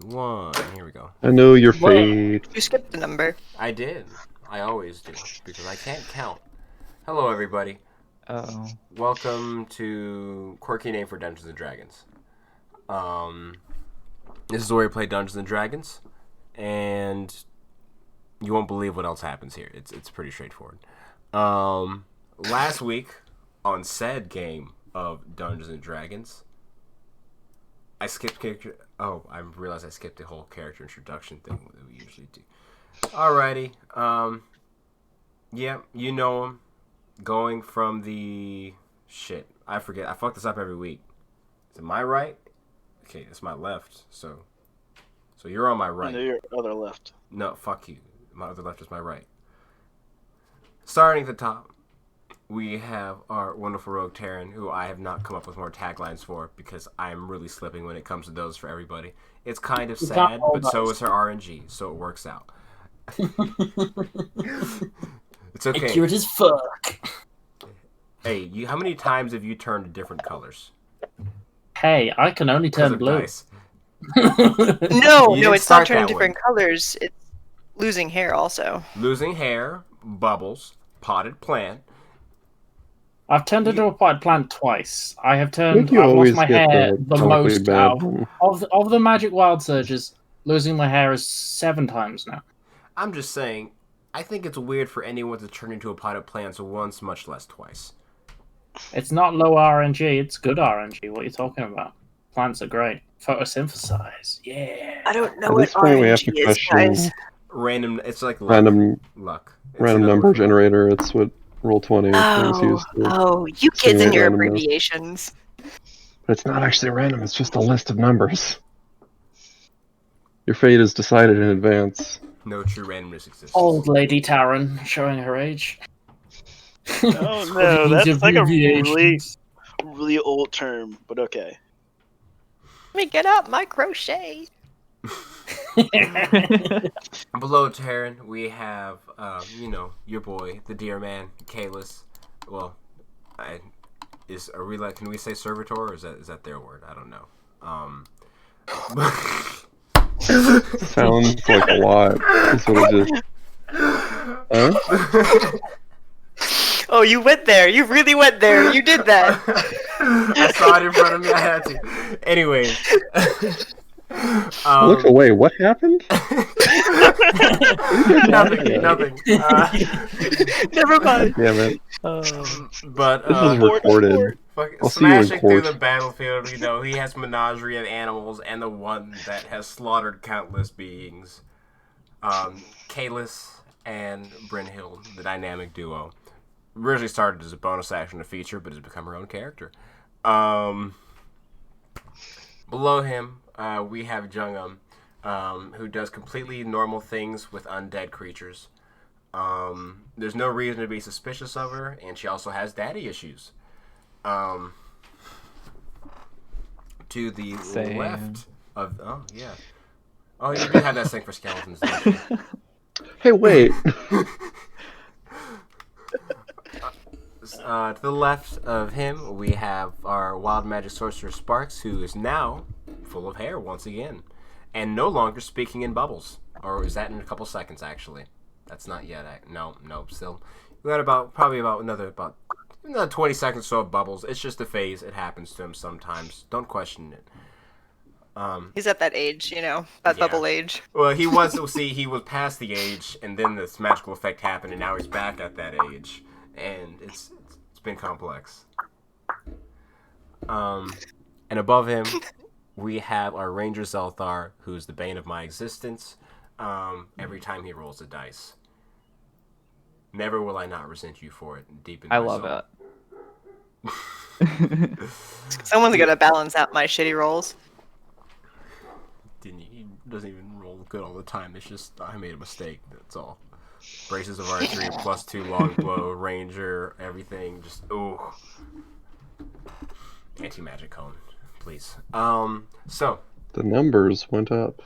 1. Here we go. I know your fate. You skipped the number. I did. I always do, because I can't count. Hello, everybody. Uh-oh. Welcome to Quirky Name for Dungeons & Dragons. This is where we play Dungeons & Dragons, and you won't believe what else happens here. It's pretty straightforward. Last week, on said game of Dungeons & Dragons, I skipped character... Oh, I realized I skipped the whole character introduction thing that we usually do. Alrighty. Yeah, you know him. Going from the... Shit, I forget. I fuck this up every week. Is it my right? Okay, it's my left, so you're on my right. No, your other left. No, fuck you. My other left is my right. Starting at the top, we have our wonderful rogue Terran, who I have not come up with more taglines for because I am really slipping when it comes to those for everybody. It's kind of sad, but so is her RNG, so it works out. It's okay. Accurate as fuck. Hey, how many times have you turned to different colors? Hey, I can only turn blue. No, You it's didn't not start turning that different colors. It's losing hair also. Losing hair, bubbles, potted plant. I've turned into a potted plant twice. I've think you lost always my get hair the the totally most bad out one. of the magic wild surges. Losing my hair is 7 times now. I'm just saying, I think it's weird for anyone to turn into a potted plant once, much less twice. It's not low RNG, it's good RNG. What are you talking about? Plants are great. Photosynthesize. Yeah. I don't know At what this point, we have RNG to is, question guys. Random, it's like luck. random It's random another number word for it. generator. It's what Roll20 is used to. You kids and simulate your randomness. abbreviations. But it's not actually random. It's just a list of numbers. Your fate is decided in advance. No true randomness exists. Old lady Taryn showing her age. Oh no, These that's like a really, abbreviations. really old term, but okay. Let me get out my crochet. Below Terran, we have, your boy, the dear man, Kalis. Well, can we say servitor, or is that their word? I don't know. Sounds like a lot. That's what it just. Huh? Oh, you went there. You really went there. You did that. I saw it in front of me. I had to. Anyways. Look away. What happened? Nothing. Never mind. Damn it. But This is recorded. I'll see you in smashing through court. the battlefield, he has menagerie of animals, and the one that has slaughtered countless beings. Kalis and Brynhild, the dynamic duo. Originally started as a bonus action, a feature, but has become her own character. Below him, we have Jungum, who does completely normal things with undead creatures. There's no reason to be suspicious of her, and she also has daddy issues. To the Same. left of... Oh, yeah. Oh, you do have that thing for skeletons, don't you? Hey, wait. To the left of him, we have our wild magic sorcerer Sparks, who is now full of hair once again, and no longer speaking in bubbles. Or is that in a couple seconds, actually? That's not yet. No, still. We got probably another 20 seconds or so of bubbles. It's just a phase. It happens to him sometimes. Don't question it. He's at that age, that bubble age. Well, he was past the age, and then this magical effect happened, and now he's back at that age. And it's been complex. And above him, we have our Ranger Zelthar, who's the bane of my existence. Every time he rolls a dice, never will I not resent you for it. Deep in I my love soul. it. Someone's gonna balance out my shitty rolls. He doesn't even roll good all the time. It's just I made a mistake. That's all. Braces of archery, +2 longbow, ranger, everything. Just ooh. Anti-magic cone, please. So. The numbers went up.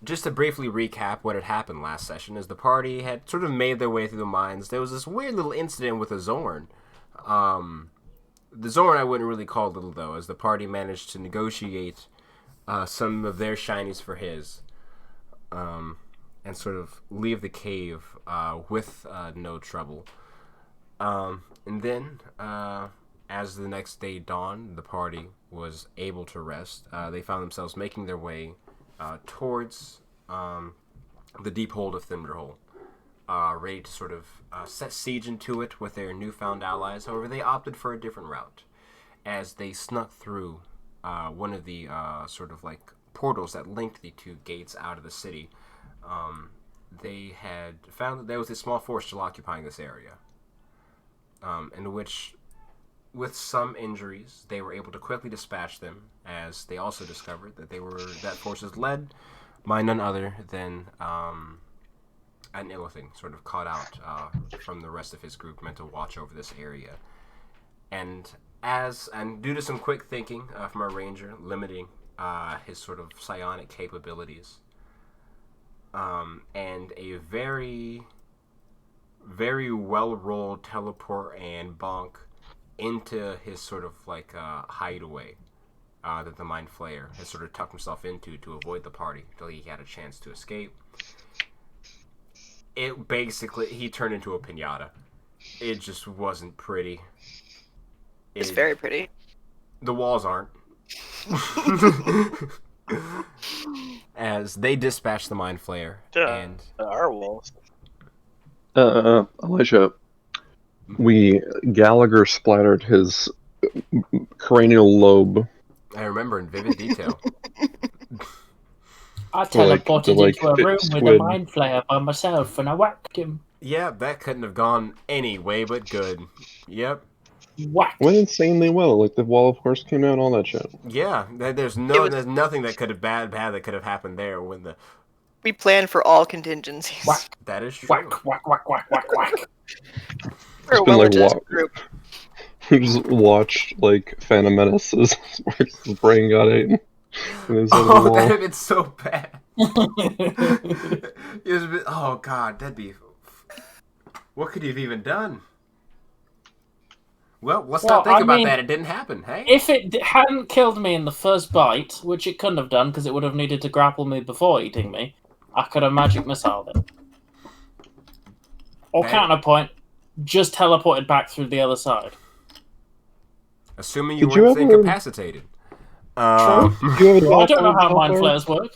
Just to briefly recap what had happened last session, is the party had sort of made their way through the mines. There was this weird little incident with a Zorn. The Zorn I wouldn't really call little, though, as the party managed to negotiate some of their shinies for his, and sort of leave the cave with no trouble. And then, as the next day dawned, the party was able to rest. They found themselves making their way towards the deep hold of Thunderhole, ready to sort of set siege into it with their newfound allies. However, they opted for a different route as they snuck through one of the sort of like portals that linked the two gates out of the city. They had found that there was a small force still occupying this area, in which, with some injuries, they were able to quickly dispatch them, as they also discovered that that force is led by none other than an Illithing, sort of caught out from the rest of his group, meant to watch over this area. And due to some quick thinking from our ranger, limiting his sort of psionic capabilities, and a very, very well-rolled teleport and bonk into his sort of like hideaway that the Mind Flayer has sort of tucked himself into to avoid the party until he had a chance to escape. It basically, he turned into a piñata. It just wasn't pretty. It's very pretty. The walls aren't. As they dispatch the Mind Flayer, and Our walls. Elijah, we Gallagher splattered his cranial lobe. I remember in vivid detail. I To, like, teleported into a fit room with a squid. mind flayer by myself and I whacked him. Yeah, that couldn't have gone any way but good. Yep. Whack. Went insanely well. Like the wall of horse came out, all that shit. Yeah, there's nothing that could have bad that could have happened there when the We planned for all contingencies. Whack. that is true. Whack, whack, whack, whack, whack, whack. For a been, like, well-adjusted group. We just watched like Phantom Menace as his brain got eaten. And it was on the Oh, wall. that'd have been so bad. It was oh god, that'd be. What could he have even done? Well, let's not think about that. It didn't happen. Hey. If it hadn't killed me in the first bite, which it couldn't have done because it would have needed to grapple me before eating me, I could have magic missile it. Or Hey. counterpoint, just teleported back through the other side. Assuming you Did you weren't ever- incapacitated. You have a I don't know how mind teleporter? flares work.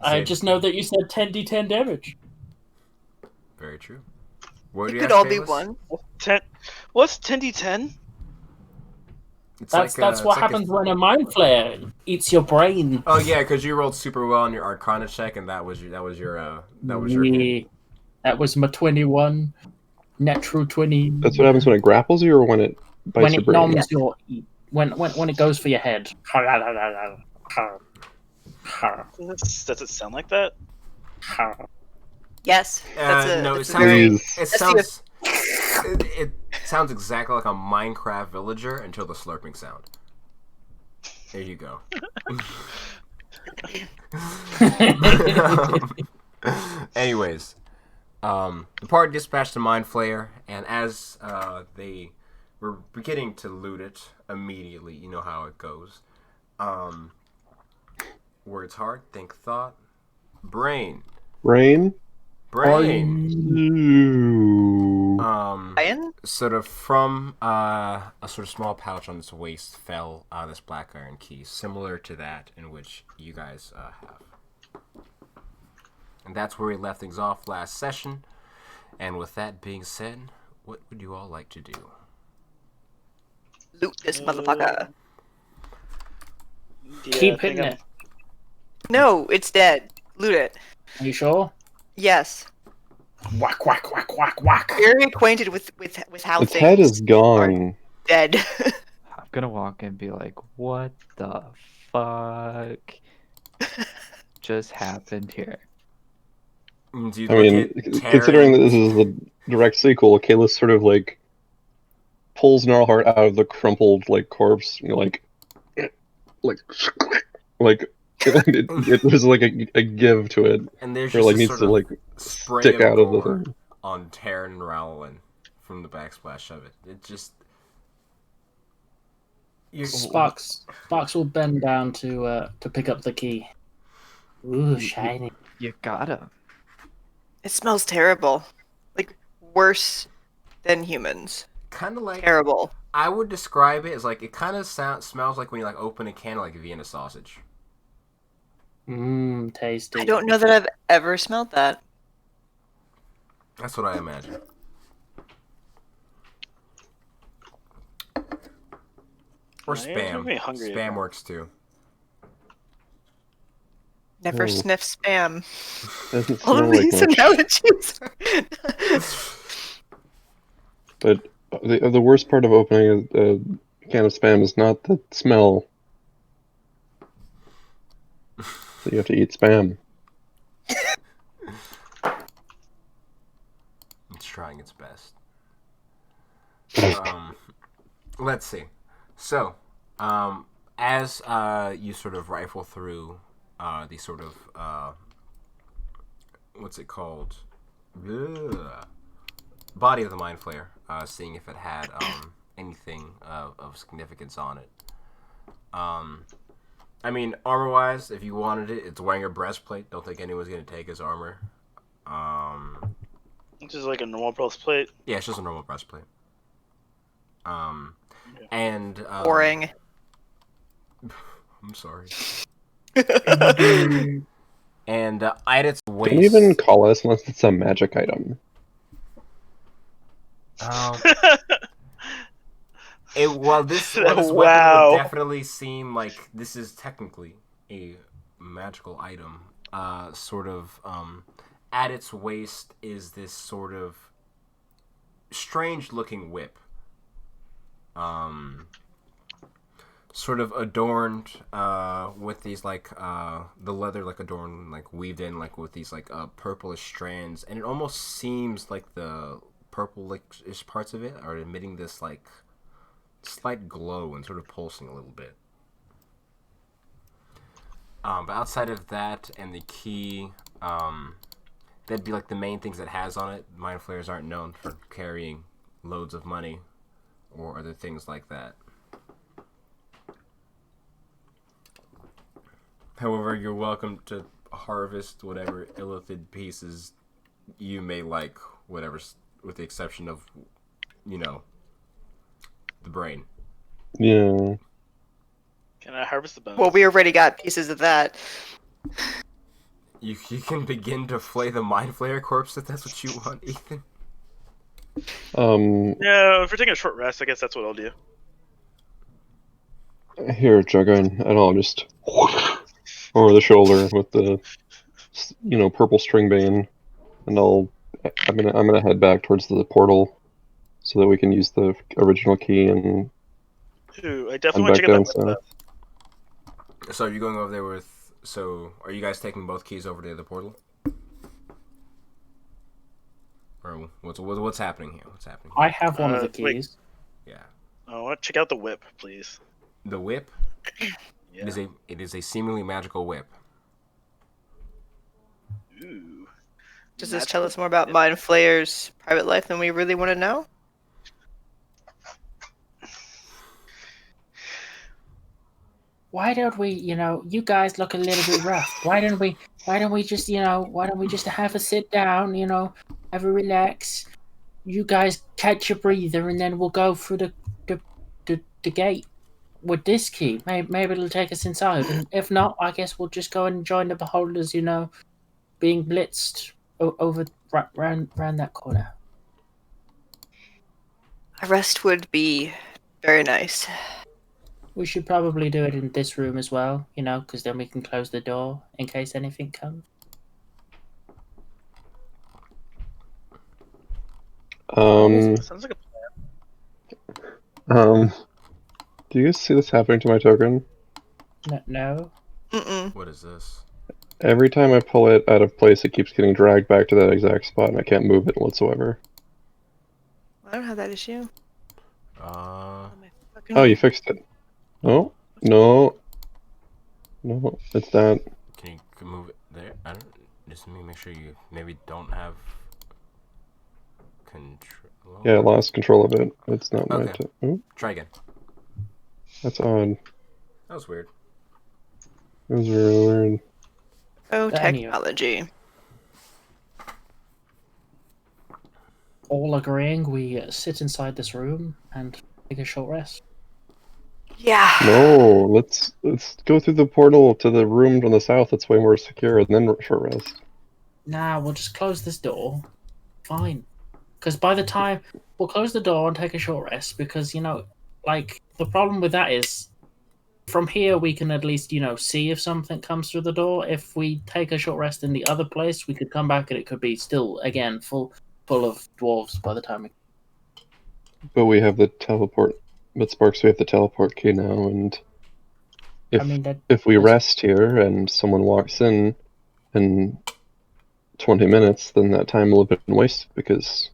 I just know that you said 10d10 damage. Very true. What do It you could ask, all be Bayless? one. What's 10d10? It's That's like, what it's like happens when a mind flare eats your brain. Oh yeah, because you rolled super well on your Arcana check, and that was your Yeah. That was my 21. Natural 20. That's what happens when it grapples you, or when it bites When your it brain. noms your... When it goes for your head. Does it sound like that? Yes. That's no, that's it a very... sounds. It sounds exactly like a Minecraft villager until the slurping sound. There you go. Anyways, the party dispatched the Mind Flayer, and as they were beginning to loot it immediately, you know how it goes. Words hard, think thought, brain. Brain? Brain. Iron? Sort of from a sort of small pouch on its waist fell this black iron key, similar to that in which you guys have. And that's where we left things off last session. And with that being said, what would you all like to do? Loot this motherfucker. Yeah, Keep I think hitting I'm- it. No, it's dead. Loot it. Are you sure? Yes. Whack, whack, whack, whack, whack. Very acquainted with how Its things head is are gone. dead. I'm gonna walk and be like, what the fuck just happened here? Do you I look mean, at considering that Terran? this is the direct sequel, Kayla sort of like pulls Gnarlheart out of the crumpled like corpse, you know, like there's like a give to it, And there's or just like a needs sort to of like spray stick out of the gore thing. on Terran Rowland from the backsplash of it. It just... Sparks will bend down to pick up the key. Ooh, shiny. You gotta. It smells terrible. Like, worse than humans. Kind of like Terrible. I would describe it as like it kind of smells like when you like open a can of like Vienna sausage. Mmm, tasty. I don't know that I've ever smelled that. That's what I imagine. Or Now you're spam. making me hungry Spam again. works too. Never Oh. sniff spam. Doesn't smell All like these much. analogies are... But the worst part of opening a can of spam is not the smell. So you have to eat spam. It's trying its best. Let's see. So, as you sort of rifle through the sort of what's it called? Ugh. Body of the Mind Flayer, seeing if it had anything of significance on it. I mean, armor-wise, if you wanted it, it's wearing a breastplate. Don't think anyone's gonna take his armor. This is like a normal breastplate. Yeah, it's just a normal breastplate. And Boring. I'm sorry. And at its waist, Don't even call us unless it's a magic item. This weapon Wow. would definitely seem like this is technically a magical item. Sort of at its waist is this sort of strange looking whip. Sort of adorned with these like the leather like adorned like weaved in like with these like purplish strands, and it almost seems like the purple-ish parts of it are emitting this like slight glow and sort of pulsing a little bit. But outside of that and the key, that'd be like the main things it has on it. Mind flayers aren't known for carrying loads of money or other things like that. However, you're welcome to harvest whatever illithid pieces you may like, whatever, with the exception of, you know, the brain. Yeah. Can I harvest the bones? Well, we already got pieces of that. You can begin to flay the Mind Flayer corpse if that's what you want, Ethan. Yeah, if we're taking a short rest, I guess that's what I'll do. Here, Juggin, and I'll just over the shoulder with the purple string bane, and I'm gonna head back towards the portal so that we can use the original key and Ooh, I definitely I'm want to back check out down that whip, south. So are you going over there with... So, are you guys taking both keys over to the portal? Or what's happening here? What's happening here? I have one of the wait. keys. Yeah. though. I want to check out the whip, please. The whip? Yeah. It is a seemingly magical whip. Ooh. Does this tell us more about Mind Flayer's private life than we really want to know? Why don't we, you guys look a little bit rough. Why don't we just have a sit down, have a relax. You guys catch your breather and then we'll go through the gate with this key. Maybe it'll take us inside. And if not, I guess we'll just go and join the beholders, being blitzed over round that corner. A rest would be very nice. We should probably do it in this room as well, because then we can close the door in case anything comes. Sounds like a Do you guys see this happening to my token? No. Mm-mm. What is this? Every time I pull it out of place, it keeps getting dragged back to that exact spot, and I can't move it whatsoever. I don't have that issue. Oh, you fixed it. No, it's that. Can you move it there? I don't. Just make sure you maybe don't have control. Yeah, I lost control of it. It's not my. Okay. Try again. That's odd. That was weird. It was really weird. Oh, But anyway. technology. All agreeing, we sit inside this room and take a short rest. Yeah. No, let's go through the portal to the room on the south. That's way more secure, and then short rest. Nah, we'll just close this door. Fine. Because by the time we'll close the door and take a short rest, because like the problem with that is, from here we can at least see if something comes through the door. If we take a short rest in the other place, we could come back and it could be still again full of dwarves by the time we. But we have the teleport. But Sparks, we have the teleport key now, and if if we rest here and someone walks in 20 minutes, then that time will have been wasted because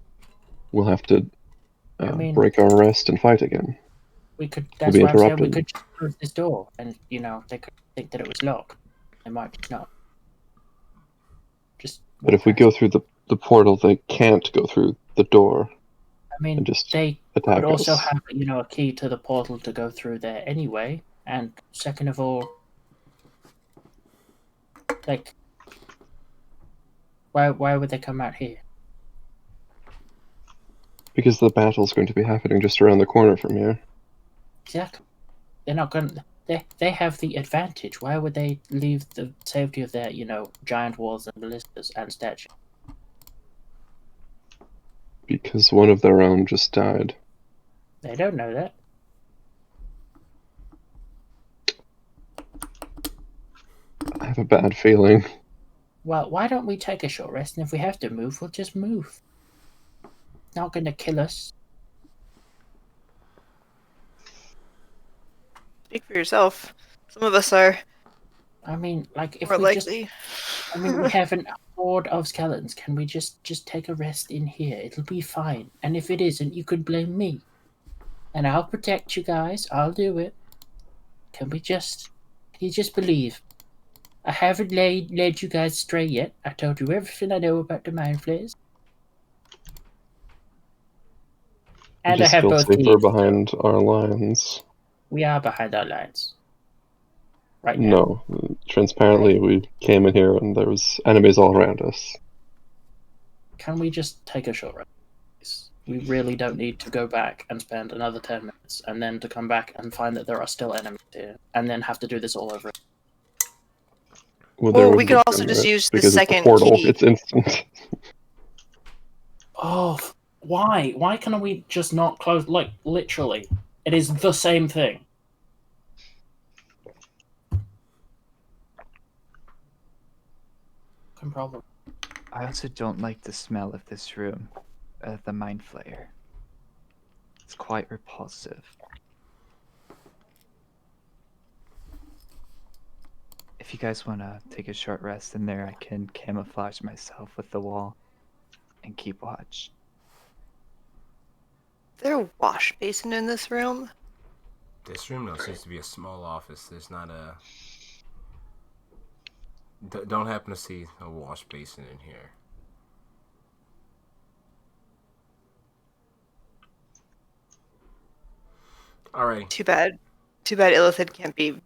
we'll have to break our rest and fight again. We could. That's why I'm saying we could just close this door, and they could think that it was locked. They might just not. But if we go through the portal, they can't go through the door. I mean, they could also have a key to the portal to go through there anyway. And second of all, like, why would they come out here? Because the battle's going to be happening just around the corner from here. Exactly. They're not going to... They have the advantage. Why would they leave the safety of their, giant walls and ballistas and statues? Because one of their own just died. They don't know that. I have a bad feeling. Well, why don't we take a short rest, and if we have to move, we'll just move. Not going to kill us. Speak for yourself. Some of us are. I mean, like, if more we likely. we have an horde of skeletons. Can we just take a rest in here? It'll be fine. And if it isn't, you could blame me. And I'll protect you guys. I'll do it. Can you just believe? I haven't led you guys astray yet. I told you everything I know about the mind flayers. And I have both keys. We're behind our lines. We are behind our lines. Right now. No. Transparently, we came in here and there was enemies all around us. Can we just take a short rest? We really don't need to go back and spend another 10 minutes and then to come back and find that there are still enemies here and then have to do this all over again. Well, we could also just use the second key. It's instant. Oh, why? Why can't we just not close? Like, literally. It is the same thing. Fucking problem. I also don't like the smell of this room, the mind flayer. It's quite repulsive. If you guys want to take a short rest in there, I can camouflage myself with the wall and keep watch. Is there a wash basin in this room? This room, though, seems to be a small office. There's not a... Don't happen to see a wash basin in here. Alright. Too bad Illithid can't be,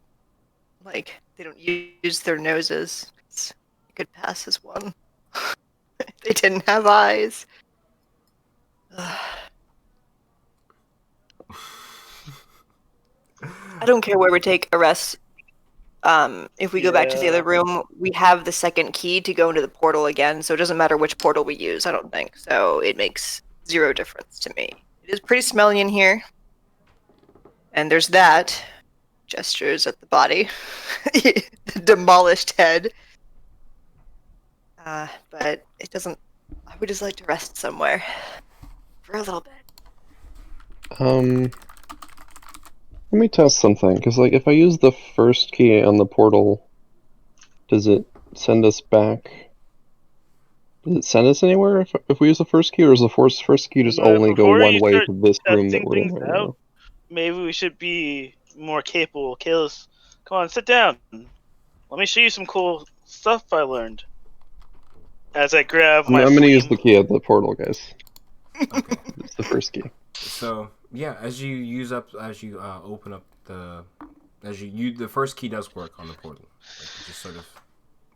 like, they don't use their noses. It could pass as one. They didn't have eyes. I don't care where we take a rest. If we go back to the other room, we have the second key to go into the portal again, so it doesn't matter which portal we use, I don't think. So it makes zero difference to me. It is pretty smelly in here. And there's that. Gestures at the body. The demolished head. But it doesn't... I would just like to rest somewhere. For a little bit. Let me test something, because like if I use the first key on the portal, does it send us back? Does it send us anywhere if we use the first key, or does the first key just only go one way to this room that we're in right now? Maybe we should be more capable. Kalis, come on, sit down. Let me show you some cool stuff I learned. As I grab my I'm going to use the key at the portal, guys. Okay. It's the first key. So, Yeah, as you open up the first key does work on the portal. Like it just sort of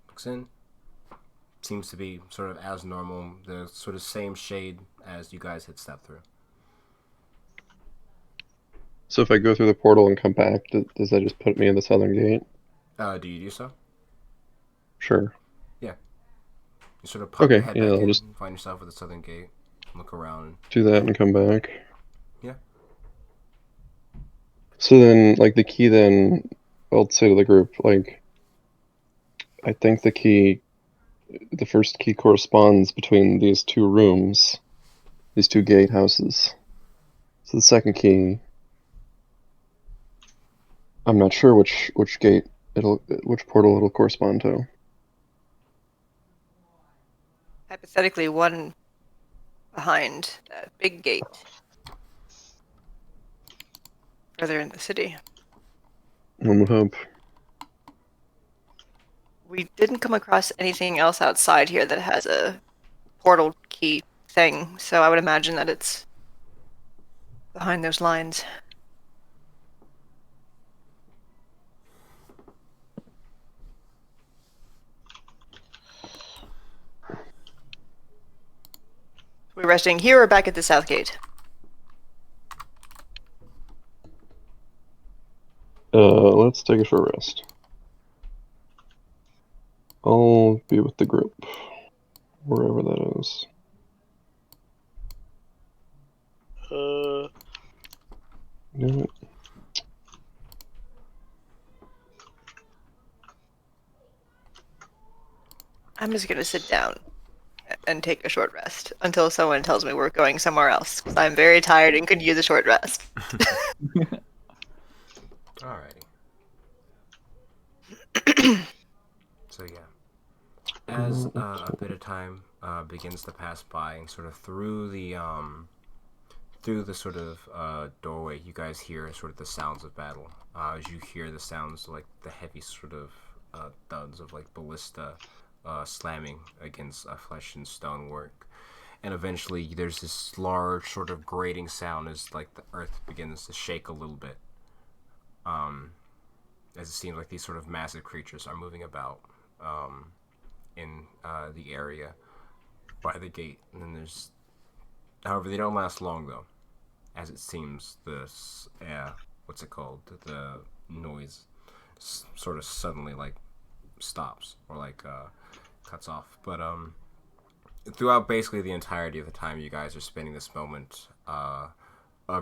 hooks in. Seems to be sort of as normal, the sort of same shade as you guys had stepped through. So if I go through the portal and come back, does that just put me in the southern gate? Do you do so? Sure. Yeah. You sort of pop your Okay, head yeah, back I'll in, just find yourself at the southern gate, look around. do that and come back. Yeah. So then, like, the key then, I'll say to the group, like, I think the first key corresponds between these two rooms, these two gatehouses. So the second key, I'm not sure which which portal it'll correspond to. Hypothetically, one behind that big gate further in the city. One would hope. We didn't come across anything else outside here that has a portal key thing, so I would imagine that it's behind those lines. We're resting here or back at the south gate? Let's take a short rest. I'll be with the group, wherever that is. Yeah. I'm just gonna sit down and take a short rest until someone tells me we're going somewhere else, because I'm very tired and could use a short rest. Alrighty. So yeah, as a bit of time begins to pass by, and sort of through the sort of doorway, you guys hear sort of the sounds of battle. As you hear the sounds like the heavy sort of thuds of like ballista slamming against flesh and stonework, and eventually there's this large sort of grating sound as like the earth begins to shake a little bit. As it seems like these sort of massive creatures are moving about in the area by the gate. And then however, they don't last long though, as it seems what's it called? The noise sort of suddenly like stops or like cuts off. But throughout basically the entirety of the time you guys are spending this moment of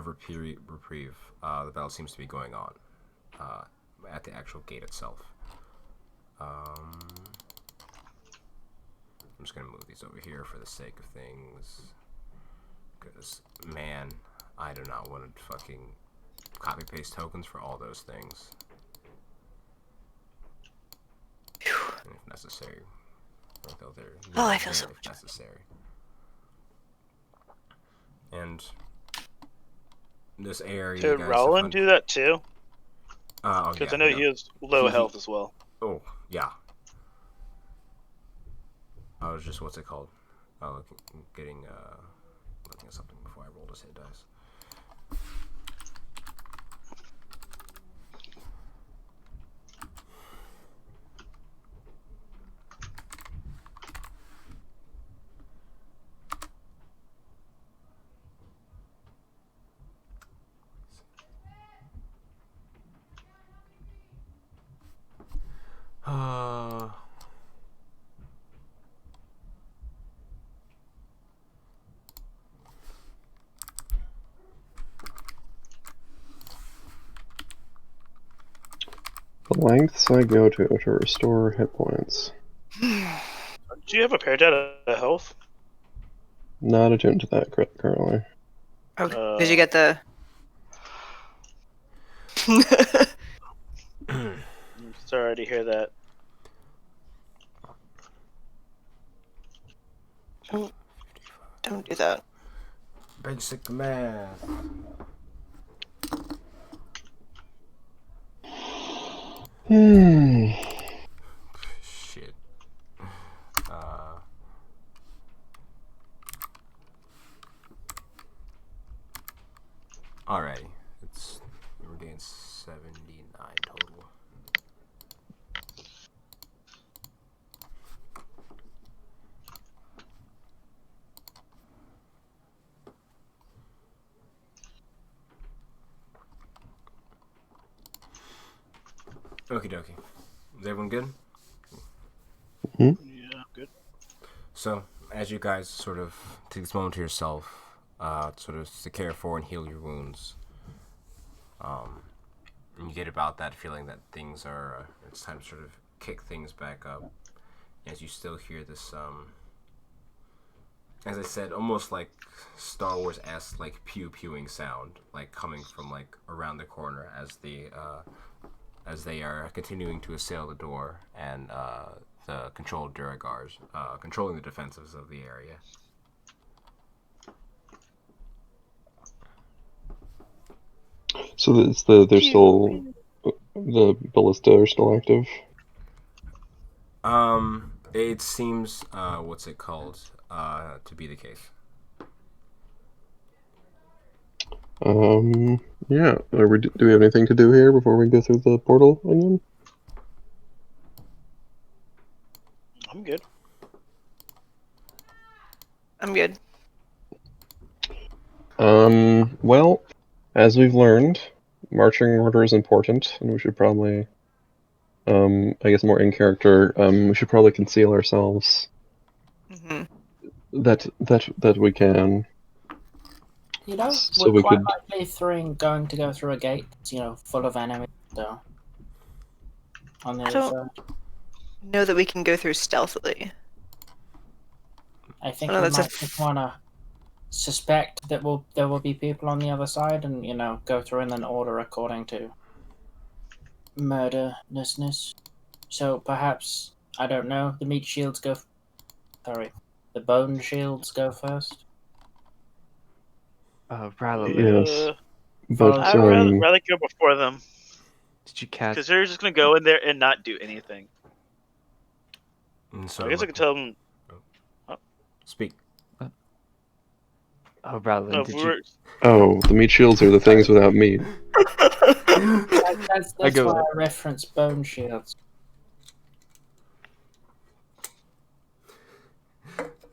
reprieve, the battle seems to be going on at the actual gate itself. I'm just gonna move these over here for the sake of things, because man, I do not want to fucking copy paste tokens for all those things. And if necessary, I feel so if much necessary. And this area, Did Roland do that too? Because I know he has low health as well. Oh, yeah. I was just, what's it called? Looking at something before I rolled his hit dice. The lengths I go to restore hit points. Do you have a pair out of health? Not attuned to that currently. Okay. Did you get the? I'm sorry to hear that. Don't do that. Basic math. Shit. Okie dokie. Is everyone good? Yeah, good. So, as you guys sort of take this moment to yourself, sort of to care for and heal your wounds, and you get about that feeling that things are, it's time to sort of kick things back up, as you still hear this, as I said, almost like Star Wars-esque, like pew-pewing sound, like coming from like around the corner as they are continuing to assail the door and the controlled Duragars, controlling the defensives of the area. So they're still the ballista are still active. It seems what's it called to be the case. Yeah. Do we have anything to do here before we go through the portal again? I'm good. I'm good. Well, as we've learned, marching order is important, and we should probably, I guess more in character, we should probably conceal ourselves Hmm. that we can. You know, So we're we quite could. likely going to go through a gate that's, full of enemies. So on the I other don't side, know that we can go through stealthily. I think Oh, we that's a might just want to suspect that there will be people on the other side, and go through and then order according to murderousness. So perhaps, I don't know, the meat shields go. Sorry, the bone shields go first. Ralalan, Yes, Follow but I'd rather go before them did you cast? because they're just gonna go in there and not do anything. And so I guess I could tell them. speak. Oh, Ralalan, No, if did we you? were, the meat shields are the things without meat. That's I go- why I reference bone shields.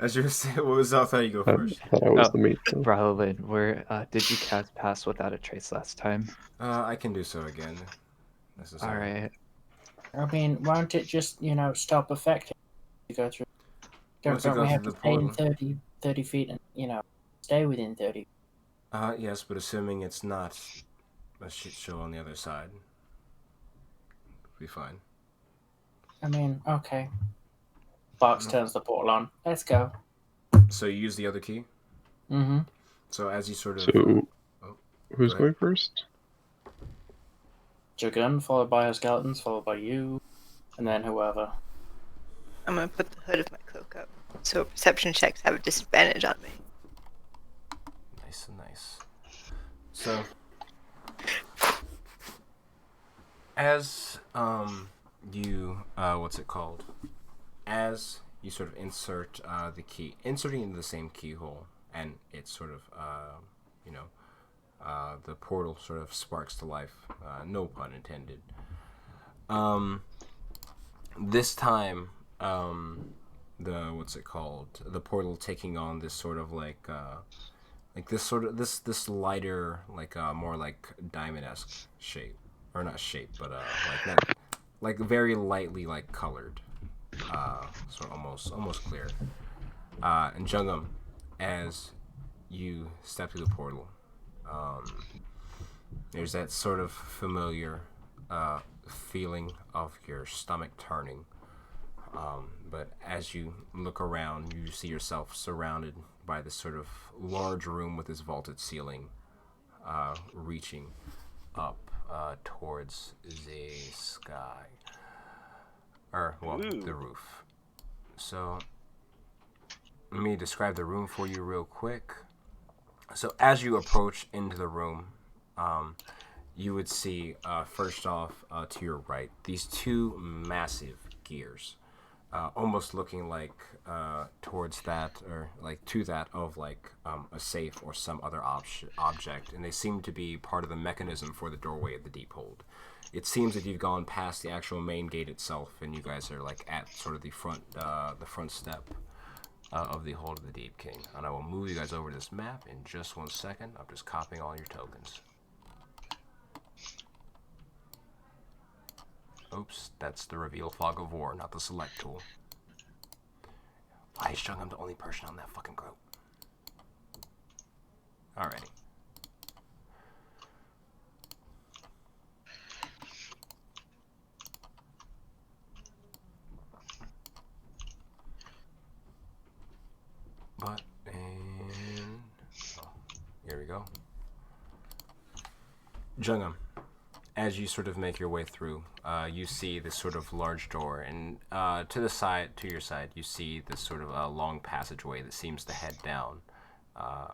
As you were saying, what was I thought you go I first? thought I was Oh. the meat. Ralalan, where did you cast Pass Without a Trace last time? I can do so again. All right. I mean, won't it just, stop affecting you go through? Once you Don't go we have through to the stay in portal. 30 feet and, stay within 30? Yes, but assuming it's not a shit show on the other side, be fine. I mean, okay. Box turns the portal on. Let's go. So you use the other key. Mm-hmm. So as you sort of, So who's go ahead. going first? Dragon, followed by her skeletons, followed by you, and then whoever. I'm gonna put the hood of my cloak up, so perception checks have a disadvantage on me. Nice and nice. So as you what's it called? As you sort of insert the key, inserting into the same keyhole, and it sort of the portal sort of sparks to life. No pun intended. This time, the what's it called? The portal taking on this sort of like this sort of this lighter, like more like diamond-esque shape, or not shape, but like not like very lightly like colored, so almost clear. And Jungum, as you step through the portal, there's that sort of familiar feeling of your stomach turning. But as you look around, you see yourself surrounded by this sort of large room with this vaulted ceiling, reaching up towards the sky. Ooh. The roof. So, let me describe the room for you real quick. So, as you approach into the room, you would see, first off, to your right, these two massive gears. Almost looking like towards that, or like to that of like a safe or some other object, and they seem to be part of the mechanism for the doorway of the deep hold. It seems that you've gone past the actual main gate itself, and you guys are like at sort of the front step of the hold of the Deep King. And I will move you guys over to this map in just 1 second. I'm just copying all your tokens. Oops, that's the reveal fog of war, not the select tool. Why is Jungam the only person on that fucking group? Alrighty. But, and... oh, here we go. Jungam, as you sort of make your way through, you see this sort of large door, and to your side, you see this sort of long passageway that seems to head down. Oh.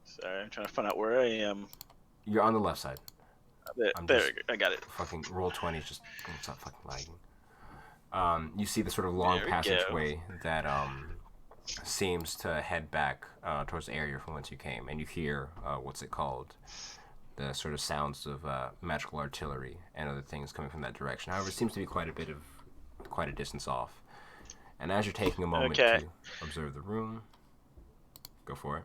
Sorry, I'm trying to find out where I am. You're on the left side. There we go. I got it. Fucking roll 20 is just gonna stop fucking lagging. You see the sort of long passageway that seems to head back towards the area from whence you came, and you hear what's it called? The sort of sounds of magical artillery and other things coming from that direction. However, it seems to be quite a distance off. And as you're taking a moment to observe the room, go for it.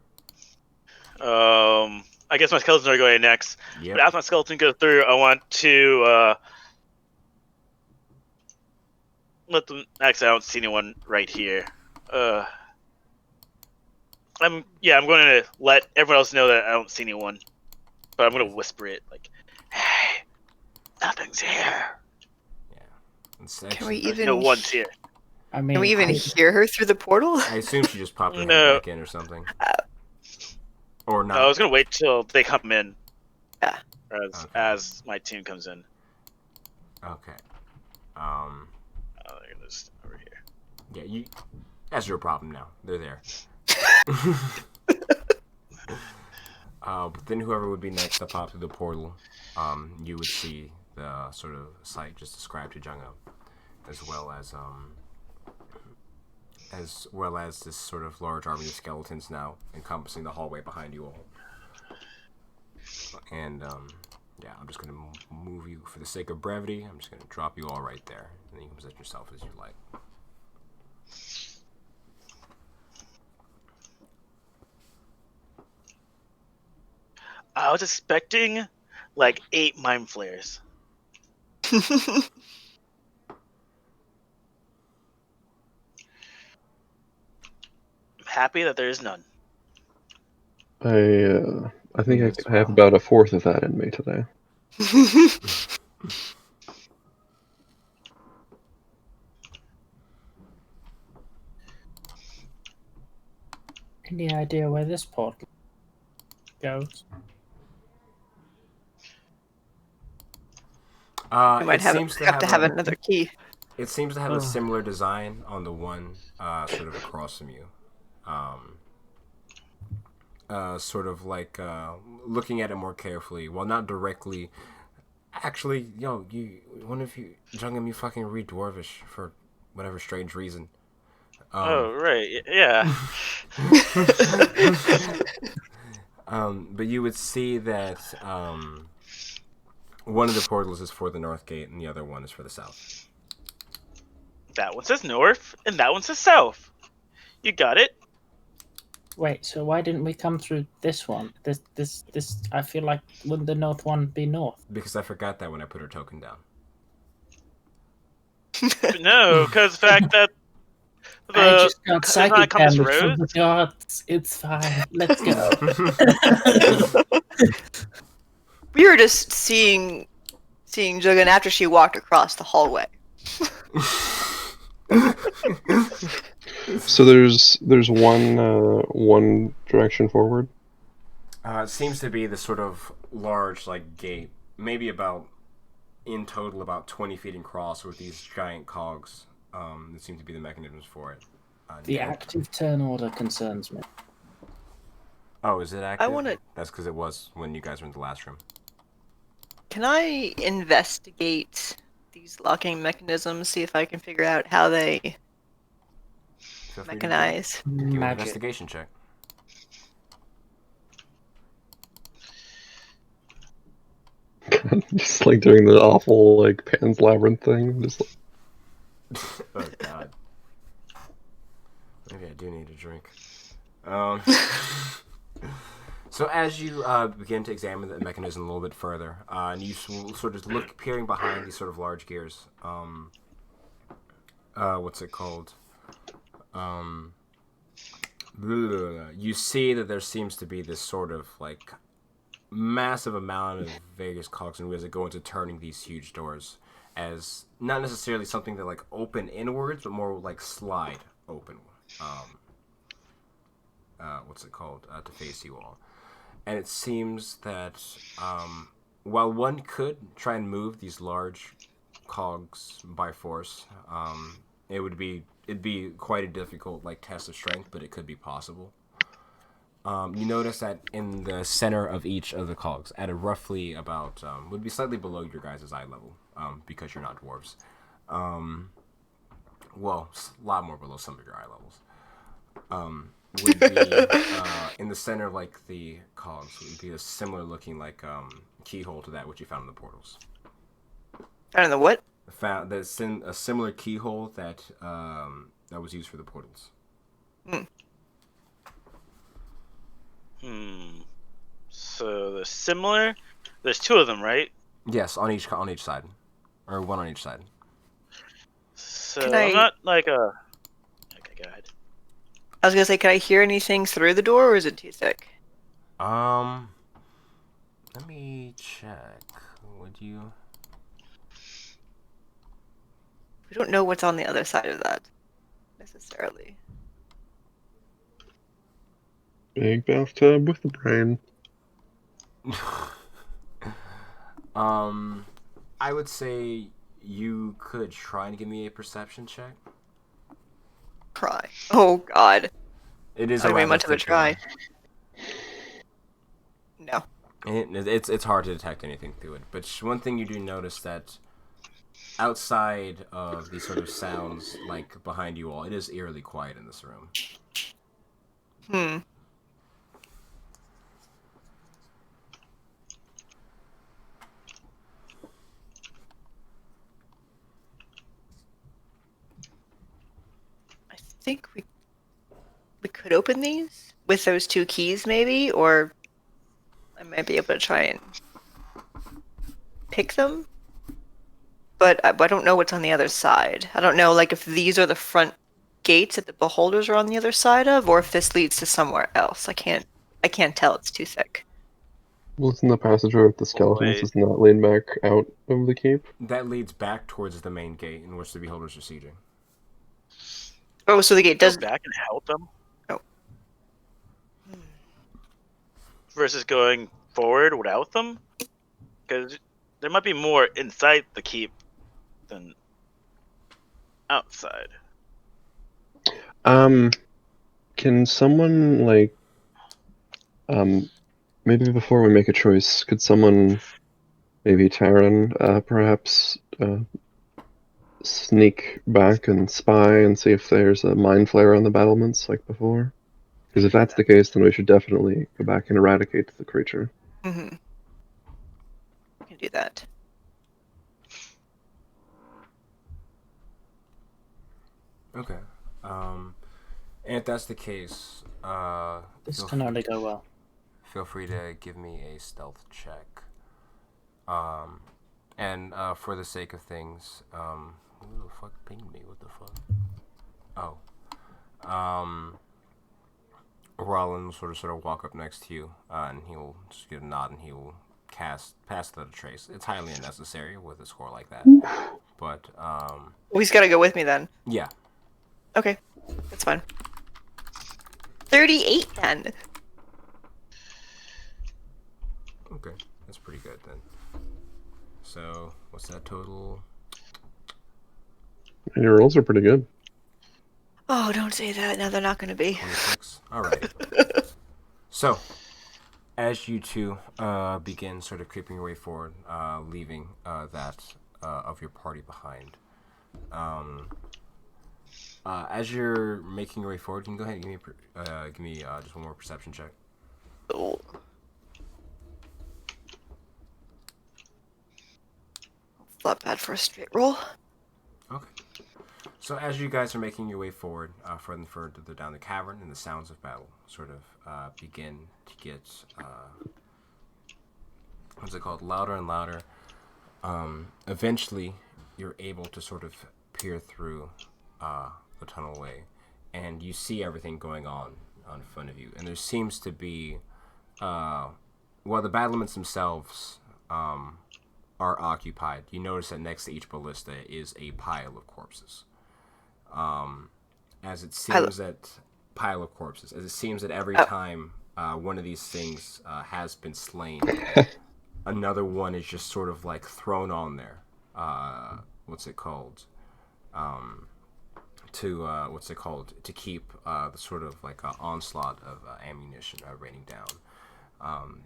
I guess my skeletons are going next. Yep. But after my skeleton goes through, I want to let them. Actually, I don't see anyone right here. I'm going to let everyone else know that I don't see anyone, but I'm going to whisper it like, "Hey, nothing's here." Yeah. Can we even? No one's here. I mean, Can we even hear her through the portal? I assume she just popped her head back in or something. Or not. I was going to wait till they come in. Yeah. As my team comes in. Okay. They're just over here. Yeah, that's your problem now. They're there. But then whoever would be next to pop through the portal, you would see the sort of sight just described to Jungo, as well as this sort of large army of skeletons now encompassing the hallway behind you all. And yeah, I'm just gonna move you for the sake of brevity. I'm just gonna drop you all right there, and then you can position yourself as you like. I was expecting like 8 mind flares. I'm happy that there is none. I think I have about a fourth of that in me today. Any idea where this portal goes? We might have to have another key. It seems to have a similar design on the one sort of across from you. Sort of like looking at it more carefully, well, not directly. Actually, Jungam, you fucking read Dwarvish for whatever strange reason. Oh, right, yeah. But you would see that one of the portals is for the north gate, and the other one is for the south. That one says north, and that one says south. You got it. Wait, so why didn't we come through this one? This. I feel like wouldn't the north one be north? Because I forgot that when I put her token down. No, because the fact that I just got psychic compass damage from road. the gods. It's fine. Let's go. We were just seeing Jugan after she walked across the hallway. So there's one direction forward. It seems to be this sort of large gate, maybe in total about 20 feet across, with these giant cogs. That seem to be the mechanisms for it. The active turn order concerns me. Oh, is it active? I want to. That's because it was when you guys were in the last room. Can I investigate these locking mechanisms? See if I can figure out how they Feel free to mechanize. Give me an Magic. investigation check. Just like doing the awful Pan's Labyrinth thing. Just Oh god. Maybe I do need a drink. So as you begin to examine the mechanism a little bit further, and you sort of look peering behind these sort of large gears, what's it called? You see that there seems to be this sort of like massive amount of various cogs and wheels that go into turning these huge doors, as not necessarily something that like open inwards, but more like slide open. What's it called? To face you all. And it seems that while one could try and move these large cogs by force, it'd be quite a difficult like test of strength, but it could be possible. You notice that in the center of each of the cogs, at a roughly about would be slightly below your guys' eye level, because you're not dwarves. Well, a lot more below some of your eye levels. Would be in the center of like the cogs would be a similar looking like keyhole to that which you found in the portals. I don't know what. Found that's in a similar keyhole that that was used for the portals. So they're similar. There's two of them, right? Yes, on each side, or one on each side. So Can I- I'm not like a. Okay, go ahead. I was gonna say, can I hear anything through the door, or is it too thick? Let me check. Would you? We don't know what's on the other side of that necessarily. Big bathtub with a brain. I would say you could try and give me a perception check. Try. Oh God. It is Not a very rather much of a thick try. door. No. It's hard to detect anything through it. But one thing you do notice that outside of these sort of sounds, like behind you all, it is eerily quiet in this room. I think we could open these with those two keys, maybe, or I might be able to try and pick them. But I don't know what's on the other side. I don't know, like, if these are the front gates that the beholders are on the other side of, or if this leads to somewhere else. I can't tell. It's too thick. Well, isn't the passageway with the skeletons Wait. is not lean back out of the keep? That leads back towards the main gate in which the beholders are sieging. Oh, so the gate Go does. back and help them. Oh. Versus going forward without them, because there might be more inside the keep than outside. Can someone like maybe before we make a choice, could someone, maybe Taran, perhaps sneak back and spy and see if there's a mind flare on the battlements like before? Because if that's the case, then we should definitely go back and eradicate the creature. Mm-hmm. We can do that. Okay. And if that's the case, This feel can only go well. feel free to give me a stealth check. And for the sake of things, who the fuck pinged me? What the fuck? Oh. Rollin will sort of walk up next to you, and he will just give a nod, and he will pass the trace. It's highly unnecessary with a score like that, but Well, he's got to go with me then. yeah. Okay, that's fine. 38 then. Okay, that's pretty good then. So what's that total? And your rolls are pretty good. Oh, don't say that. No, they're not going to be. 26. All right. So, as you two begin sort of creeping your way forward, leaving that of your party behind, as you're making your way forward, you can go ahead and give me just one more perception check. Oh. It's not bad for a straight roll. Okay. So as you guys are making your way forward, further and further down the cavern, and the sounds of battle sort of begin to get what's it called, louder and louder. Eventually, you're able to sort of peer through the tunnelway, and you see everything going on in front of you. And there seems to be, while the battlements themselves are occupied, you notice that next to each ballista is a pile of corpses. As it seems that pile of corpses, as it seems that every time one of these things has been slain, another one is just sort of like thrown on there. What's it called? To keep the sort of like onslaught of ammunition raining down.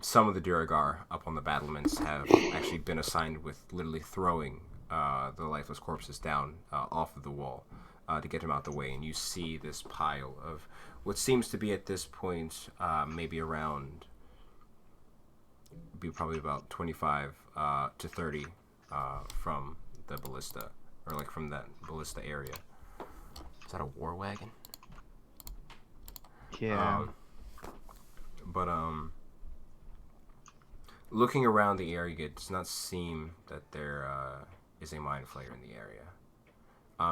Some of the Duragar up on the battlements have actually been assigned with literally throwing the lifeless corpses down off of the wall to get them out the way, and you see this pile of what seems to be at this point maybe around, be probably about 25 to 30 from the ballista, or like from that ballista area. Is that a war wagon? Yeah. Looking around the area, it does not seem that there is a mind flayer in the area.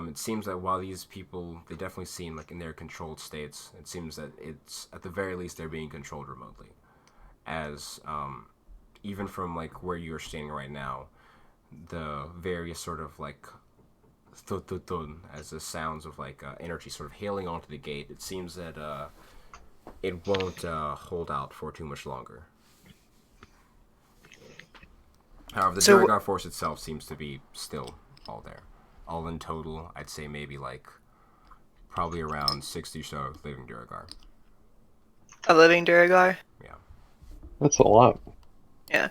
It seems that while these people, they definitely seem like in their controlled states, it seems that it's, at the very least, they're being controlled remotely. As, even from like where you're standing right now, the various sort of like thud as the sounds of like energy sort of hailing onto the gate, it seems that it won't hold out for too much longer. However, the Duragar force itself seems to be still all there. All in total, I'd say maybe like probably around 60 or so living Duragar. A living Duragar? Yeah. That's a lot. Yeah.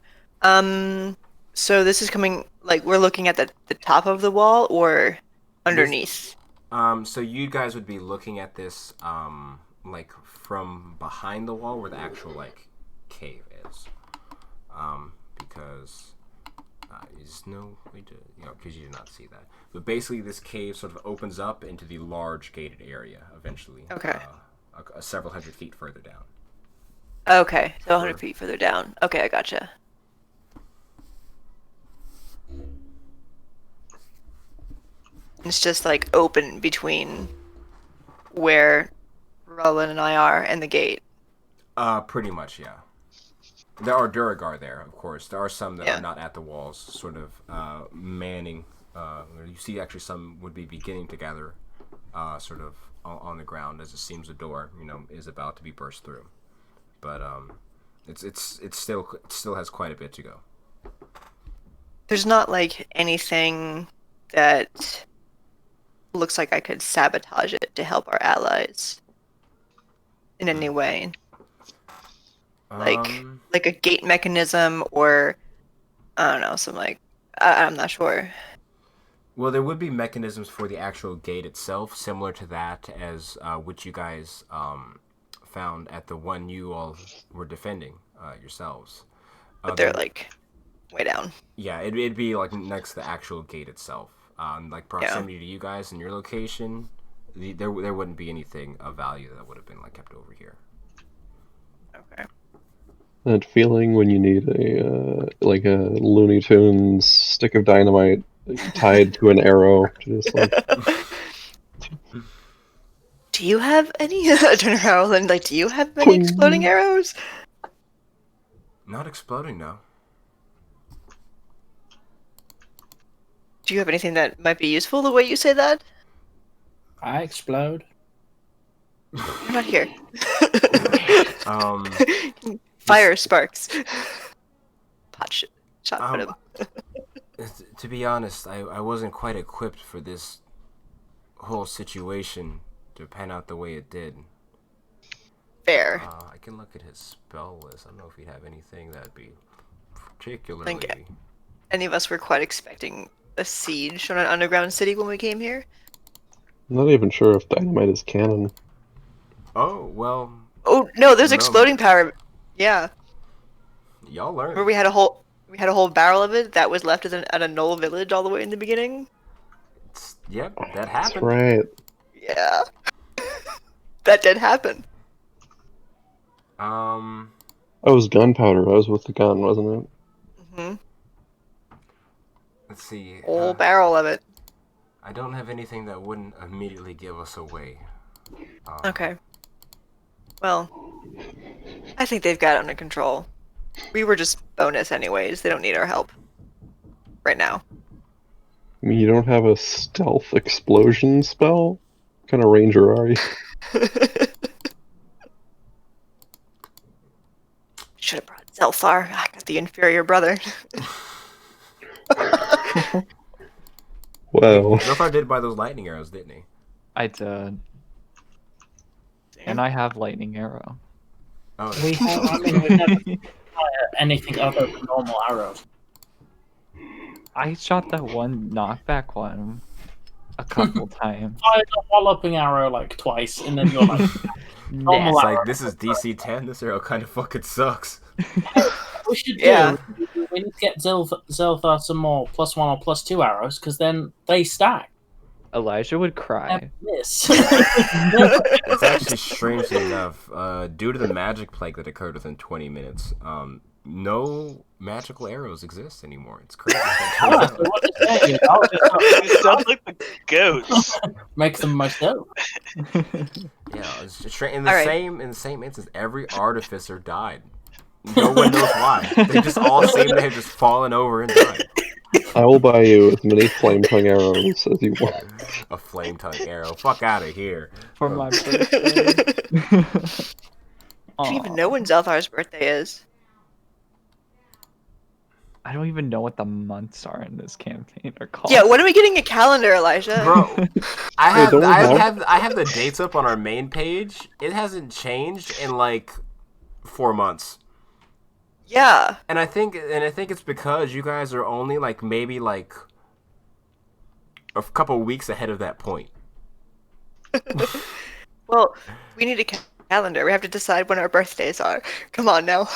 So this is coming, like, we're looking at the top of the wall or underneath? So you guys would be looking at this, like, from behind the wall where the actual, like, cave is. Because there's no way to, because you did not see that. But basically this cave sort of opens up into the large gated area eventually. Okay. Several hundred feet further down. Okay, so 100 feet further down. Okay, I gotcha. It's just like open between where Roland and I are and the gate. Pretty much, yeah. There are Duragar there, of course. There are some that are not at the walls, sort of manning. You see actually some would be beginning to gather sort of on the ground as it seems the door, is about to be burst through. But it still has quite a bit to go. There's not like anything that looks like I could sabotage it to help our allies in any way. Like a gate mechanism or I don't know, some like I'm not sure. Well, there would be mechanisms for the actual gate itself, similar to that as which you guys found at the one you all were defending yourselves. But they're like way down. Yeah, it'd be like next to the actual gate itself. Like proximity to you guys and your location, there wouldn't be anything of value that would have been like kept over here. Okay. That feeling when you need a like a Looney Tunes stick of dynamite tied to an arrow, just like. Do you have any? I turn around and like, do you have any exploding arrows? Not exploding, no. Do you have anything that might be useful the way you say that? I explode. I'm not here. Fire sparks. Pot shot put him. To be honest, I wasn't quite equipped for this whole situation to pan out the way it did. Fair. I can look at his spell list. I don't know if he'd have anything that'd be particularly... I think any of us were quite expecting a siege on an underground city when we came here. I'm not even sure if dynamite is canon. Oh, well... Oh, no, there's exploding power. Yeah. Y'all learned. Remember we had a whole barrel of it that was left at a Knoll village all the way in the beginning? Yep, that That's happened. right. Yeah. That did happen. Oh, it was gunpowder. I was with the gun, wasn't it? Hmm. Let's see. Whole barrel of it. I don't have anything that wouldn't immediately give us away. Okay. Well, I think they've got it under control. We were just bonus anyways. They don't need our help. Right now. I mean, you don't have a stealth explosion spell? What kind of ranger are you? Should have brought Zelfar. I got the inferior brother. Wow. Zilthar did buy those lightning arrows, didn't he? I did. And I have lightning arrow. Oh, We have, I mean, we've never fired anything other than normal arrows. I shot that one knockback one a couple times. Fired a walloping arrow like twice, and then you're like, normal it's arrow. like, this is DC 10. This arrow kind of fucking sucks. We should do. Yeah. We need to get Zelthar some more +1 or +2 arrows, because then they stack. Elijah would cry. Miss. It's actually strangely enough, due to the magic plague that occurred within 20 minutes, no magical arrows exist anymore. It's crazy. Oh, so what you're saying is I'll It just sounds like the goats. make them myself. Yeah, it's just in All right. the same instance, every artificer died. No one knows why. They just all seem to have just fallen over and died. I will buy you as many flame tongue arrows as you want. A flame tongue arrow. Fuck out of here. For my birthday. I don't even know when Zelthar's birthday is. I don't even know what the months are in this campaign are called. Yeah, when are we getting a calendar, Elijah? Bro, I Yeah, don't we have the dates up on our main page. It hasn't changed in like 4 months. Yeah. And I think it's because you guys are only like maybe like a couple weeks ahead of that point. Well, we need a calendar. We have to decide when our birthdays are. Come on now.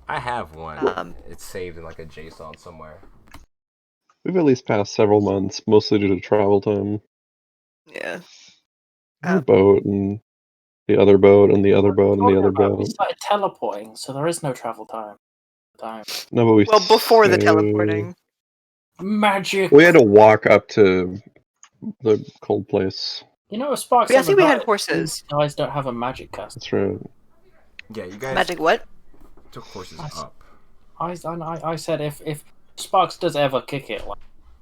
I have one. Um, It's saved in like a JSON somewhere. We've at least passed several months, mostly due to travel time. Yeah. Your boat and the other boat and the other boat and the other We boat. started teleporting, so there is no travel time. No, but we Well, before the stayed- teleporting. Magic. We had to walk up to the cold place. You know, Sparks. Yeah, I see we had died. horses. You guys don't have a magic cast. That's right. Yeah, you guys Magic what? took horses I s- up. I said if Sparks does ever kick it, like,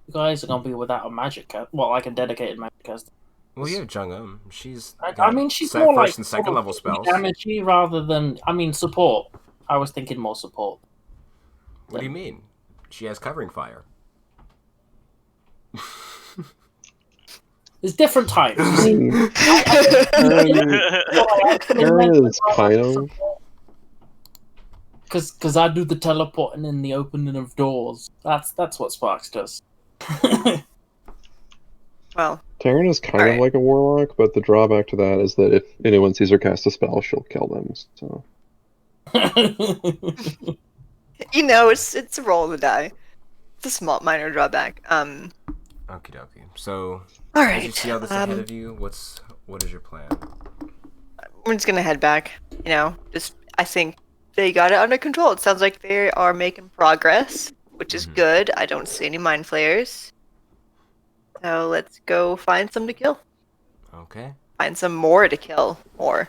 you guys are gonna be without a magic cast. Well, like a dedicated magic cast. Well, you have Jung She's I got mean, she's set more first like and second sort of level spells. damagey rather than. I mean, support. I was thinking more support. What do you mean? She has covering fire. There's different types. You I see. mean, Aaron is kind of. Because I do the teleporting and the opening of doors. That's what Sparks does. Well, Taryn is kind Alright. of like a warlock, but the drawback to that is that if anyone sees her cast a spell, she'll kill them. So you know, it's a roll of the die. It's a small minor drawback. Okie dokie. So, All as you right. see all this ahead of you, what is your plan? We're just gonna head back. You know, just I think they got it under control. It sounds like they are making progress, which is good. I don't see any mind flayers. So let's go find some to kill. Okay. Find some more to kill. More.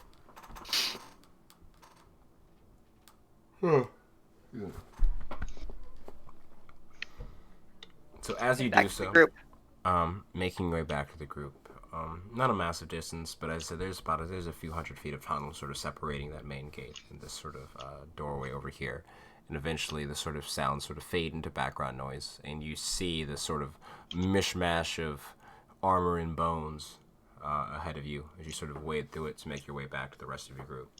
So as you Back do to the so, group. making your way back to the group, not a massive distance, but as I said, there's a few hundred feet of tunnel sort of separating that main gate and this sort of doorway over here, and eventually the sort of sounds sort of fade into background noise, and you see the sort of mishmash of armor and bones ahead of you as you sort of wade through it to make your way back to the rest of your group.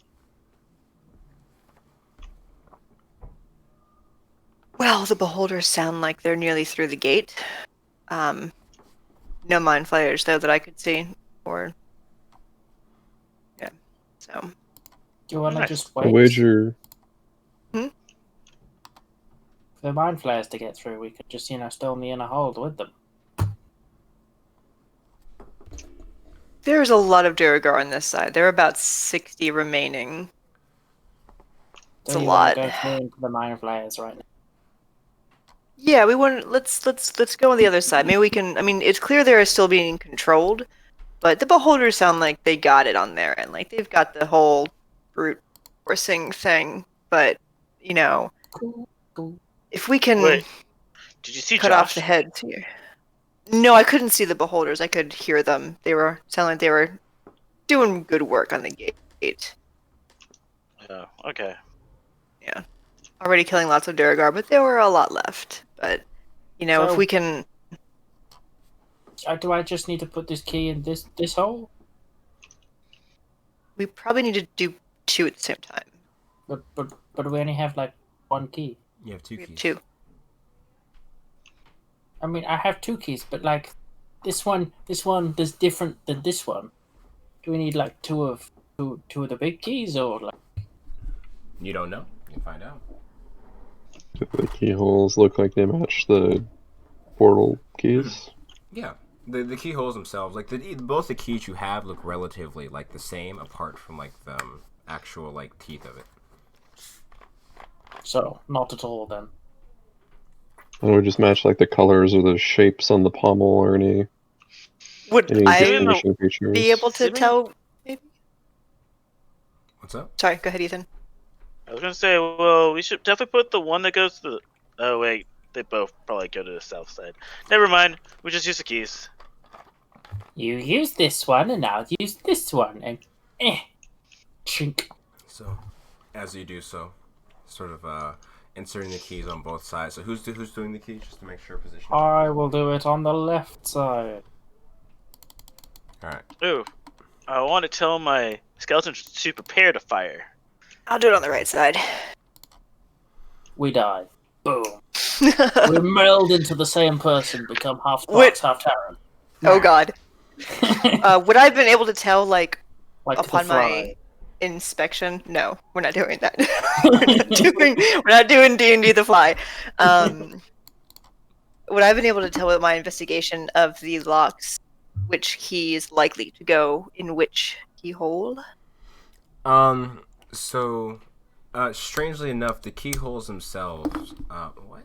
Well, the beholders sound like they're nearly through the gate. No mind flayers though that I could see, or yeah. So Do you want to Nice. just I wait wager. for the mind flayers to get through? We could just, still in the inner hold with them. There's a lot of Duragar on this side. There are about 60 remaining. It's So a you want lot. to go through into the Mine of Layers right now? Yeah, we want. Let's go on the other side. Maybe we can. I mean, it's clear they are still being controlled, but the beholders sound like they got it on their end. Like they've got the whole brute forcing thing. But you know, Cool. if we can Wait, did you see cut off the Josh? heads here. No, I couldn't see the beholders. I could hear them. They were sounding like they were doing good work on the gate. Oh, okay. Yeah, already killing lots of Duragar, but there were a lot left. But you know, if So- we can. Do I just need to put this key in this hole? We probably need to do two at the same time. But we only have like one key. You have two We have keys. two. I mean, I have two keys, but like this one is different than this one. Do we need like two of the big keys, or like? You don't know. You can find out. Do the keyholes look like they match the portal keys? Yeah. The keyholes themselves, like both the keys you have look relatively like the same, apart from like the actual like teeth of it. So not at all then. And it would just match like the colors or the shapes on the pommel or any Would any I distinguishing features. be able to Sydney? tell? Maybe. What's up? Sorry, go ahead, Ethan. I was gonna say, well, we should definitely put the one that goes to the. Oh wait, they both probably go to the south side. Never mind. We just use the keys. You use this one, and I'll use this one, and chink. So, as you do so, sort of inserting the keys on both sides. So who's doing the keys, just to make sure position. I will do it on the left side. All right. Ooh, I want to tell my skeletons to prepare to fire. I'll do it on the right side. We die. Boom. We meld into the same person, become half Fox, half Terran. Oh God. Would I have been able to tell, like Like upon the my fry. inspection? No, we're not doing that. we're not doing D&D the Fly. Would I have been able to tell with my investigation of these locks which key is likely to go in which keyhole? So, strangely enough, the keyholes themselves. What?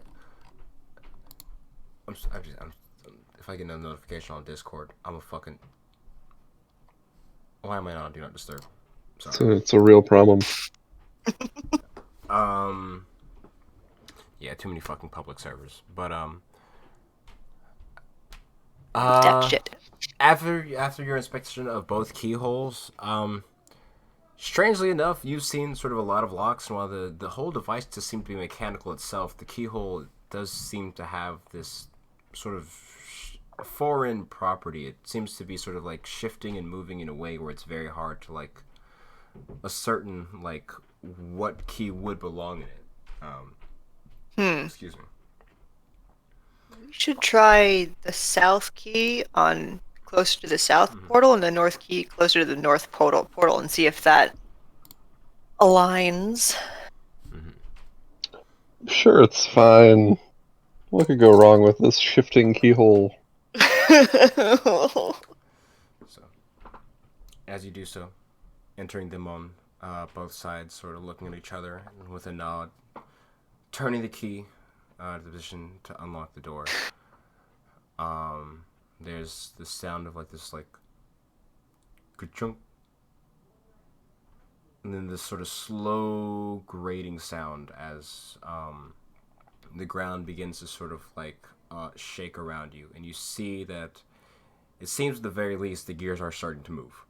If I get a notification on Discord, I'm a fucking. Why am I not on Do Not Disturb? Sorry. It's a real problem. Yeah, too many fucking public servers. But That shit. after your inspection of both keyholes, strangely enough, you've seen sort of a lot of locks, and while the whole device does seem to be mechanical itself, the keyhole does seem to have this sort of foreign property. It seems to be sort of like shifting and moving in a way where it's very hard to like ascertain like what key would belong in it. Excuse me. We should try the south key on closer to the south portal and the north key closer to the north portal and see if that aligns. Sure, it's fine. What could go wrong with this shifting keyhole? So, as you do so, entering them on both sides, sort of looking at each other, and with a nod, turning the key to the position to unlock the door. There's the sound of like this like ka-chunk, and then this sort of slow grating sound as the ground begins to sort of like shake around you, and you see that it seems at the very least the gears are starting to move.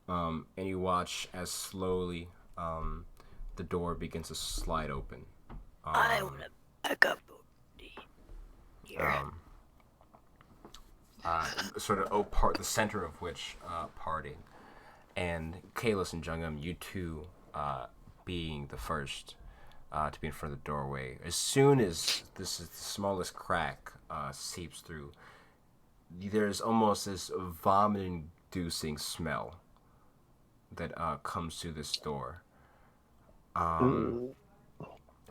And you watch as slowly the door begins to slide open. I want to back up here. Sort of the center of which parting, and Kalis and Jungum, you two being the first to be in front of the doorway. As soon as this is the smallest crack seeps through, there's almost this vomit-inducing smell that comes to this door.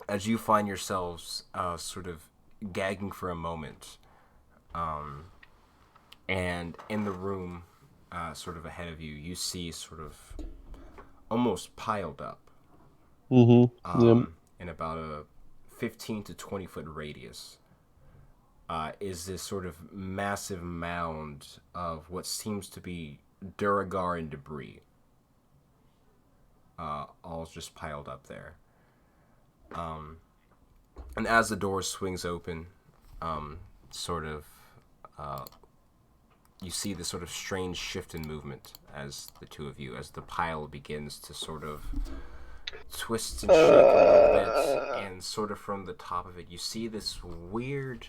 As you find yourselves sort of gagging for a moment, And in the room, sort of ahead of you, you see sort of almost piled up Yep. in about a 15 to 20 foot radius. Is this sort of massive mound of what seems to be Duragar and debris, all just piled up there. And as the door swings open, sort of, you see this sort of strange shift in movement as the two of you, as the pile begins to sort of twist and shake a little bit, and sort of from the top of it, you see this weird,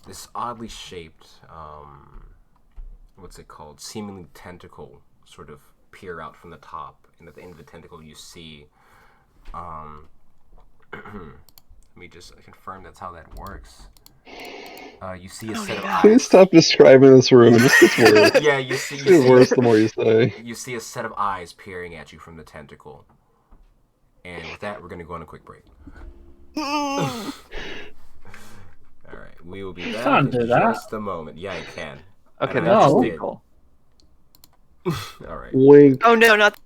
this oddly shaped, what's it called? Seemingly tentacle sort of peer out from the top, and at the end of the tentacle, you see, let me just confirm that's how that works. You see a set of eyes. Please stop describing this room. It just gets worse. Yeah, you see. It gets worse the more you say. You see a set of eyes peering at you from the tentacle. And with that, we're going to go on a quick break. Alright, we will be back can't in do that. just a moment. Yeah, I can. Okay, And I that's just did. illegal. Alright. Wink. Oh no, not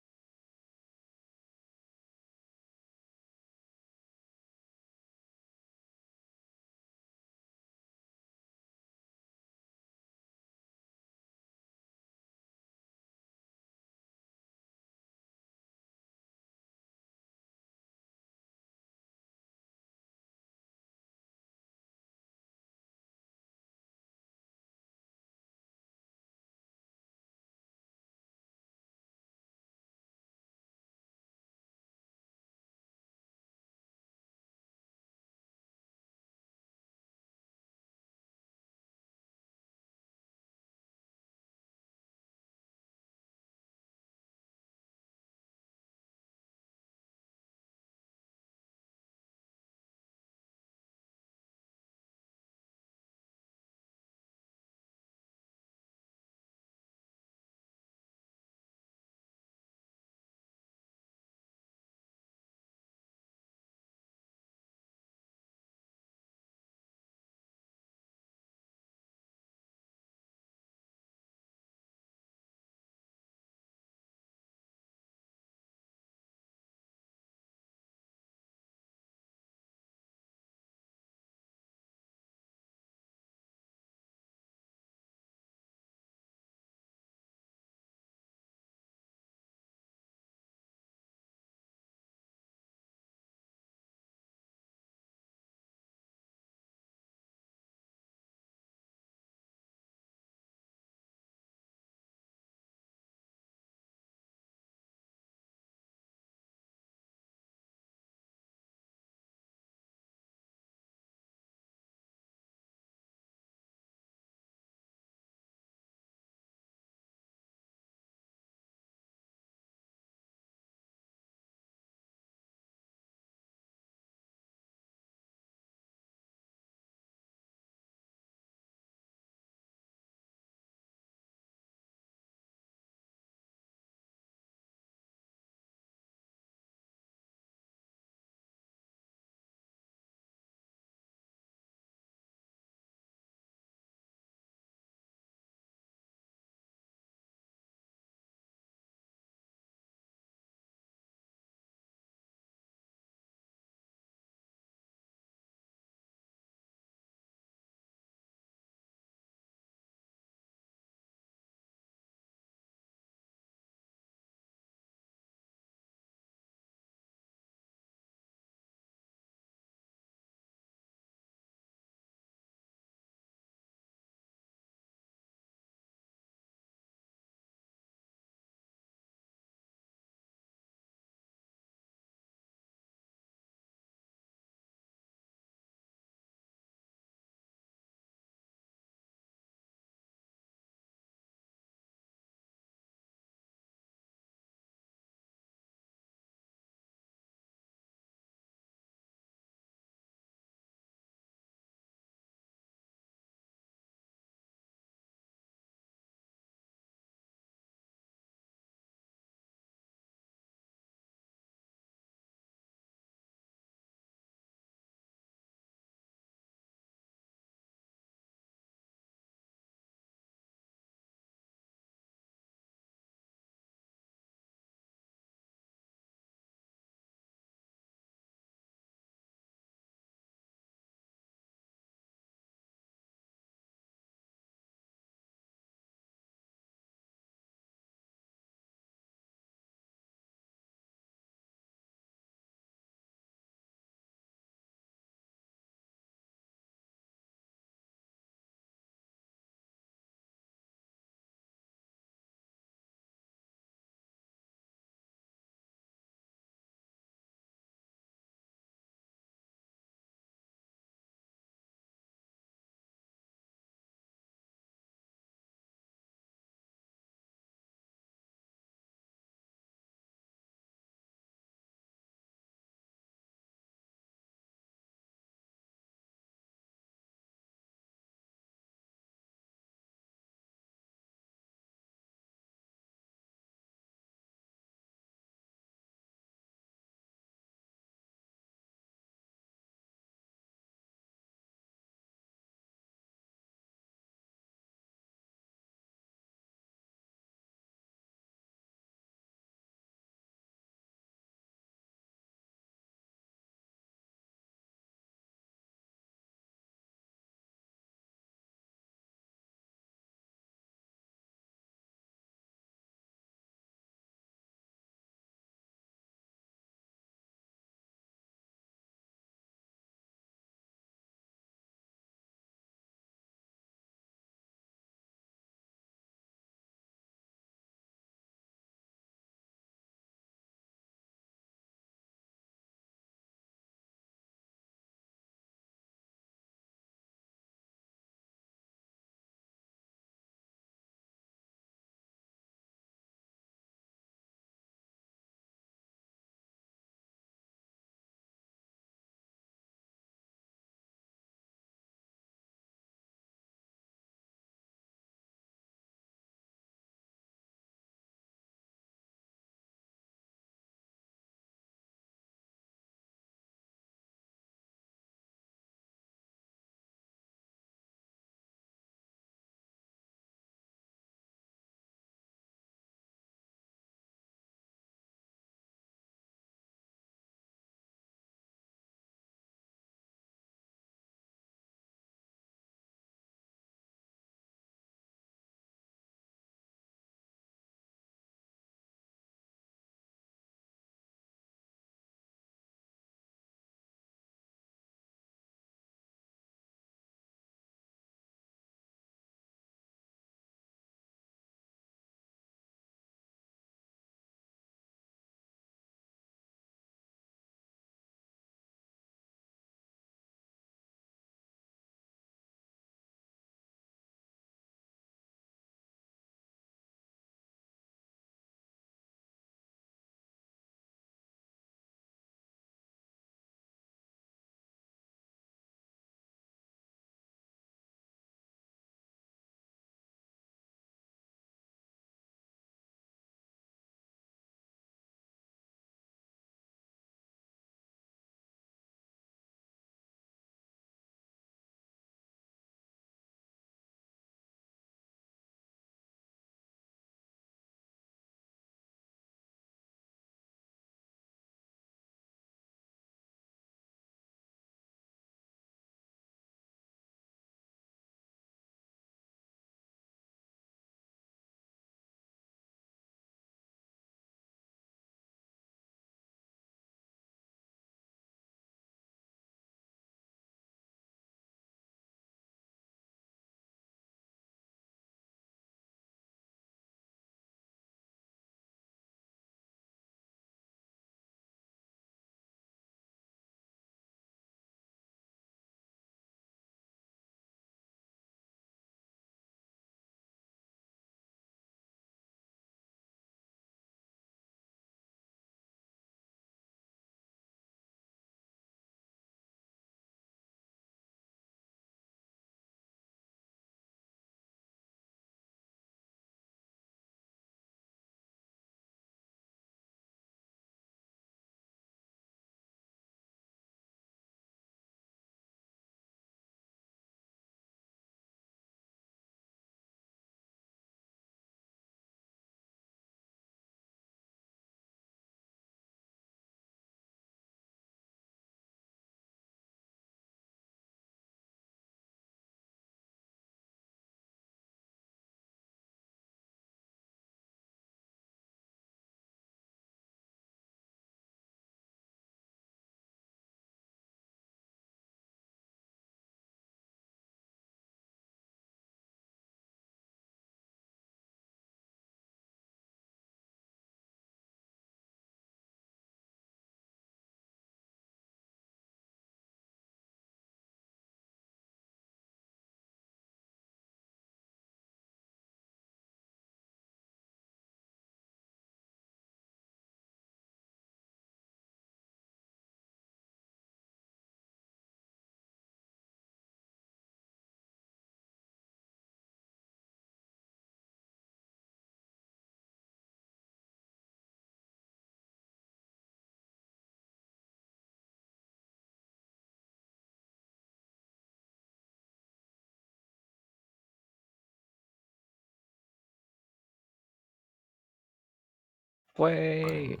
Wait.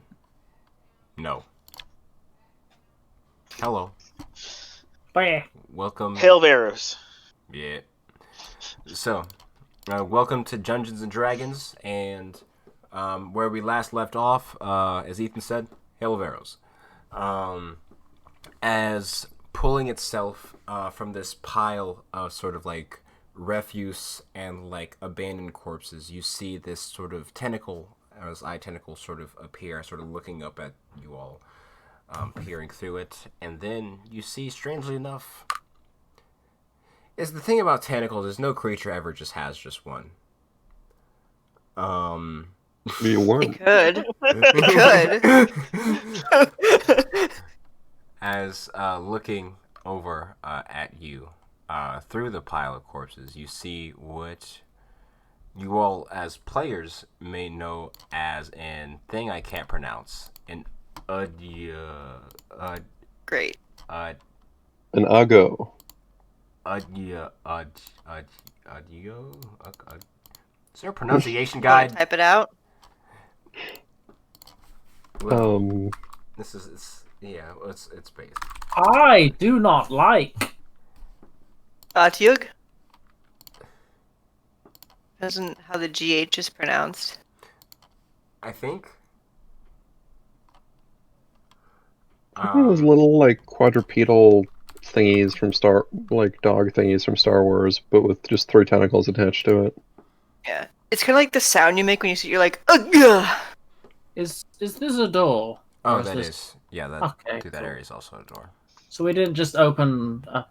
No. Hello. Where? Welcome. Hail of arrows. Yeah. So, welcome to Dungeons and Dragons, and where we last left off, as Ethan said, Hail of Arrows. As pulling itself from this pile of sort of like refuse and like abandoned corpses, you see this sort of tentacle, as eye tentacle, sort of appear, sort of looking up at you all, peering through it, and then you see, strangely enough, is the thing about tentacles is no creature ever just has just one. You weren't. Could. As looking over at you through the pile of corpses, you see what you all, as players, may know as an thing I can't pronounce. An Great. An Ago. Audio. Is there a pronunciation guide? Type it out. Well, this is it's based. I do not like. Atiug? Isn't how the GH is pronounced. I think. Those little like quadrupedal thingies from dog thingies from Star Wars, but with just 3 tentacles attached to it. Yeah. It's kind of like the sound you make when you see you're like, ugh! Is this a door? Oh, Or that this... is. Yeah, that Okay, through that cool. area is also a door. So we didn't just open a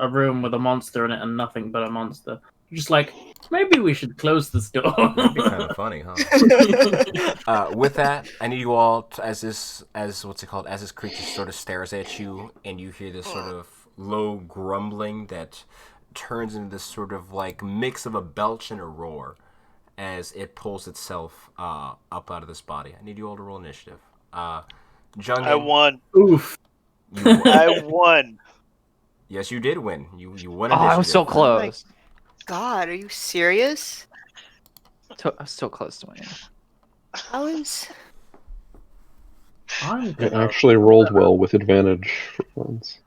room with a monster in it and nothing but a monster. We're just like, maybe we should close this door. That'd be kind of funny, huh? With that, I need you all to, as this creature sort of stares at you, and you hear this sort of low grumbling that turns into this sort of like mix of a belch and a roar as it pulls itself up out of this body. I need you all to roll initiative. Jungin, I won. Oof. You won. I won. Yes, you did win. You won Oh, initiative. I was so close. God, are you serious? I was so close to winning. How is... I'm I gonna... actually rolled well with advantage for once.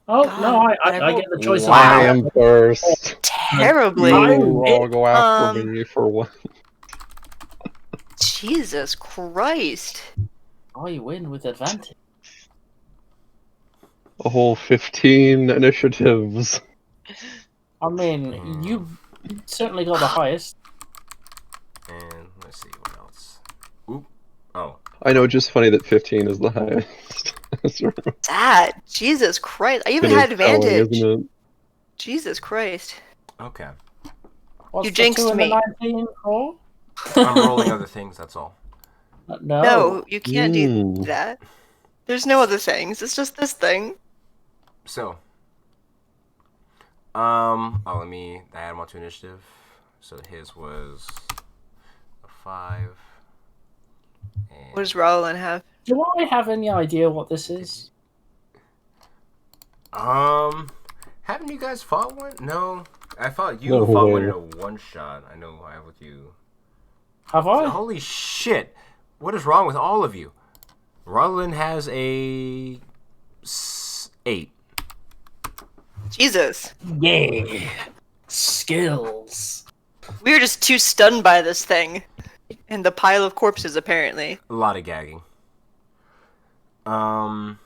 Oh, God, no, I get the choice Wow. I of... am first. Terribly. You all go after me for one. Jesus Christ. I win with advantage. A whole 15 initiatives. I mean, you certainly got the highest. And let's see what else. Oop. Oh. I know, just funny that 15 is the highest. That, Jesus Christ. I even It is had telling, advantage. isn't it? Jesus Christ. Okay. What's You the jinxed 2 and the me. 19 for? I'm rolling other things, that's all. No. No, you can't do Mm. that. There's no other things. It's just this thing. So. Let me add one to initiative. So his was a 5. And What does Roland have? Do I have any idea what this is? haven't you guys fought one? No. I thought you No fought way. one in a one shot. I know I have with you. Have I? Holy shit. What is wrong with all of you? Roland has a 8. Jesus. Yeah. Skills. We were just too stunned by this thing. And the pile of corpses, apparently. A lot of gagging. I'm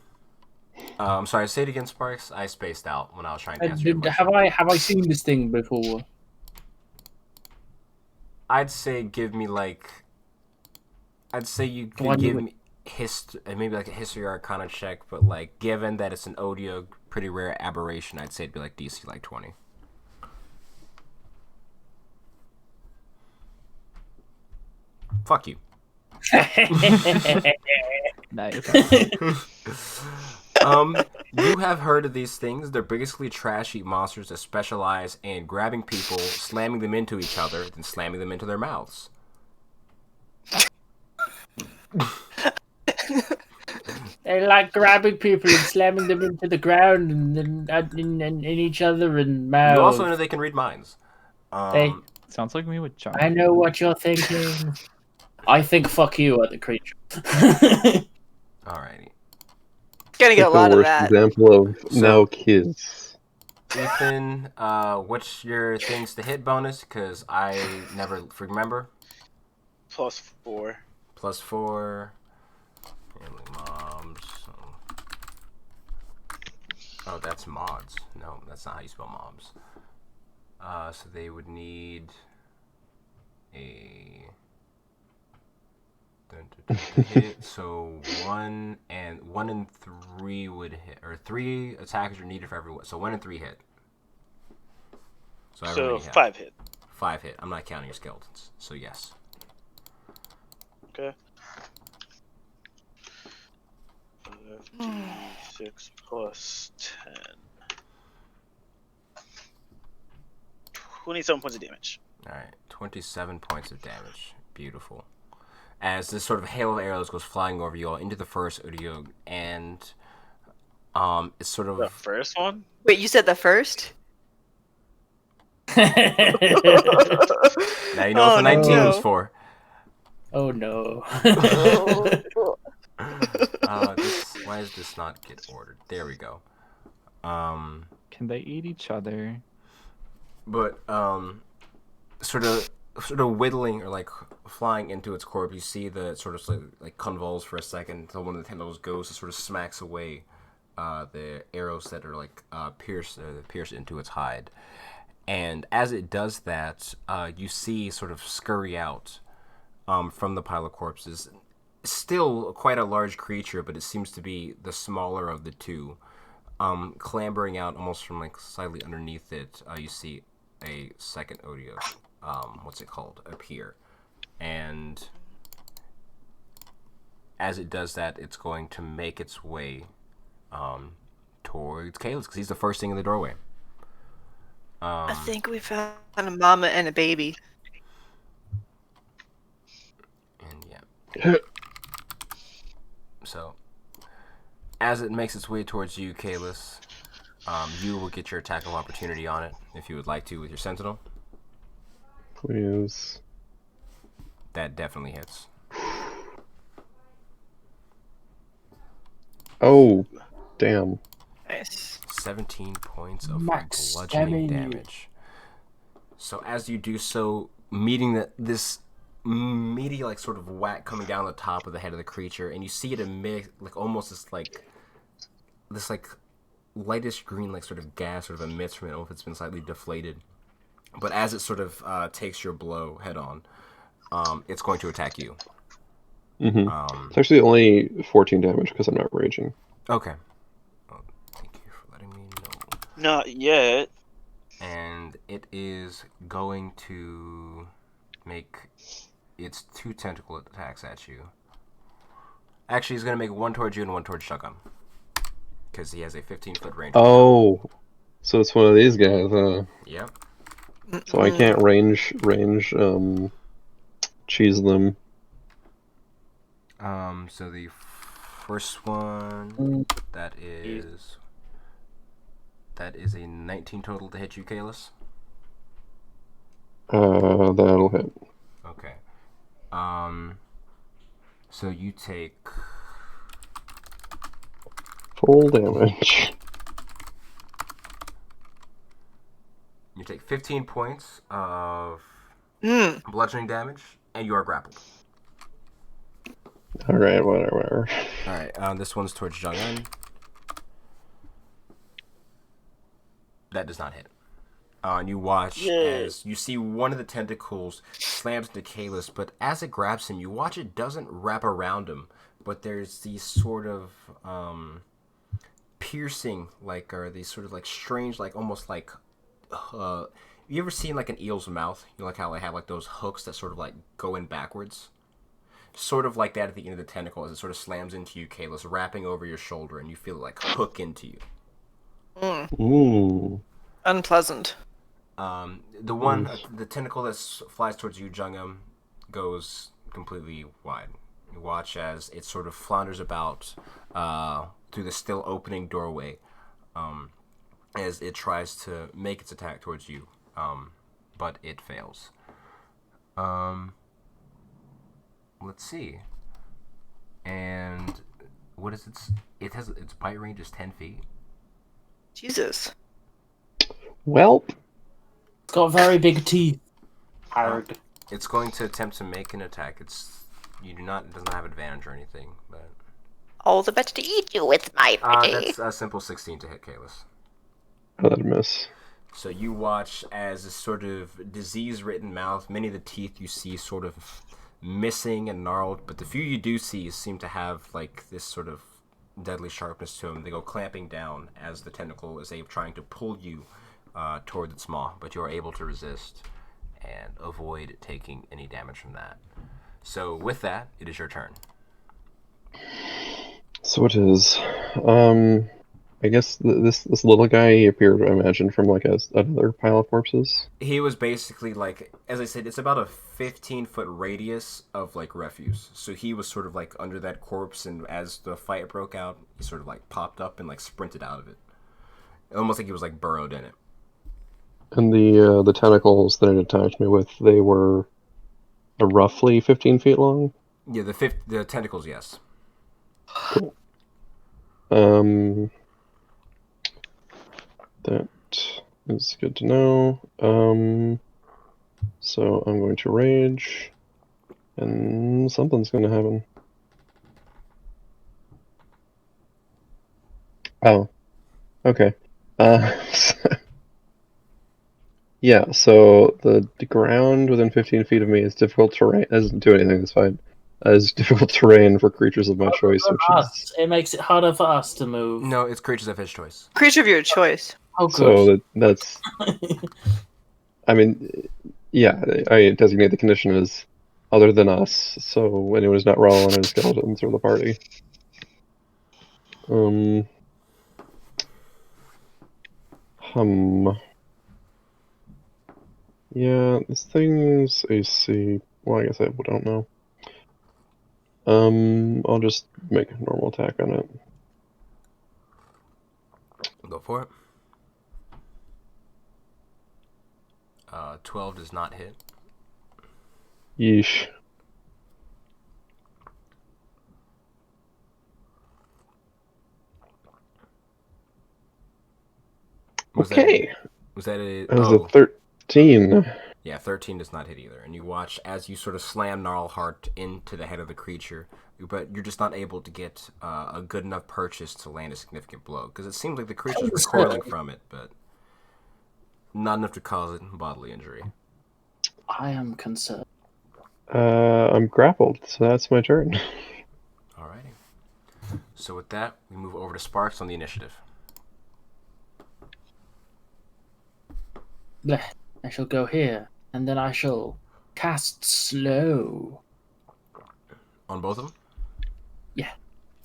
sorry, say it again, Sparks. I spaced out when I was trying to answer your question. Have I seen this thing before? I'd say give me like... I'd say you could Why do give we- me maybe like a history or arcana check, but like given that it's an audio pretty rare aberration, I'd say it'd be like DC like 20. Fuck you. Nice. You have heard of these things. They're basically trashy monsters that specialize in grabbing people, slamming them into each other, then slamming them into their mouths. They like grabbing people and slamming them into the ground and in each other and mouths. You also know they can read minds. They Sounds like me with John. I know what you're thinking. I think fuck you at the creature. Alrighty. Gonna get Like a the lot of worst that. example of So- now kids. Ethan, what's your things to hit bonus? Because I never remember. +4. +4. Family mobs. Oh, that's mods. No, that's not how you spell mobs. So they would need a hit. So 1 and 3 would hit, or 3 attackers are needed for every one. So 1 and 3 hit. So, So 5 hit. 5 hit. I'm not counting your skeletons. So yes. Okay. 6 plus 10. 27 points of damage. Alright, 27 points of damage. Beautiful. As this sort of hail of arrows goes flying over you all into the first Udyog, and it's sort of The first one? Wait, you said the first? now you know what the 19 was no. for. Oh no. Why does this not get ordered? There we go. Can they eat each other? But sort of whittling or like flying into its corpse, you see the sort of like convulse for a second until one of the tentacles goes and sort of smacks away the arrows that are like pierced into its hide. And as it does that, you see sort of scurry out from the pile of corpses. Still quite a large creature, but it seems to be the smaller of the two. Clambering out almost from like slightly underneath it, you see a second Odio, what's it called, appear. And as it does that, it's going to make its way towards Caleb's, because he's the first thing in the doorway. I think we found a mama and a baby. And yeah. So, as it makes its way towards you, Kalis, you will get your attack of opportunity on it, if you would like to, with your Sentinel. Please. That definitely hits. Oh, damn. Nice. 17 points of Max bludgeoning damage. damage. So as you do so, meeting this meaty like sort of whack coming down the top of the head of the creature, and you see it emit like almost this lightish green like sort of gas sort of emits from it. I don't know if it's been slightly deflated, but as it sort of takes your blow head on, it's going to attack you. Mm-hmm. It's actually only 14 damage because I'm not raging. Okay. Well, thank you for letting me know. Not yet. And it is going to make its 2 tentacle attacks at you. Actually, he's going to make one towards you and one towards Shugam, because he has a 15-foot range. Oh, so it's one of these guys, huh? Yep. So I can't range, cheese them. So the first one, that is a 19 total to hit you, Kalis. That'll hit. Okay. So you take Full damage. 15 points of bludgeoning damage, and you are grappled. Alright, whatever. Alright, this one's towards Jung-Un. That does not hit. And you watch as you see one of the tentacles slams into Kalis, but as it grabs him, you watch it doesn't wrap around him, but there's these sort of piercing, like, or these sort of like strange, like almost like, you ever seen like an eel's mouth? You know, like how they have like those hooks that sort of like go in backwards? Sort of like that at the end of the tentacle as it sort of slams into you, Kalis, wrapping over your shoulder, and you feel it like hook into you. Ooh. Unpleasant. The tentacle that flies towards you, Jungum, goes completely wide. You watch as it sort of flounders about through the still opening doorway as it tries to make its attack towards you, but it fails. Um, let's see. And what is its? It has its bite range is 10 feet. Jesus. Well, It's got very big teeth. Arg. It's going to attempt to make an attack. It doesn't have advantage or anything, but All the better to eat you with, my pretty. that's a simple 16 to hit, Kalis. oh, that'd miss. So you watch as this sort of disease-ridden mouth, many of the teeth you see sort of missing and gnarled, but the few you do see seem to have like this sort of deadly sharpness to them. They go clamping down as the tentacle is trying to pull you towards its maw, but you are able to resist and avoid taking any damage from that. So with that, it is your turn. So it is. I guess this little guy he appeared, I imagine, from like another pile of corpses. He was basically like, as I said, it's about a 15-foot radius of like refuse. So he was sort of like under that corpse, and as the fight broke out, he sort of like popped up and like sprinted out of it, almost like he was like burrowed in it. And the tentacles that it attacked me with, they were roughly 15 feet long. Yeah, the tentacles, yes. Cool. That is good to know. So I'm going to rage, and something's going to happen. Oh, okay. Yeah, so the ground within 15 feet of me is difficult terrain. It doesn't do anything, it's fine. Is difficult terrain for creatures of my choice, which is... It makes it harder for us to move. No, it's creatures of his choice. Creature of your choice. Oh, good. So that's... I mean, yeah, I designate the condition as other than us, so anyone who's not rolling are skeletons or the party. Yeah, this thing's AC. Well, I guess I don't know. I'll just make a normal attack on it. Go for it. 12 does not hit. Yeesh. Okay. Was that a... That was a 13. Yeah, 13 does not hit either. And you watch as you sort of slam Gnarlheart into the head of the creature, but you're just not able to get a good enough purchase to land a significant blow. Because it seems like the creature's recoiling from it, but not enough to cause it bodily injury. I am concerned. I'm grappled, so that's my turn. Alrighty. So with that, we move over to Sparks on the initiative. Bleh. I shall go here, and then I shall cast slow. On both of them? Yeah.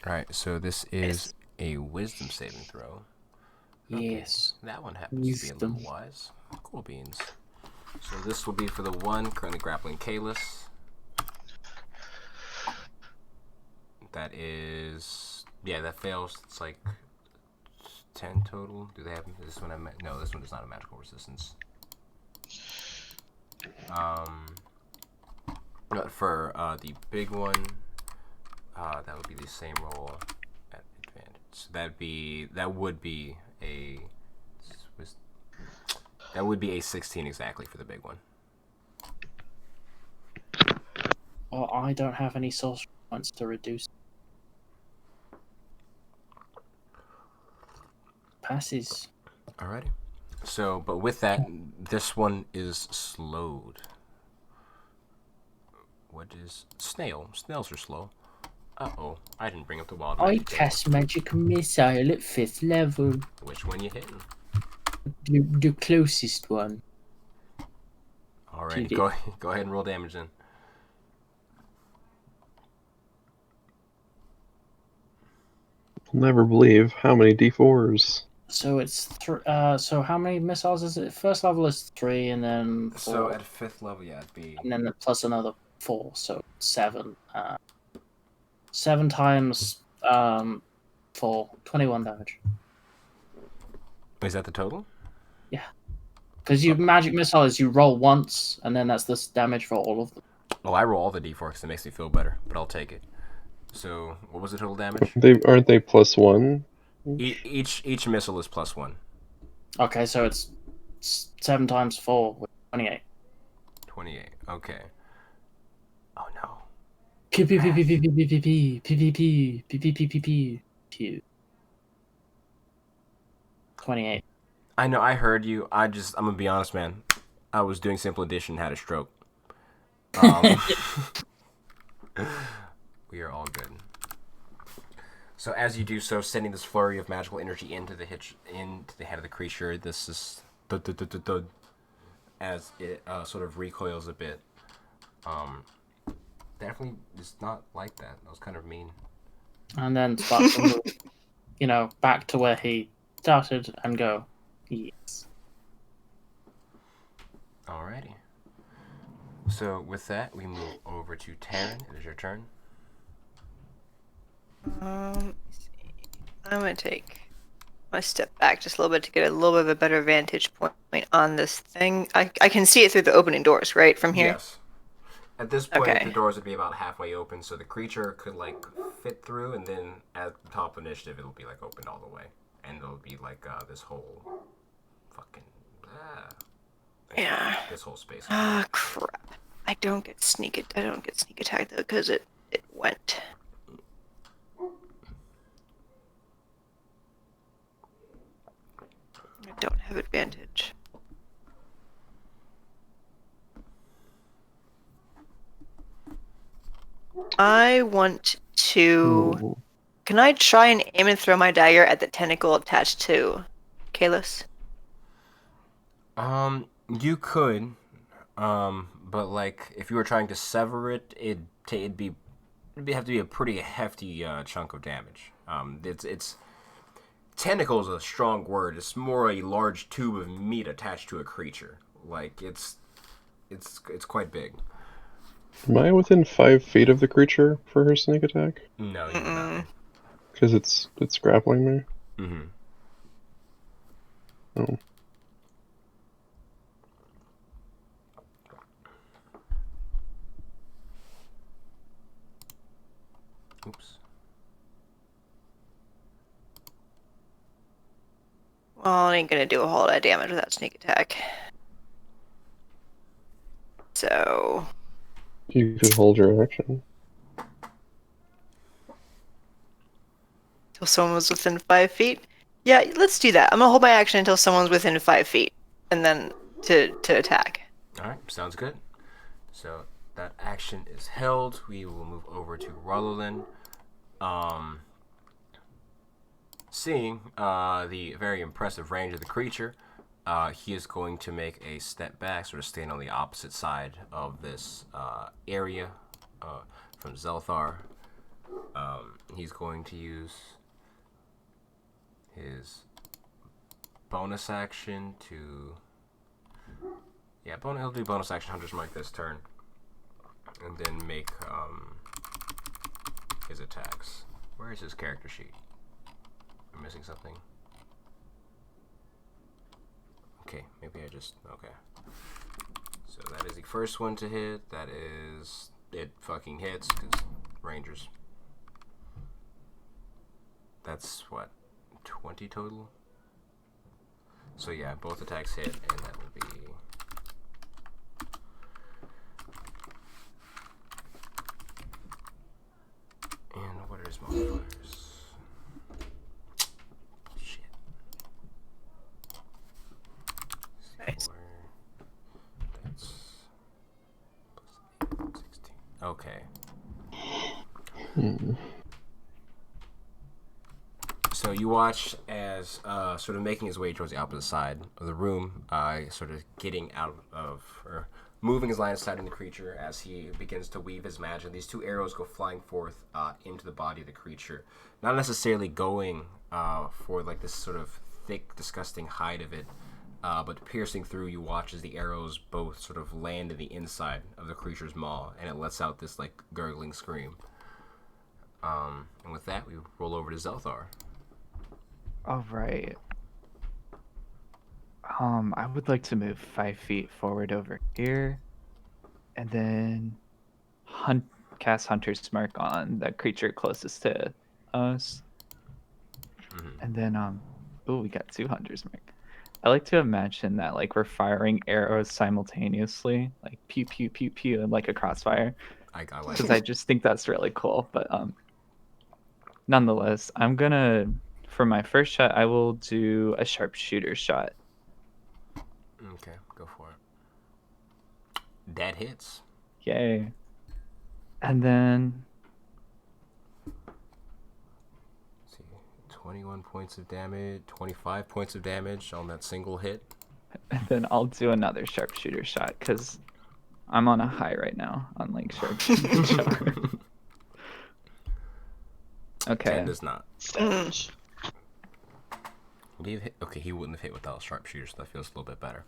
Alright, so this is a wisdom saving throw. Okay. Yes. That one happens to be a little wise. Cool beans. So this will be for the one currently grappling Kalis. That is... Yeah, that fails. It's like 10 total. Do they have... This one no, this one does not have magical resistance. But for the big one, that would be the same roll at advantage. So that would be a 16 exactly for the big one. Well, I don't have any sorcery points to reduce. Passes. Alrighty. So, but with that, this one is slowed. What is snail? Snails are slow. Uh-oh, I didn't bring up the wild I magic. cast magic missile at 5th level. Which one you hitting? The closest one. Alright, go ahead and roll damage then. I'll never believe how many D4s. So it's so how many missiles is it? First level is 3, and then 4. So at 5th level, yeah, it'd be... And then plus another 4, so 7. 7 times 4, 21 damage. Is that the total? Yeah. Because you magic missile is you roll once, and then that's the damage for all of them. Oh, I roll all the d4 because it makes me feel better, but I'll take it. So, what was the total damage? Aren't they +1? Each missile is +1. Okay, so it's 7 times 4, 28. 28. Okay. Oh no. Pew pew pew pew pew pew pew pew pew pew pew pew pew pew pew pew. 28. I know. I heard you. I'm gonna be honest, man. I was doing simple addition, had a stroke. We are all good. So as you do so, sending this flurry of magical energy into the head of the creature, this is as it sort of recoils a bit. Definitely is not like that. That was kind of mean. And then starts to move, back to where he started and go, yes. Alrighty. So with that, we move over to Taryn. It is your turn. Let's see. I'm gonna take my step back just a little bit to get a little bit of a better vantage point on this thing. I can see it through the opening doors, right, from here? Yes. At this point, Okay. the doors would be about halfway open, so the creature could fit through, and then at the top initiative, it'll be opened all the way, and it'll be this whole fucking Yeah. this whole space. Ah, crap. I don't get sneak attack though, because it went. I don't have advantage. I want to. Ooh. Can I try and aim and throw my dagger at the tentacle attached to Kalis? You could, but if you were trying to sever it, it'd have to be a pretty hefty chunk of damage. It's tentacle is a strong word. It's more a large tube of meat attached to a creature. It's quite big. Am I within 5 feet of the creature for her sneak attack? No, you're not. Because it's grappling me. Mm-hmm. Oh. Oops. Well, it ain't gonna do a whole lot of damage with that sneak attack. So You could hold your action. until someone was within 5 feet. Yeah, let's do that. I'm gonna hold my action until someone's within 5 feet, and then to attack. All right, sounds good. So that action is held. We will move over to Rololin. Seeing the very impressive range of the creature, he is going to make a step back, sort of staying on the opposite side of this area from Zelthar. He's going to use his bonus action to... Yeah, he'll do bonus action Hunter's Mark this turn. And then make his attacks. Where is his character sheet? I'm missing something. Okay, maybe I just... Okay. So that is the first one to hit. That is... It fucking hits, because Rangers. That's, what, 20 total? So yeah, both attacks hit, and that will be... And what are his modifiers? Shit. Nice. That's plus 8, 16. Okay. So you watch as sort of making his way towards the opposite side of the room, sort of getting out of, or moving his line of sight in the creature as he begins to weave his magic. These two arrows go flying forth into the body of the creature, not necessarily going for this sort of thick, disgusting hide of it, but piercing through. You watch as the arrows both sort of land in the inside of the creature's maw, and it lets out this gurgling scream. And with that, we roll over to Zelthar. All right. I would like to move 5 feet forward over here, and then cast Hunter's Mark on the creature closest to us, and then we got 2 Hunter's Mark. I like to imagine that like we're firing arrows simultaneously, like pew pew pew pew, and like a crossfire, I like because it. I just think that's really cool. But nonetheless, I'm gonna for my first shot, I will do a sharpshooter shot. Okay, go for it. That hits. Yay! And then Let's see, 21 points of damage, 25 points of damage on that single hit. I'll do another sharpshooter shot because I'm on a high right now on like sharpshooter shot. Okay. 10 does not. Savage. Would he have hit? Okay, he wouldn't have hit without sharpshooter, so that feels a little bit better.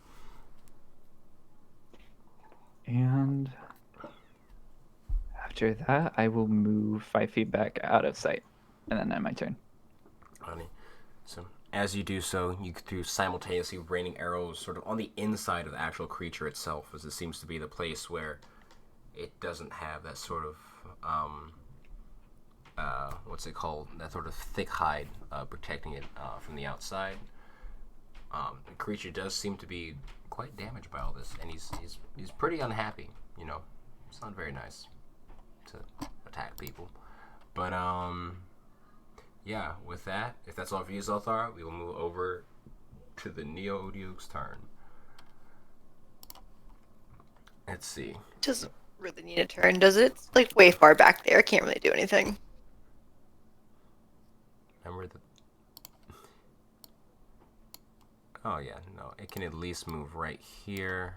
And after that, I will move 5 feet back out of sight, and then end my turn. Funny. So as you do so, you do simultaneously raining arrows sort of on the inside of the actual creature itself, as it seems to be the place where it doesn't have that sort of what's it called? That sort of thick hide protecting it from the outside. The creature does seem to be quite damaged by all this, and he's pretty unhappy. You know, it's not very nice to attack people, but yeah. With that, if that's all for you, Zolthar, we will move over to the Neo Odiug's turn. Let's see. Doesn't really need a turn, does it? It's like way far back there. Can't really do anything. Remember the. Oh yeah, no, it can at least move right here.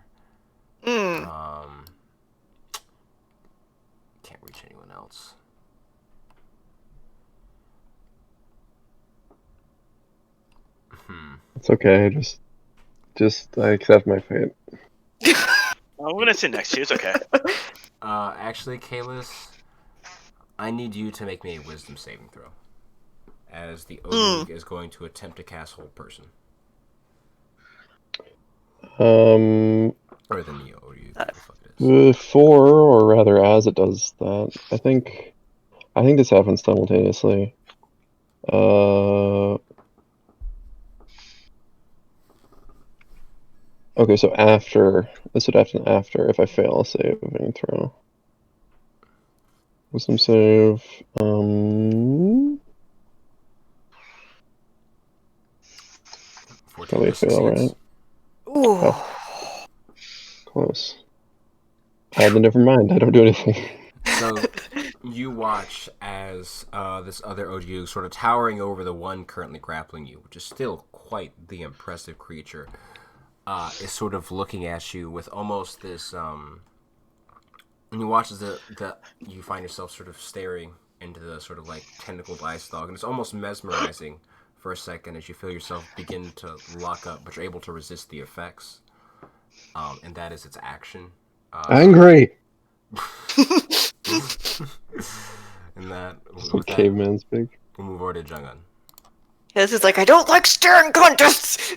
Can't reach anyone else. It's okay. Just I accept my fate. I'm gonna sit next to you. It's okay. Actually, Kalis, I need you to make me a wisdom saving throw, as the Odiug is going to attempt to cast Hold Person. Or the Neo Odiug, whatever the fuck it is. Before, or rather, as it does that, I think this happens simultaneously. Okay, so this would happen after if I fail a saving throw. Wisdom save. Probably 14 fail, right? succeeds. Ooh. Oh. Close. Then never mind. I don't do anything. So you watch as this other Odiug, sort of towering over the one currently grappling you, which is still quite the impressive creature, is sort of looking at you with almost this. And you watch as you find yourself sort of staring into the sort of like tentacled ice dog, and it's almost mesmerizing for a second as you feel yourself begin to lock up, but you're able to resist the effects. And that is its action. Angry. And that, Some caveman speak. we'll move over to Jungun. This is like, I don't like staring contests!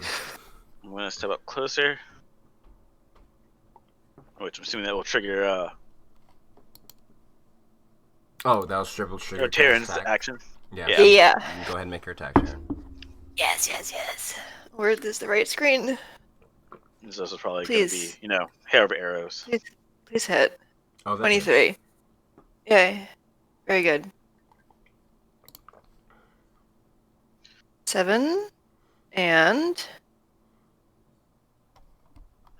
I'm gonna step up closer. Which I'm assuming that will trigger Oh, that was triple trigger. Terran's attack. action. Yeah. Yeah. Yeah. You can go ahead and make your attack, Terran. Yes. Where is the right screen? This is probably Please. gonna be, hair of arrows. Please hit. Oh, that 23. Yay. Very good. 7. And...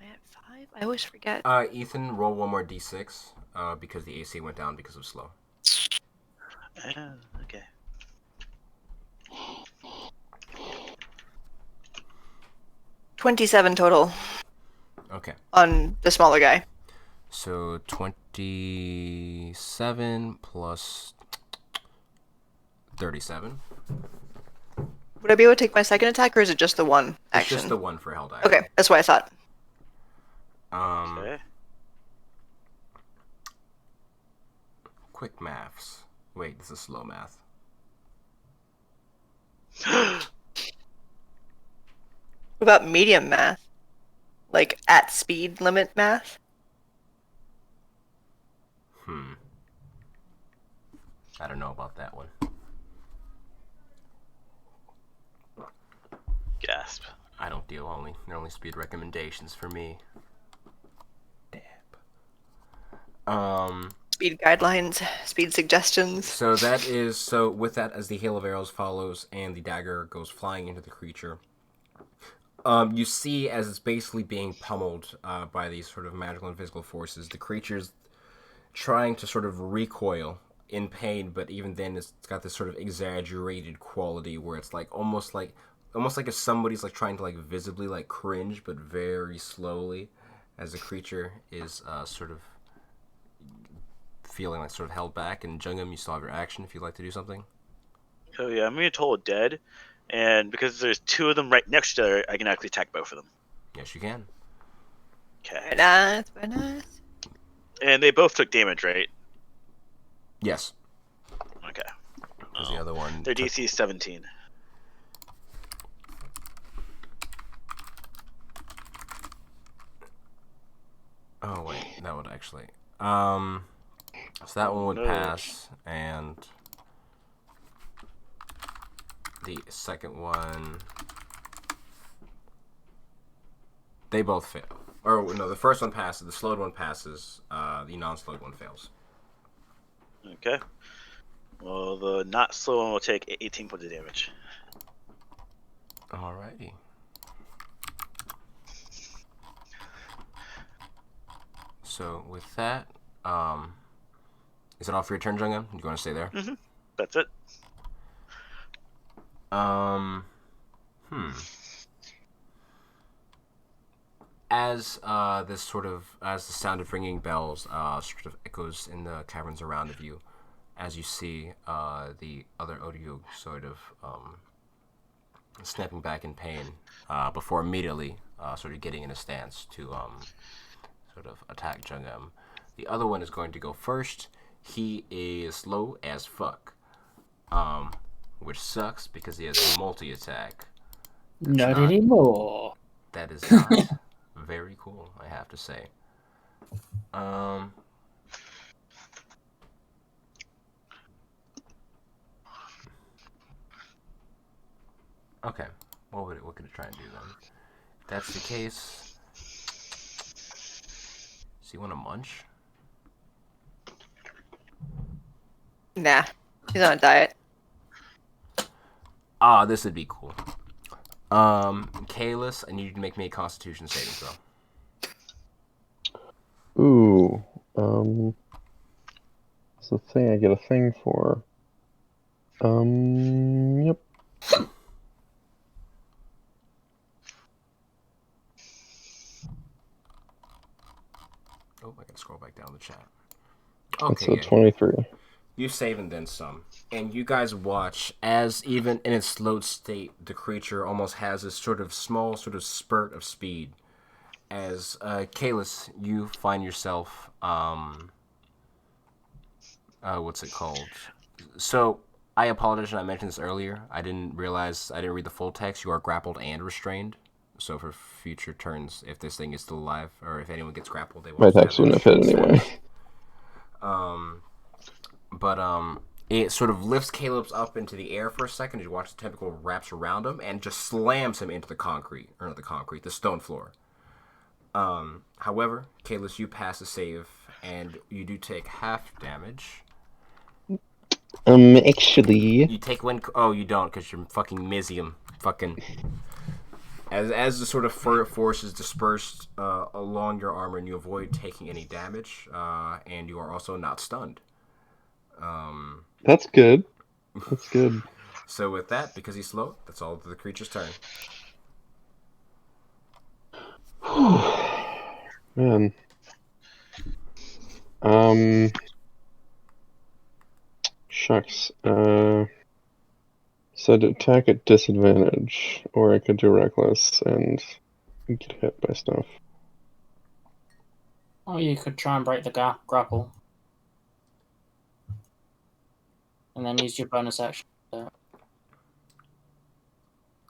Am I at 5? I always forget. Ethan, roll one more d6 because the AC went down because of slow. Okay. $27 total Okay. on the smaller guy. So 27 plus 37. Would I be able to take my second attack, or is it just the one It's action? just the one for held action. Okay, that's what I thought. Okay. Quick maths. Wait, this is slow math. What about medium math? like at speed limit math. I don't know about that one. Gasp. I don't deal only. They're only speed recommendations for me. Dab. Speed guidelines, speed suggestions. So with that, as the hail of arrows follows and the dagger goes flying into the creature, you see as it's basically being pummeled by these sort of magical and physical forces, the creature's trying to sort of recoil in pain, but even then it's got this sort of exaggerated quality where it's like almost like if somebody's like trying to like visibly like cringe, but very slowly, as the creature is sort of feeling like sort of held back. And Jungam, you still have your action if you'd like to do something. Oh yeah, I'm being told dead, and because there's two of them right next to each other, I can actually attack both of them. Yes, you can. Okay. Very nice. And they both took damage, right? Yes. Okay. Because the other one. Their DC is 17. Oh wait, that would actually. So that one would No. pass, and the second one, they both fail. Or no, the first one passes. The slowed one passes. The non-slowed one fails. Okay. Well, the not slow one will take 18 points of damage. Alrighty. So with that, is it all for your turn, Jungam? You want to stay there? Mm-hmm. That's it. As as the sound of ringing bells sort of echoes in the caverns around of you, as you see the other Odyug sort of snapping back in pain before immediately sort of getting in a stance to sort of attack Jungam. The other one is going to go first. He is slow as fuck, which sucks because he has a multi-attack. Not anymore. That is not very cool, I have to say. Okay. What could it try and do then? If that's the case, does he want to munch? Nah, he's on a diet. This would be cool. Kalis, I need you to make me a Constitution saving throw. Ooh. It's the thing I get a thing for. Yep. Oh, I gotta scroll back down the chat. It's Okay, a 23. You save and then some. And you guys watch as, even in its slowed state, the creature almost has this sort of small sort of spurt of speed. As Kalis, you find yourself, what's it called? So, I apologize, I mentioned this earlier. I didn't read the full text. You are grappled and restrained. So for future turns, if this thing is still alive, or if anyone gets grappled, they will My just have attacks wouldn't have hit anyway. It sort of lifts Caleb's up into the air for a second as you watch the tentacle wraps around him and just slams him into the stone floor. However, Caleb, you pass a save and you do take half damage. Actually, You take one. Oh, you don't, because you're fucking Mizium. Fucking. As the sort of force is dispersed along your armor, and you avoid taking any damage, and you are also not stunned. that's good. That's good. So with that, because he's slow, that's all the creature's turn. Man. Shucks. Said attack at disadvantage, or I could do reckless and get hit by stuff. Oh, you could try and break the grapple. And then use your bonus action. You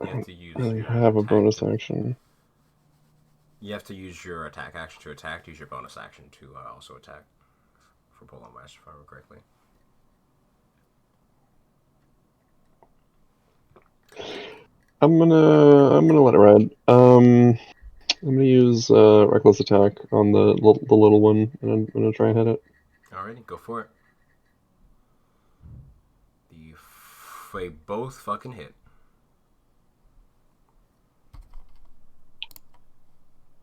have to use I your have a attack bonus to- action. You have to use your attack action to attack. Use your bonus action to also attack. For pull on master, if I remember correctly. I'm gonna let it ride. I'm gonna use reckless attack on the little one, and I'm gonna try and hit it. Alrighty, go for it. They both fucking hit.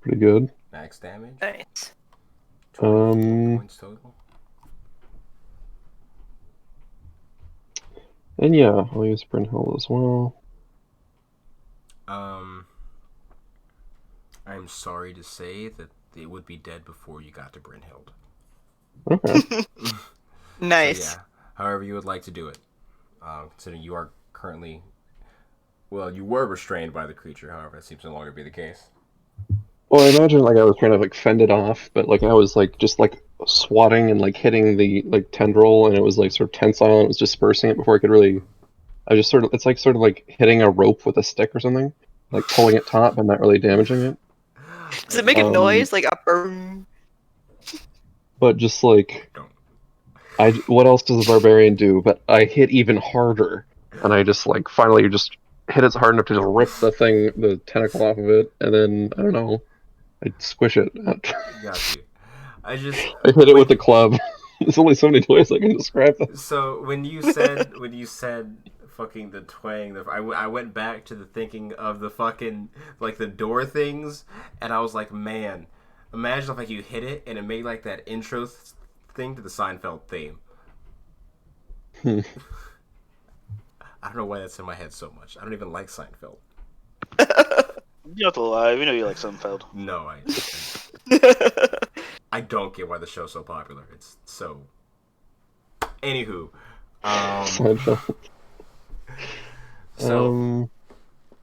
Pretty good. Max damage. Nice. 24 points total. And yeah, I'll use Brynhild as well. I'm sorry to say that it would be dead before you got to Brynhild. Okay. Nice. So yeah, however you would like to do it. Considering you are currently, well, you were restrained by the creature. However, that seems to no longer be the case. Well, I imagine like I was kind of like fended off, but like I was like just like swatting and like hitting the like tendril, and it was like sort of tensile, and it was dispersing it before I could really. I was just sort of, it's like sort of like hitting a rope with a stick or something, like pulling it taut but not really damaging it. Does it make a noise like a burn? But just like Don't. what else does a barbarian do? But I hit even harder, and I just like finally just hit it hard enough to just rip the tentacle off of it, and then I don't know, I squish it. Got you. I hit it with the club. There's only so many ways I can describe that. So when you said fucking the twang, I went back to the thinking of the fucking like the door things, and I was like, man, imagine if like you hit it and it made like that intro thing to the Seinfeld theme. I don't know why that's in my head so much. I don't even like Seinfeld. You have to lie. We know you like Seinfeld. No, I don't get why the show's so popular. It's so. Anywho, Seinfeld. So,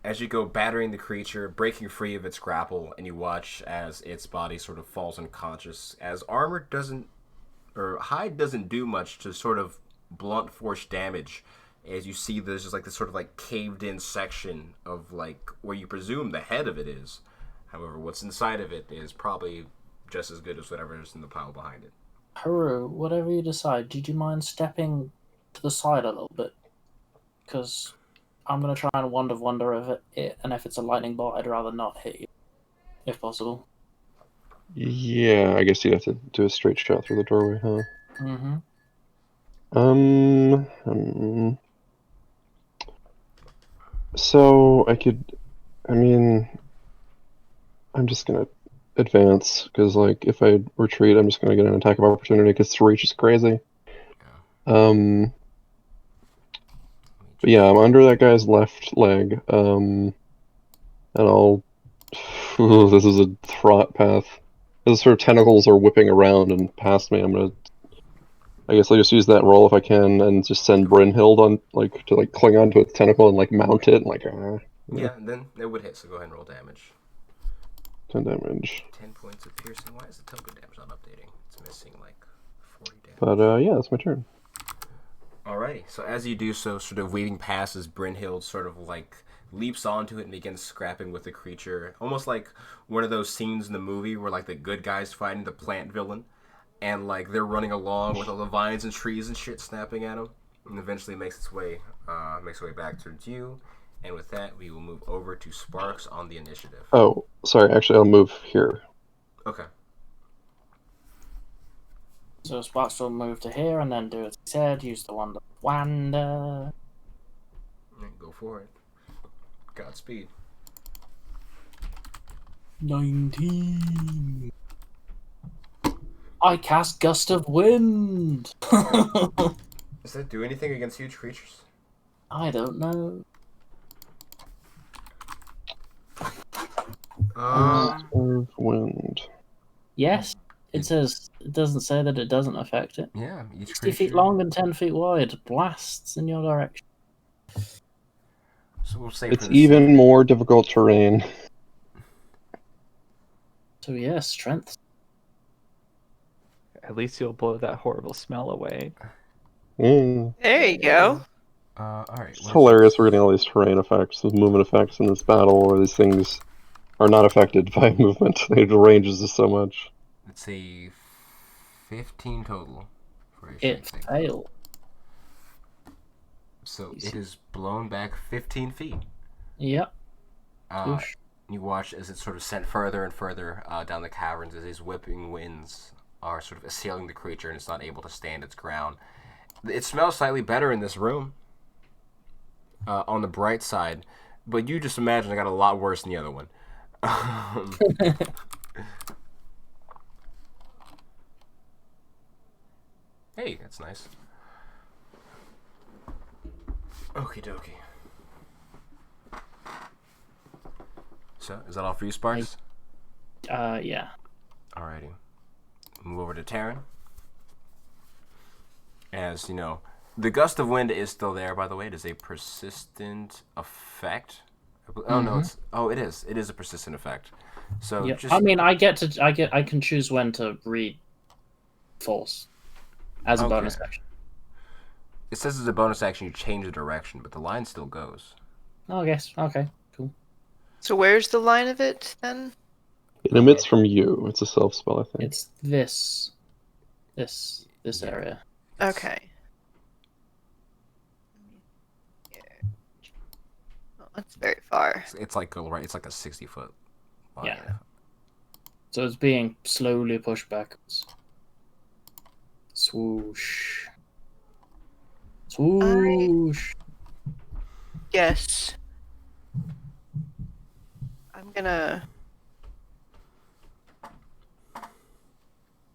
as you go battering the creature, breaking free of its grapple, and you watch as its body sort of falls unconscious, as armor doesn't, or hide doesn't do much to sort of blunt force damage, as you see there's just like this sort of like caved in section of like where you presume the head of it is. However, what's inside of it is probably just as good as whatever is in the pile behind it. Haru, whatever you decide, did you mind stepping to the side a little bit? Because I'm going to try and wonder of it, and if it's a lightning bolt, I'd rather not hit you, if possible. Yeah, I guess you'd have to do a straight shot through the doorway, huh? Mm-hmm. So I could, I'm just gonna advance, because like if I retreat, I'm just gonna get an attack of opportunity, because reach is crazy. But yeah, I'm under that guy's left leg, and I'll. Ooh, this is a thought path. Those sort of tentacles are whipping around and past me. I guess I'll just use that roll if I can, and just send Brynhild on, like, to like cling onto its tentacle and like mount it, and like. Yeah, then it would hit. So go ahead and roll damage. 10 damage. 10 points of piercing. Why is the token damage not updating? It's missing like 40 damage. But yeah, that's my turn. Alrighty. So as you do so, sort of weaving past as Brynhild sort of like leaps onto it and begins scrapping with the creature, almost like one of those scenes in the movie where like the good guys fighting the plant villain, and like they're running along with all the vines and trees and shit snapping at them, and eventually makes its way back towards you. And with that, we will move over to Sparks on the initiative. Oh, sorry. Actually, I'll move here. Okay. So Sparks will move to here and then do as he said, use the Wonder. Go for it. Godspeed. 19. I cast Gust of Wind. Does that do anything against huge creatures? I don't know. Of wind. Yes, it says it doesn't say that it doesn't affect it. Yeah, each 60 creature. feet long and 10 feet wide. Blasts in your direction. So we'll say It's for the even sake- more difficult terrain. So yeah, strength. At least you'll blow that horrible smell away. There you go. All right. It's hilarious we're getting all these terrain effects, these movement effects in this battle, where these things are not affected by movement. The range is just so much. It's a 15 total for a It strength save. failed. So it is blown back 15 feet. Yep. You watch as it's sort of sent further and further down the caverns as these whipping winds are sort of assailing the creature and it's not able to stand its ground. It smells slightly better in this room on the bright side, but you just imagine it got a lot worse than the other one. Hey, that's nice. Okie dokie. So, is that all for you, Sparks? Yeah. Alrighty. Move over to Terran. As, you know, the gust of wind is still there, by the way. It is a persistent effect. Oh, no, it's... Oh, it is. It is a persistent effect. So, Yep. just... I mean, I can choose when to read force as a bonus action. It says as a bonus action you change the direction, but the line still goes. Oh, I guess. Okay, cool. So where's the line of it then? It emits from you. It's a self spell, I think. It's this Yeah. area. Okay. Oh, that's very far. It's like it's like a 60-foot line. Yeah. So it's being slowly pushed backwards. Swoosh. Swoosh. Yes. I'm gonna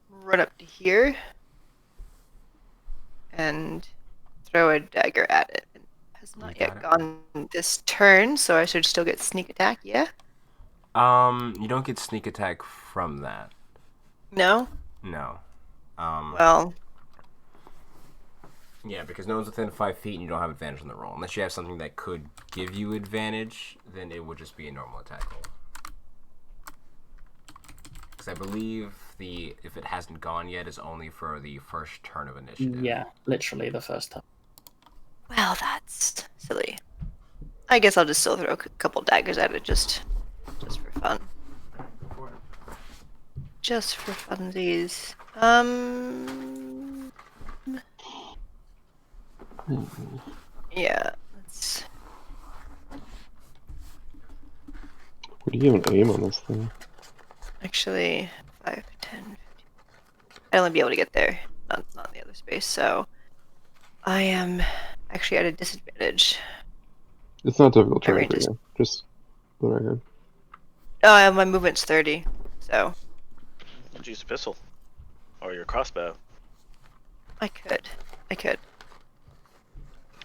run up to here and throw a dagger at it. It has not You got yet it. gone this turn, so I should still get sneak attack, yeah? You don't get sneak attack from that. No? No. Well, Yeah, because no one's within 5 feet and you don't have advantage on the roll. Unless you have something that could give you advantage, then it would just be a normal attack roll. Because I believe if it hasn't gone yet, is only for the first turn of initiative. Yeah, literally the first time. well, that's silly. I guess I'll just still throw a couple daggers at it just for fun. Just for funsies. Yeah, let's... Where do you even aim on this thing? Actually, 5, 10, 15. I'd only be able to get there, not in the other space, so I am actually at a disadvantage. It's not difficult My terrain range for is- you. Just the record. Oh, my movement's 30, so Would you use a pistol? Or your crossbow? I could.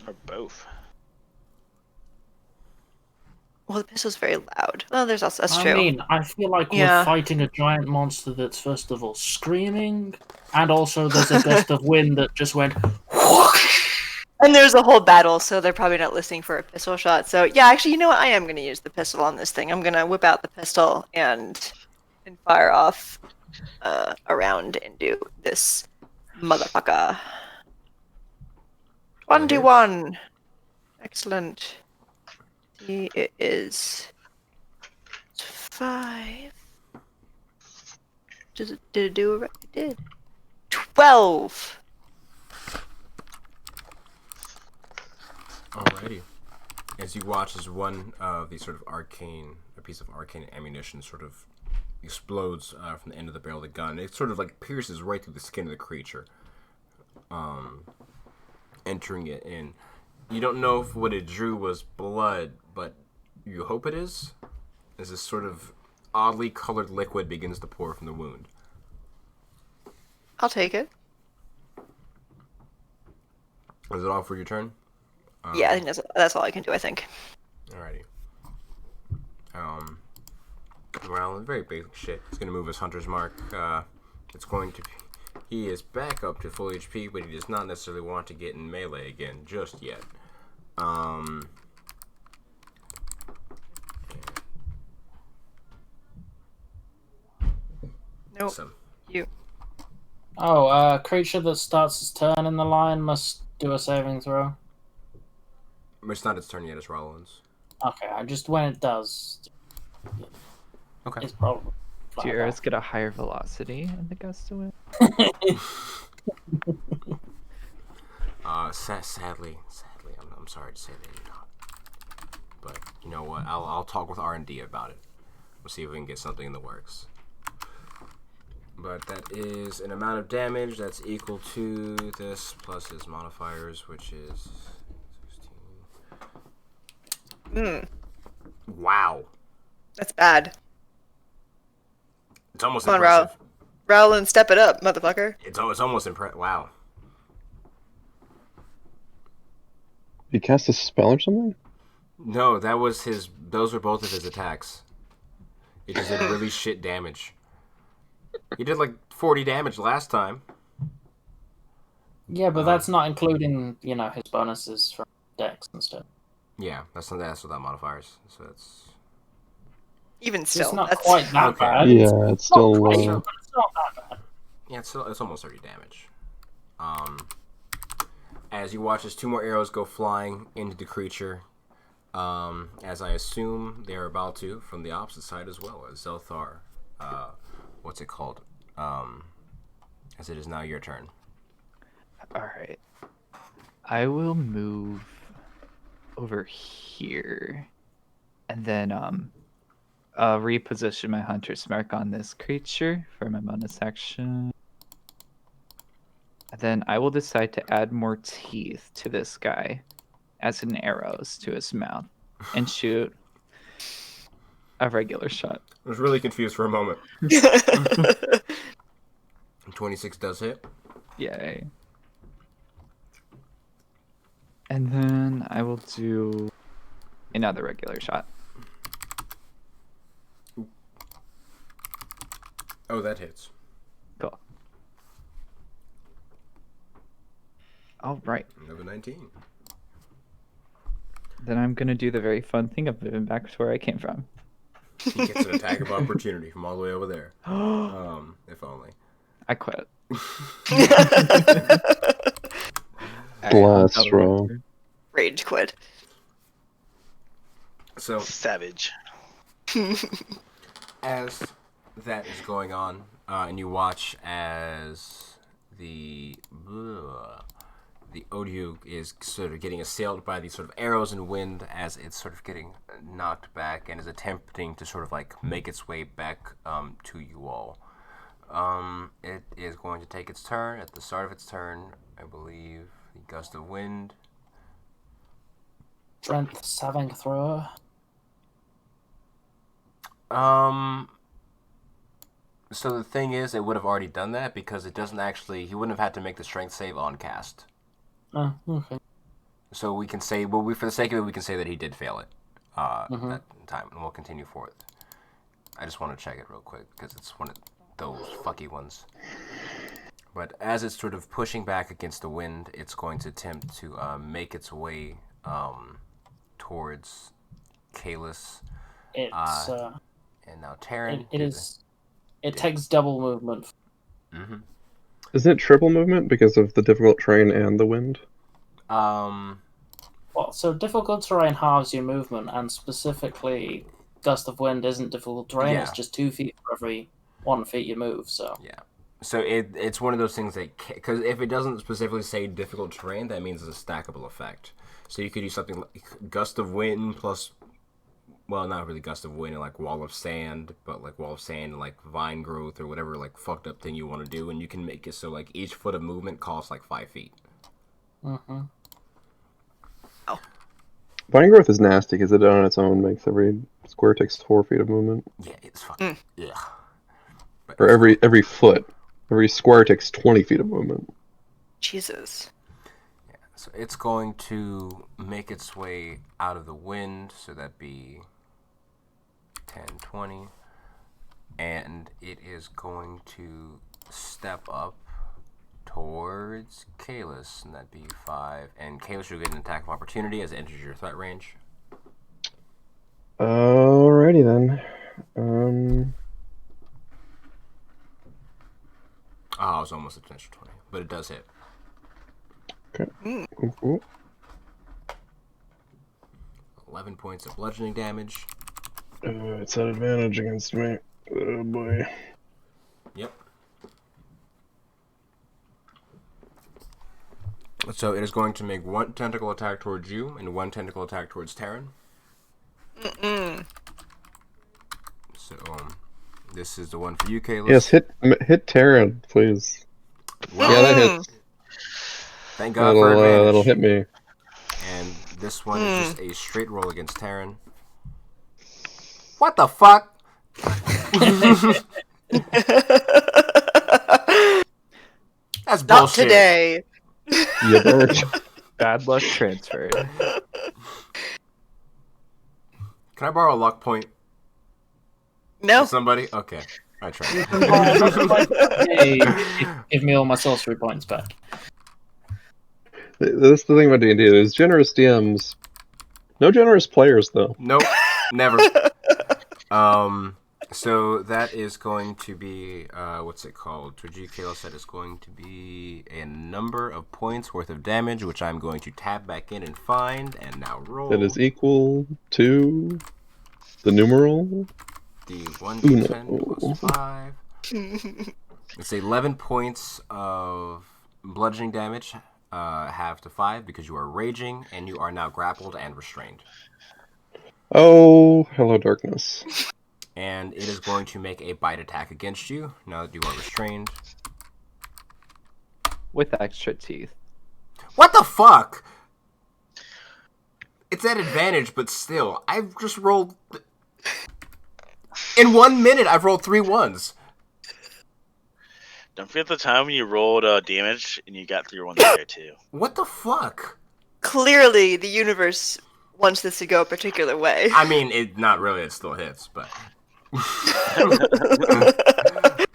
Or both? Well, the pistol's very loud. Well, that's I true. mean, I feel like Yeah. we're fighting a giant monster that's first of all screaming, and also there's a gust of wind that just went whoosh. And there's a whole battle, so they're probably not listening for a pistol shot. So yeah, actually, you know what? I am going to use the pistol on this thing. I'm going to whip out the pistol and fire off around and do this motherfucker. 21. Excellent. It is 5. Did it do it? It did. 12. Alrighty. As you watch as one of these sort of a piece of arcane ammunition sort of explodes from the end of the barrel of the gun. It sort of like pierces right through the skin of the creature, entering it in. You don't know if what it drew was blood, but you hope it is, as this sort of oddly colored liquid begins to pour from the wound. I'll take it. Is it all for your turn? Yeah, I think that's all I can do, I think. Alrighty. Well, very basic shit. It's gonna move his hunter's mark. It's going to be... He is back up to full HP, but he does not necessarily want to get in melee again just yet. Nope. So, You. Oh, creature that starts its turn in the line must do a saving throw. it's not its turn yet, it's Rollins. Okay, I just when it does. Okay. It's probably. Do your arrows get a higher velocity in the gust of wind? Sadly, I'm sorry to say they do not. But you know what? I'll talk with R&D about it. We'll see if we can get something in the works. But that is an amount of damage that's equal to this plus his modifiers, which is 16. Wow. That's bad. It's almost Come on, impressive. Rowland, step it up, motherfucker. It's almost impressive. Wow. Did he cast a spell or something? No, that was his. Those were both of his attacks. It just did really shit damage. He did like 40 damage last time. Yeah, but that's not including, his bonuses from Dex and stuff. Yeah, that's without modifiers. So that's. Even still, It's not that's quite that Okay. bad. Yeah, it's still not great, low. but it's not that bad. Yeah, it's almost 30 damage. As you watch as 2 more arrows go flying into the creature, as I assume they're about to from the opposite side as well as Zelthar. What's it called? As it is now your turn. Alright. I will move over here. And then reposition my Hunter's Mark on this creature for my bonus action. And then I will decide to add more teeth to this guy as in arrows to his mouth and shoot a regular shot. I was really confused for a moment. 26 does hit. Yay. And then I will do another regular shot. Oh, that hits. Cool. All right. Another 19. Then I'm going to do the very fun thing of moving back to where I came from. He gets an attack of opportunity from all the way over there. If only. I quit. Last row. Rage quit. So, Savage. as that is going on, and you watch as the Odu is sort of getting assailed by these sort of arrows and wind as it's sort of getting knocked back and is attempting to sort of like make its way back to you all. It is going to take its turn. At the start of its turn, I believe the gust of wind. Strength saving throw. So the thing is, it would have already done that because it doesn't actually. He wouldn't have had to make the strength save on cast. Oh, okay. So we can say, well, for the sake of it, we can say that he did fail it at time, and we'll continue forth. I just want to check it real quick because it's one of those fucky ones. But as it's sort of pushing back against the wind, it's going to attempt to make its way towards Kalis. It's And now Terran. It takes double movement. Mm-hmm. Isn't it triple movement because of the difficult terrain and the wind? Well, so difficult terrain halves your movement, and specifically, gust of wind isn't difficult terrain. Yeah. It's just 2 feet for every 1 feet you move. So Yeah. So it's one of those things that, because if it doesn't specifically say difficult terrain, that means it's a stackable effect. So you could use something like gust of wind plus, well, not really gust of wind and like wall of sand, but like wall of sand and like vine growth or whatever like fucked up thing you want to do, and you can make it so like each foot of movement costs like 5 feet. Mm-hmm. Vine growth is nasty because it on its own makes every square takes 4 feet of movement. Yeah, it's fucking ugh. But Or every foot. Every square takes 20 feet of movement. Jesus. So it's going to make its way out of the wind, so that'd be 10, 20. And it is going to step up towards Kalis, and that'd be 5. And Kalis, you'll get an attack of opportunity as it enters your threat range. Alrighty then. Oh, it was almost a potential 20, but it does hit. Okay. Cool. 11 points of bludgeoning damage. It's at advantage against me. Oh boy. Yep. So it is going to make one tentacle attack towards you and one tentacle attack towards Taryn. So this is the one for you, Kayla. Yes, hit Terran, please. Well, Yeah, that hits. thank God for advantage. That'll hit me. And this one is just a straight roll against Taryn. What the fuck? That's bullshit. Not today. You burnt. Bad luck transferred. Can I borrow a luck point? No. Somebody? Okay. I tried. Hey, give me all my sorcery points back. That's the thing about D&D. There's generous DMs. No generous players, though. Nope. Never. So that is going to be, what's it called? Toji Kayla said it's going to be a number of points worth of damage, which I'm going to tab back in and find, and now roll. That is equal to the numeral. The 1d10 Uno. plus 5. It's 11 points of bludgeoning damage, half to 5, because you are raging, and you are now grappled and restrained. Oh, hello, darkness. And it is going to make a bite attack against you, now that you are restrained. With extra teeth. What the fuck? It's at advantage, but still, I've just rolled... In 1 minute, I've rolled 3 ones. Don't forget the time when you rolled damage and you got 3 ones there too. What the fuck? Clearly, the universe wants this to go a particular way. I mean, not really, it still hits, but...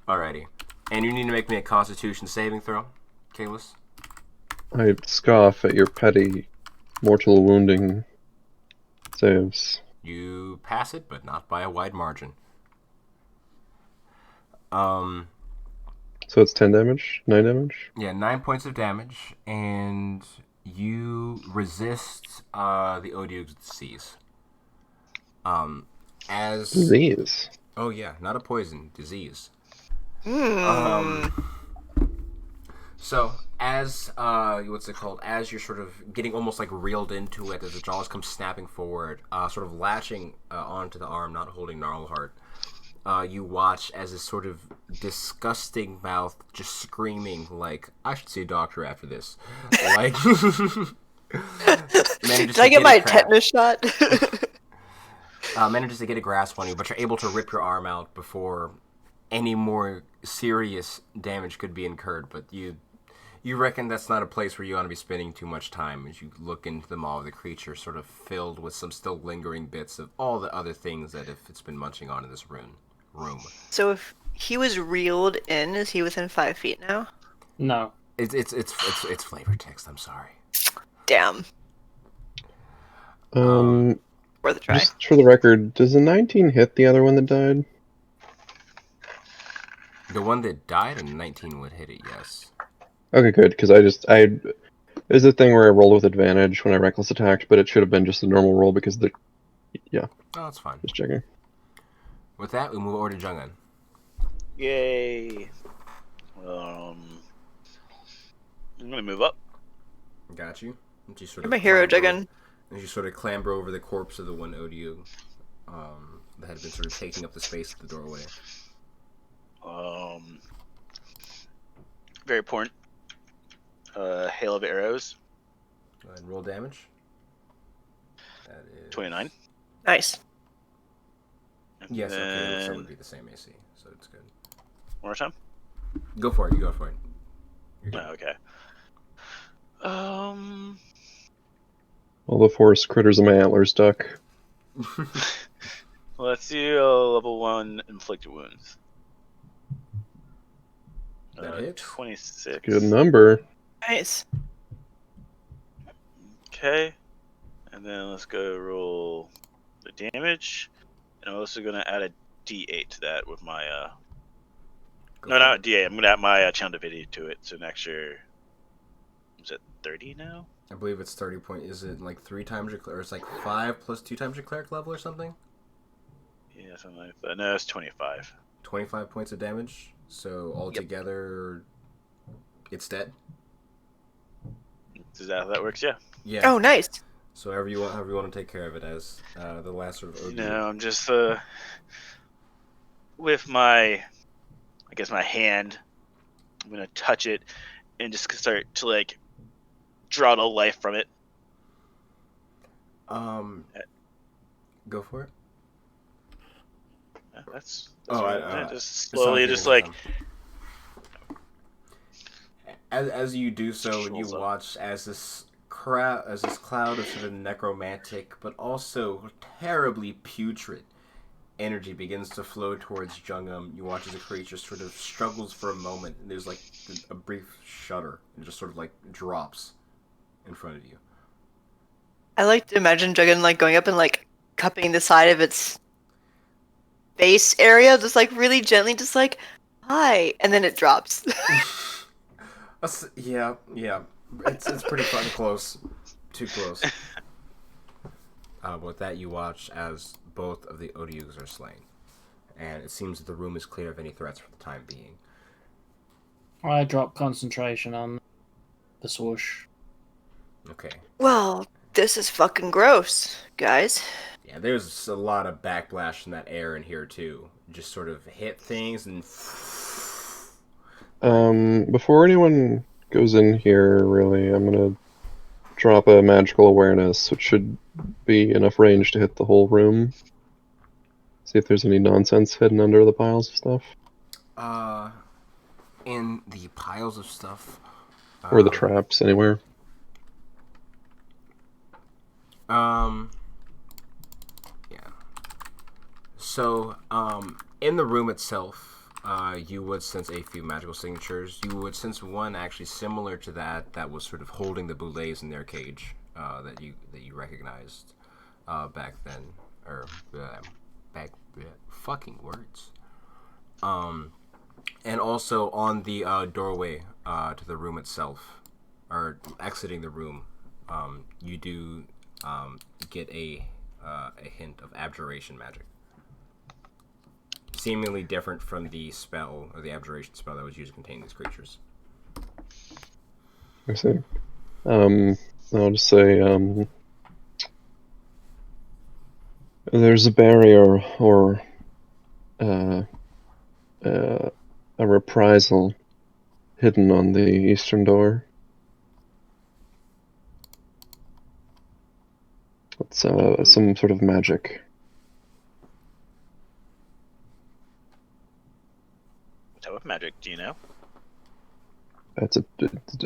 Alrighty. And you need to make me a Constitution saving throw, Kalis. I scoff at your petty mortal wounding saves. You pass it, but not by a wide margin. So it's 10 damage? 9 damage? Yeah, 9 points of damage, and you resist the Odious disease. Disease. Oh yeah, not a poison, disease. So as what's it called? As you're sort of getting almost like reeled into it, as the jaws come snapping forward, sort of latching onto the arm, not holding Gnarlheart. You watch as this sort of disgusting mouth just screaming like, "I should see a doctor after this." Like, Did I get my tetanus shot? Manages to get a grasp on you, but you're able to rip your arm out before any more serious damage could be incurred. But you reckon that's not a place where you want to be spending too much time as you look into the maw of the creature, sort of filled with some still lingering bits of all the other things that it's been munching on in this room. So if he was reeled in, is he within 5 feet now? No. It's flavor text. I'm sorry. Damn. Worth a try. Just for the record, does a 19 hit the other one that died? The one that died in 19 would hit it, yes. Okay, good, because there's a thing where I rolled with advantage when I reckless attacked, but it should have been just a normal roll because yeah. Oh, that's fine. Just checking. With that, we move over to Jung'un. Yay. I'm gonna move up. Got you. And you sort I'm a hero, Juggun. And you sort of clamber over the corpse of the one Odio that had been sort of taking up the space at the doorway. Very important. Hail of arrows. Go ahead and roll damage. That is 29. Nice. Yes, okay, so it would be the same AC, so it's good. One more time. Go for it. You go for it. Oh, okay. All the forest critters in my antlers duck. Let's do level 1 inflicted wounds. That hits. 26. Good number. Nice. Okay. And then let's go roll the damage. And I'm also going to add a d8 to that with my... not d8. I'm going to add my channel divinity to it. So an extra... Is it 30 now? I believe it's 30 point. Is it like 3 times your... Or it's like 5 plus 2 times your cleric level or something? Yeah, something like that. No, it's 25. 25 points of damage. So altogether, it's dead. Is that how that works? Yeah. Yeah. Oh, nice. So however you want to take care of it as the last sort of OD. I'm just with my, I guess my hand, I'm gonna touch it and just start to like draw the life from it. Go for it. That's I just slowly, just like as you do so, you Strolls up. watch as this cloud of sort of necromantic, but also terribly putrid energy begins to flow towards Jungum. You watch as the creature sort of struggles for a moment, and there's like a brief shudder, and just sort of like drops in front of you. I like to imagine Dragon like going up and like cupping the side of its base area, just like really gently, just like hi, and then it drops. Yeah. It's pretty fun close, too close. With that, you watch as both of the Odiugs are slain, and it seems that the room is clear of any threats for the time being. I drop concentration on the swoosh. Okay. Well, this is fucking gross, guys. Yeah, there's a lot of backlash in that air in here too. Just sort of hit things and. Before anyone goes in here, really, I'm gonna drop a magical awareness, which should be enough range to hit the whole room. See if there's any nonsense hidden under the piles of stuff. In the piles of stuff. Or the traps, anywhere. Yeah. So, in the room itself, you would sense a few magical signatures. You would sense one actually similar to that was sort of holding the boulets in their cage, that you recognized, back then, or fucking words. And also on the doorway to the room itself, or exiting the room, you do get a hint of abjuration magic, seemingly different from the spell or the abjuration spell that was used to contain these creatures. I see. I'll just say, there's a barrier or a reprisal hidden on the eastern door. It's some sort of magic. what type of magic do you know? It's a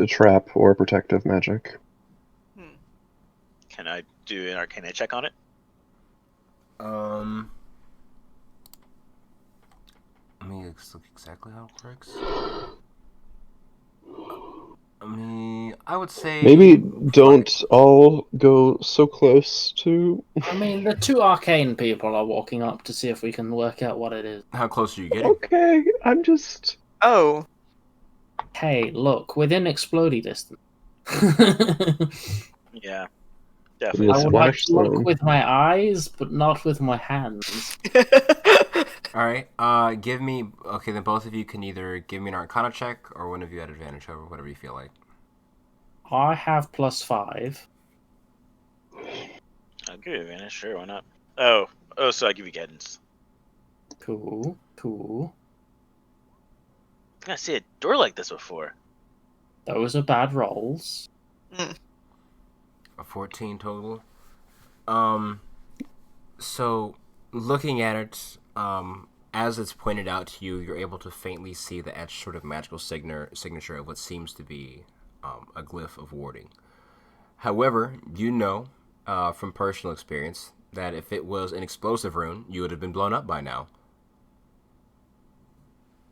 trap or protective magic. Can I do an Arcana check on it? Let me look exactly how it works. I would say Maybe don't all go so close to. I mean, the two arcane people are walking up to see if we can work out what it is. How close are you getting? Okay, I'm just. Oh, Hey, look, within explodey distance. Yeah, The definitely. I would like splash to look zone. with my eyes, but not with my hands. All right. Give me. Okay, then both of you can either give me an Arcana check, or one of you at advantage over whatever you feel like. I have +5. I'll give you advantage. Sure, why not? Oh, so I give you guidance. Cool. I didn't see a door like this before. Those are bad rolls. A 14 total. So looking at it, as it's pointed out to you, you're able to faintly see the etched sort of magical signature of what seems to be a glyph of warding. However, you know from personal experience that if it was an explosive rune, you would have been blown up by now.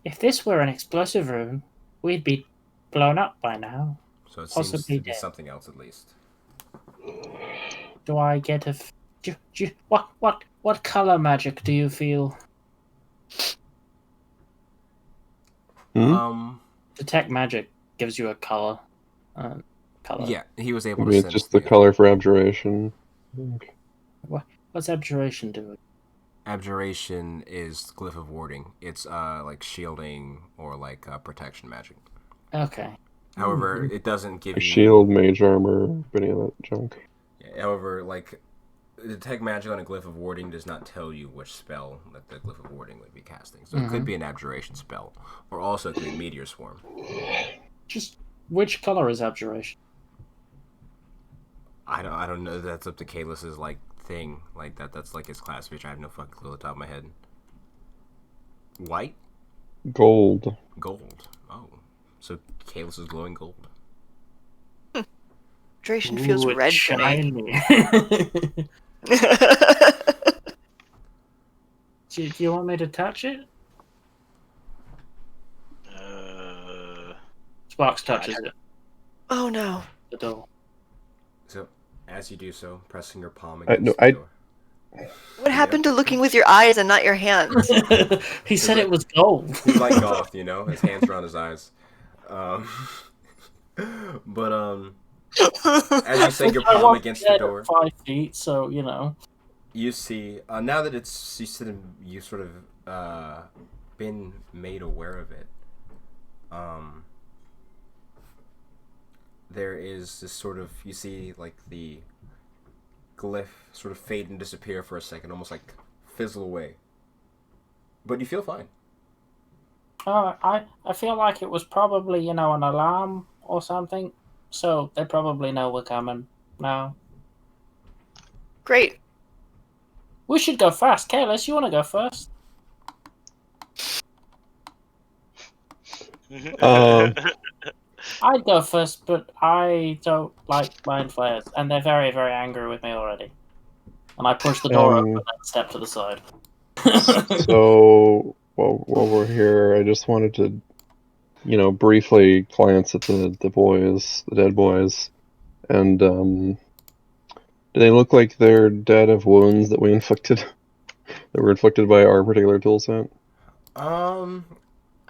If this were an explosive rune, we'd be blown up by now. So it Possibly seems to be dead. something else at least. Do I get a... What color magic do you feel? Detect magic gives you a color. Color. Yeah, he was able to Maybe sense it's just the color for abjuration. What's abjuration doing? Abjuration is Glyph of Warding. It's like shielding or like protection magic. Okay. However, it doesn't give you Shield, mage armor, any of that junk. Yeah, however, like detect magic on a Glyph of Warding does not tell you which spell that the Glyph of Warding would be casting. So it could be an Abjuration spell, or also it could be Meteor Swarm. Just which color is Abjuration? I don't know. That's up to Kalus's like thing. Like that's like his class, which I have no fucking clue on the top of my head. White, Gold. gold. Oh, so Kalus is glowing gold. Abjuration feels Ooh, red it's to me. shiny. Do you want me to touch it? Sparks touches it. Oh no. The door. So, as you do so, pressing your palm no, against the door. What happened to looking with your eyes and not your hands? He said it was gold. He's like Goth, you know. His hands are on his eyes. But as you set your palm against the door, 5 feet, so you know. you see now that you sort of been made aware of it. There is this sort of, you see like the glyph sort of fade and disappear for a second, almost like fizzle away. But you feel fine. I feel like it was probably, an alarm or something. So they probably know we're coming now. Great. We should go first. Kalis, you want to go first? I'd go first, but I don't like mind flayers, and they're very, very angry with me already. And I push the door open and step to the side. So while we're here, I just wanted to, briefly glance at the boys, the dead boys, and do they look like they're dead of wounds that we inflicted, that were inflicted by our particular tool set?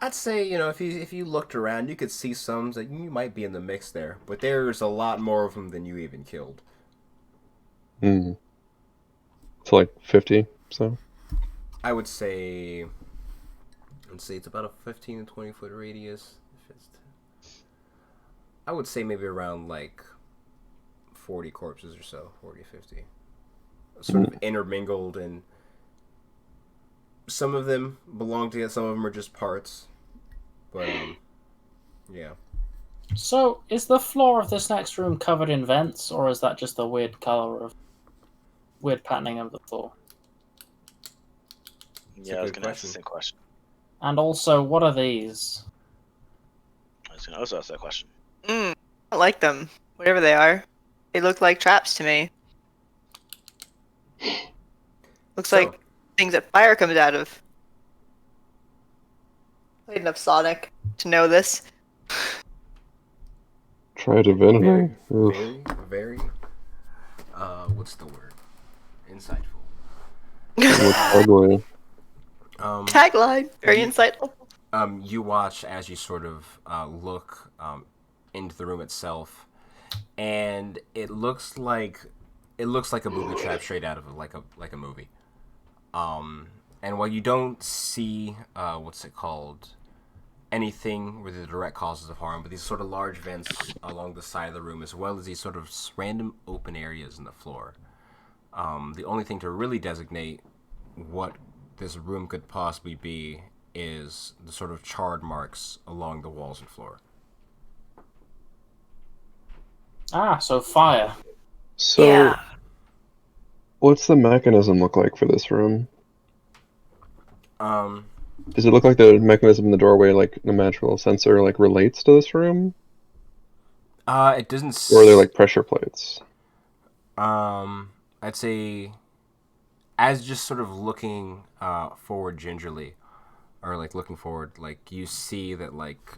I'd say, if you looked around, you could see some that you might be in the mix there, but there's a lot more of them than you even killed. So like 50, so? I would say, it's about a 15 to 20 foot radius. I would say maybe around like 40 corpses or so, 40, 50. Sort of intermingled, and some of them belong together, some of them are just parts. But, yeah. So, is the floor of this next room covered in vents, or is that just a weird patterning of the floor? Yeah, I was going to ask the same question. And also, what are these? I was going to also ask that question. I like them. Whatever they are. They look like traps to me. Looks like things that fire comes out of. Played enough Sonic to know this. Try divinity. Very, what's the word? Insightful. Ugly. Tagline. Very insightful. You watch as you sort of look into the room itself, and it looks like a booby trap straight out of like a movie. And while you don't see what's it called, anything with the direct causes of harm, but these sort of large vents along the side of the room, as well as these sort of random open areas in the floor. The only thing to really designate what this room could possibly be is the sort of charred marks along the walls and floor. Ah, so fire. So, Yeah. what's the mechanism look like for this room? Um, Does it look like the mechanism in the doorway, like the magical sensor, like relates to this room? it doesn't. Or are they like pressure plates? I'd say, as just sort of looking forward gingerly, or like looking forward, like you see that like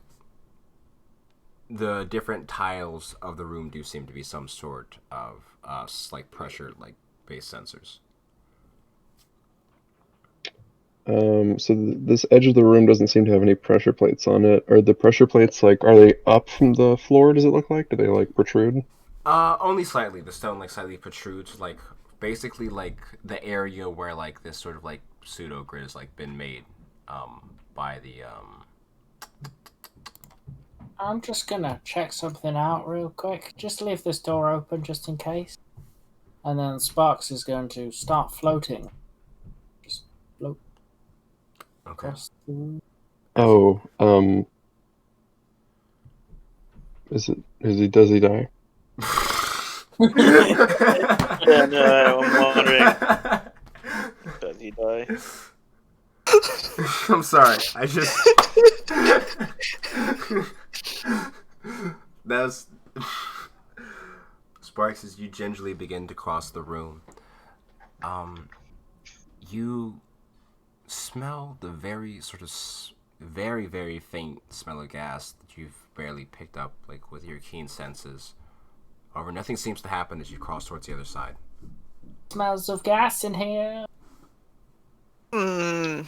the different tiles of the room do seem to be some sort of like pressure like base sensors. So this edge of the room doesn't seem to have any pressure plates on it. Are the pressure plates are they up from the floor? Does it look like? Do they like protrude? Only slightly. The stone like slightly protrudes like basically like the area where like this sort of like pseudo grid has like been made by the I'm just gonna check something out real quick. Just leave this door open just in case. And then Sparks is going to start floating. Just float Okay. across the room. Oh, does he die? Yeah, no, I'm wondering, does he die? I'm sorry. I just that's Sparks, as you gingerly begin to cross the room, you smell the very sort of very, very faint smell of gas that you've barely picked up, like with your keen senses. However, nothing seems to happen as you cross towards the other side. Smells of gas in here. Hmm.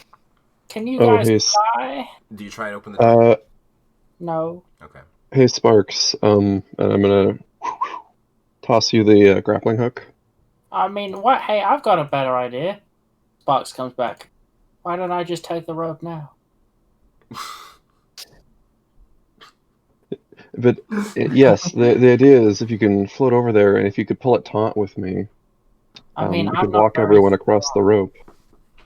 Can you Oh, guys hey, fly? Do you try and open the door? No. Okay. hey, Sparks. And I'm gonna toss you the grappling hook. I mean, what? Hey, I've got a better idea. Sparks comes back. Why don't I just take the rope now? But yes, the idea is if you can float over there and if you could pull it taut with me, I mean, you I'm could not walk very everyone across the strong. rope.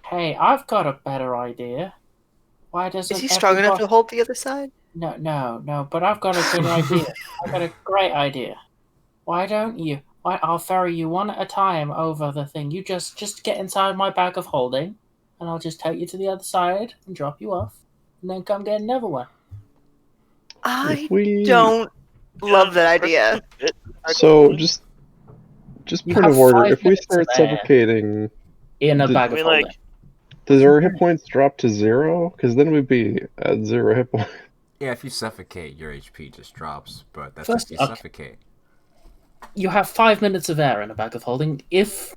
Hey, I've got a better idea. Why doesn't Is he strong enough everybody... to hold the other side? No, but I've got a good idea. I've got a great idea. Why don't you? I'll ferry you one at a time over the thing. You just get inside my bag of holding, and I'll just take you to the other side and drop you off, and then come get another one. I If we don't love that idea. so just You point have of order. 5 If we minutes start of air suffocating, in a Did- bag I of mean, holding. like, does our hit points drop to 0? Because then we'd be at 0 hit points. Yeah, if you suffocate, your HP just drops, but that's First- if you okay. suffocate. You have 5 minutes of air in a bag of holding. If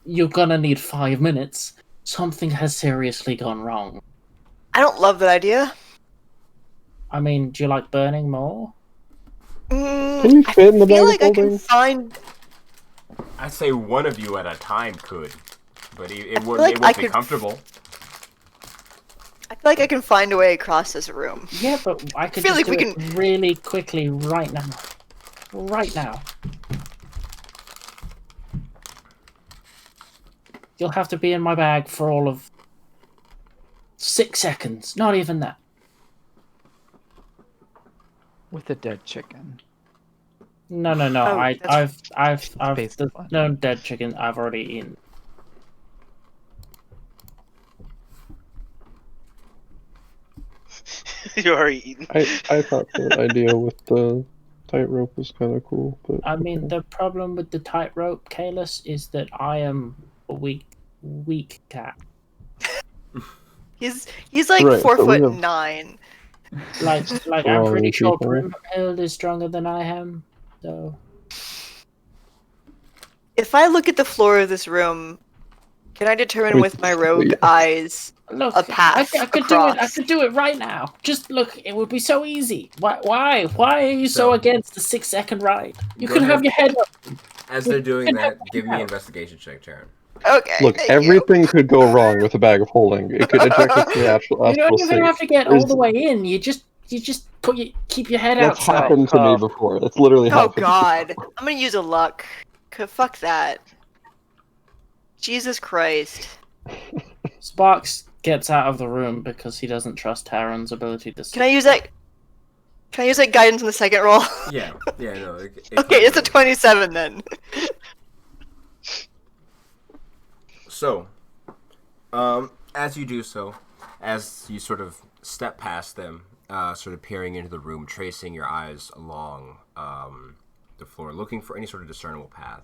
you're gonna need 5 minutes, something has seriously gone wrong. I don't love that idea. I mean, do you like burning more? Can we I fit in the feel bag like of I can holding? find. I'd say one of you at a time could, but it feel wouldn't, like it wouldn't I be could- comfortable. I feel like I can find a way across this room. Yeah, but I could feel just like do we it really quickly right now. Right now. You'll have to be in my bag for all of 6 seconds. Not even that. With a dead chicken. No. Oh, I've based there's on- no dead chicken I've already eaten. you already eaten. I thought the idea with the tightrope was kind of cool, but I mean, okay. the problem with the tightrope, Kalis, is that I am a weak cat. He's like Right, four so we foot have- 9. Like I'm Strong pretty sure people. Grimhild is stronger than I am. So If I look at the floor of this room, can I determine I mean, with my rogue yeah. eyes look, a path I could do it. I across? could do it right now. Just look, it would be so easy. Why are you so So- against the 6-second ride? You Go can ahead. have your head up. As they're doing Can that, I- give me an investigation check, Taryn. Okay. Look, thank you. everything could go wrong with a bag of holding. It could eject us to the astral You don't even state. have to get all There's- the way in. You just keep your head That's outside. happened to me before. That's literally Oh happened. God, I'm gonna use a luck. Fuck that. Jesus Christ. Sparks gets out of the room because he doesn't trust Taron's ability to. Can I use that? Can I use that guidance in the second roll? Yeah, no. Okay, it's a 27 then. So, as you do so, as you sort of step past them, sort of peering into the room, tracing your eyes along the floor, looking for any sort of discernible path,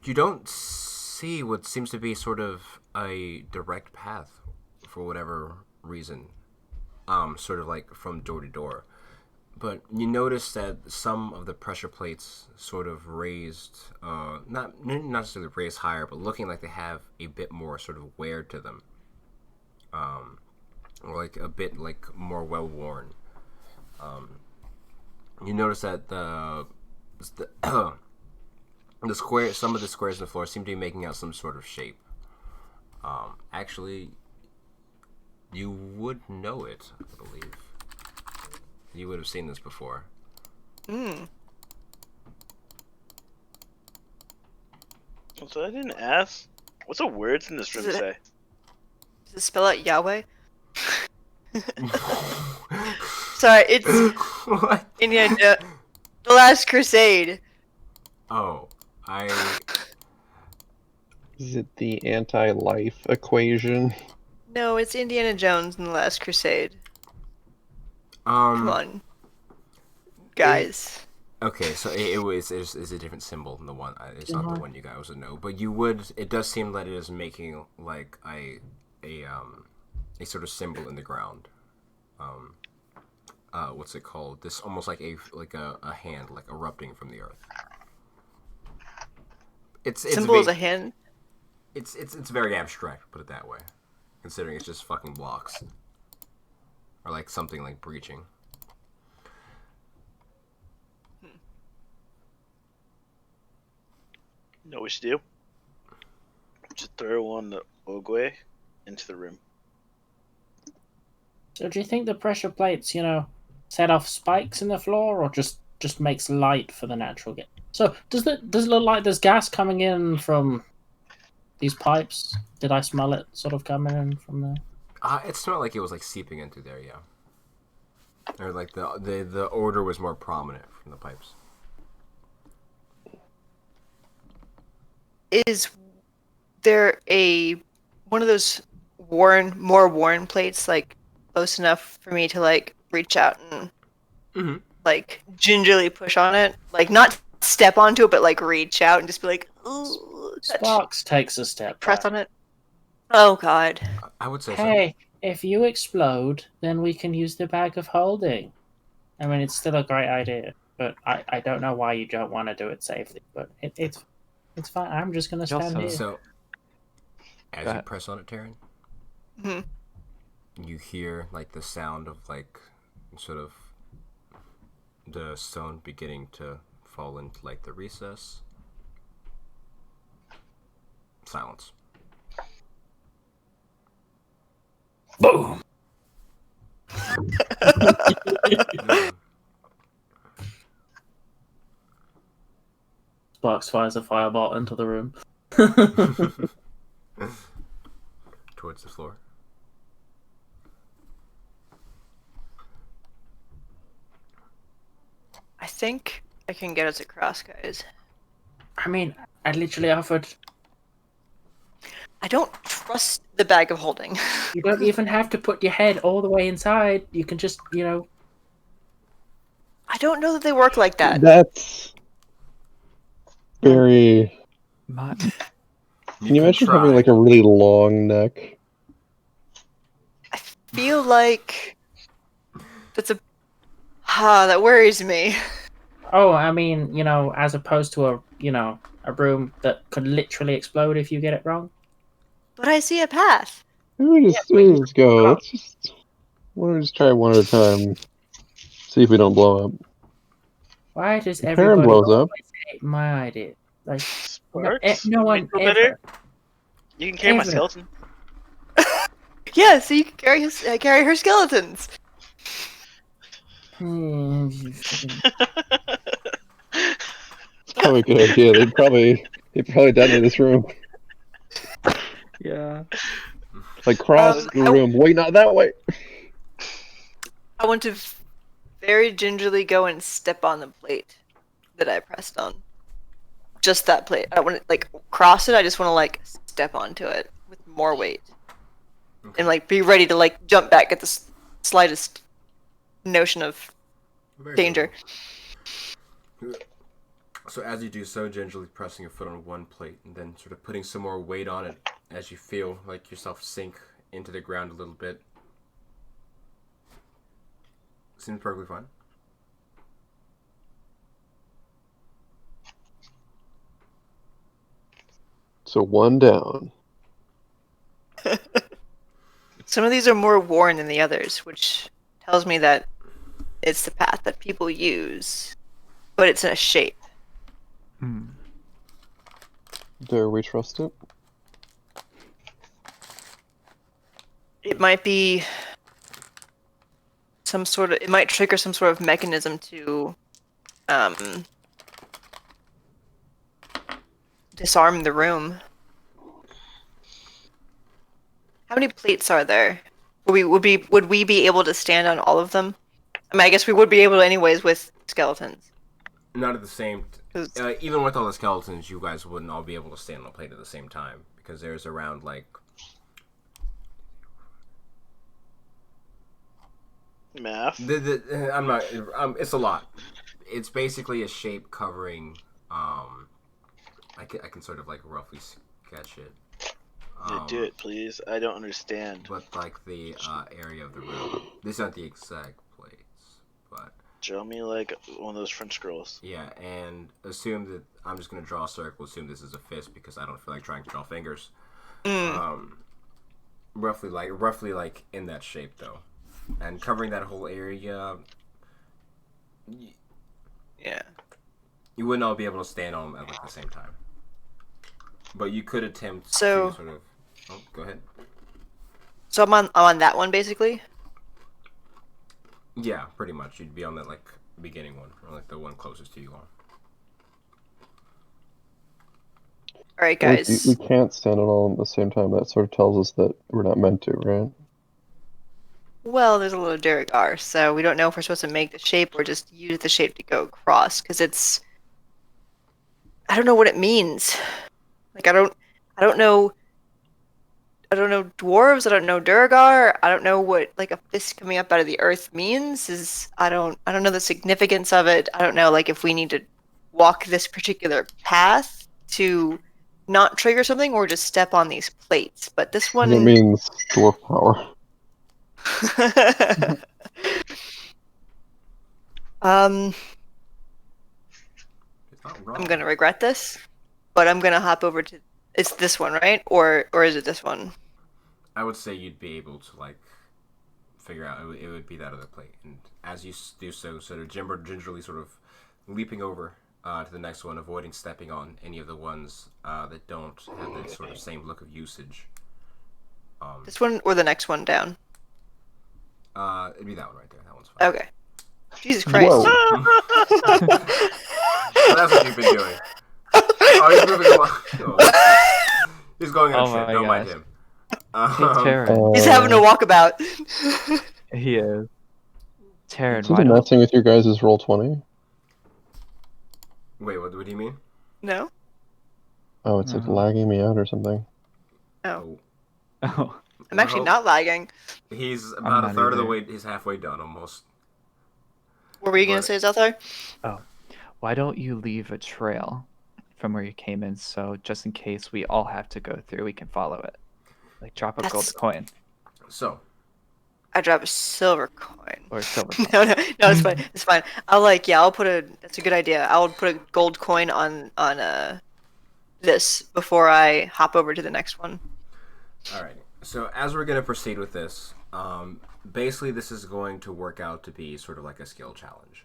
you don't see what seems to be sort of a direct path for whatever reason, sort of like from door to door. But you notice that some of the pressure plates sort of raised, not necessarily raised higher, but looking like they have a bit more sort of wear to them, or like a bit like more well worn. You notice that the square. Some of the squares on the floor seem to be making out some sort of shape. Actually, you would know it, I believe. You would have seen this before. So I didn't ask. What's the words in this room say? Does it spell out Yahweh? Sorry, it's What? The Last Crusade. Oh, Is it the anti-life equation? No, it's Indiana Jones in The Last Crusade. Come on, guys. Okay, so it's a different symbol than the one. It's not the one you guys would know, but you would. It does seem that it is making like a sort of symbol in the ground. What's it called? This almost like a hand, like erupting from the earth. It's Symbol is a hand. It's very abstract, put it that way. Considering it's just fucking blocks, or like something like breaching. You know what we should do? Just throw one the Ogwe into the room. So do you think the pressure plates, set off spikes in the floor, or just makes light for the natural gas? So does it look like there's gas coming in from these pipes? Did I smell it sort of coming in from there? It smelled like it was like seeping into there, yeah. Or like the odor was more prominent from the pipes. Is there one of those more worn plates like close enough for me to like reach out and like gingerly push on it, like not step onto it, but like reach out and just be like, ooh, Sparks takes a step press back. on it. Oh God! I would say Hey, if you explode, then we can use the bag of holding. I mean, it's still a great idea, but I don't know why you don't want to do it safely. But it's fine. I'm just gonna stand Also- here. so. As Go you ahead. press on it, Taryn, you hear like the sound of like sort of the stone beginning to fall into like the recess. Silence. Boom. Sparks fires a fireball into the room. Towards the floor. I think I can get us across, guys. I mean, I literally offered. I don't trust the bag of holding. You don't even have to put your head all the way inside. You can just, I don't know that they work like that. That's very. Can you imagine having like a really long neck? I feel like that worries me. Oh, I mean, as opposed to a room that could literally explode if you get it wrong. But I see a path. Let me just go. Why don't we just try one at a time? See if we don't blow up. Why does Karen everybody blows always up. hate my idea? Like, Sparks? no one Make it ever. better? You can carry my Ever. skeleton. Yeah, so you can carry her skeletons. Probably a good idea. They'd probably detonate this room. Yeah. Like cross the room. Wait, not that way. I want to very gingerly go and step on the plate that I pressed on. Just that plate. I don't want to like cross it. I just want to like step onto it with more weight, and like be ready to like jump back at the slightest notion of danger. So as you do so, gingerly pressing your foot on one plate and then sort of putting some more weight on it as you feel like yourself sink into the ground a little bit. Seems perfectly fine. So one down. Some of these are more worn than the others, which tells me that it's the path that people use, but it's in a shape. Hmm. Dare we trust it? It might be some sort of. It might trigger some sort of mechanism to disarm the room. How many plates are there? Would we be able to stand on all of them? I mean, I guess we would be able to anyways with skeletons. Not at the same. 'Cause- Even with all the skeletons, you guys wouldn't all be able to stand on a plate at the same time because there's around like Math. I'm not. It's a lot. It's basically a shape covering. I can sort of like roughly sketch it. Do it, please. I don't understand. But like the area of the room. These aren't the exact plates, but Show me like one of those French girls. yeah. And assume that I'm just gonna draw a circle. Assume this is a fist because I don't feel like trying to draw fingers. Roughly like in that shape though, and covering that whole area. Yeah. You wouldn't all be able to stand on them at like the same time. But you could attempt So- to sort of. Oh, go ahead. So I'm on that one basically. Yeah, pretty much. You'd be on that like beginning one, or like the one closest to you all. All right, Well, if guys. we can't stand it all at the same time. That sort of tells us that we're not meant to, right? Well, there's a little Duragar, so we don't know if we're supposed to make the shape or just use the shape to go across, because it's. I don't know what it means. Like I don't know. I don't know dwarves. I don't know Duragar. I don't know what like a fist coming up out of the earth means. I don't know the significance of it. I don't know like if we need to walk this particular path to not trigger something or just step on these plates. But this one. It means dwarf power. It's not wrong. I'm gonna regret this, but I'm gonna hop over to. It's this one, right? Or is it this one? I would say you'd be able to like figure out it would be that other plate, and as you do so, sort of gingerly sort of leaping over to the next one, avoiding stepping on any of the ones that don't have that sort of same look of usage. This one or the next one down? It'd be that one right there. That one's fine. Okay. Jesus Christ. Whoa. So that's what you've been doing. Oh, he's moving along. Oh. He's going on Oh a trip. my Don't mind gosh. him. Hey, Taryn. He's having a walkabout. He is. Taryn, Is why it don't messing with your guys' roll 20? Wait, what do you mean? No? Oh, it's like No. lagging me out or something. Oh. Oh, I'm actually not lagging. He's about a not third of the either. way. He's halfway done almost. What were you going to But- say, Zelthar? why don't you leave a trail from where you came in, so just in case we all have to go through, we can follow it. Like drop a gold That's- coin So, I drop a silver coin. or a silver coin. No, it's fine. It's fine. I'll put a. That's a good idea. I'll put a gold coin on this before I hop over to the next one. alright. So as we're gonna proceed with this, basically this is going to work out to be sort of like a skill challenge,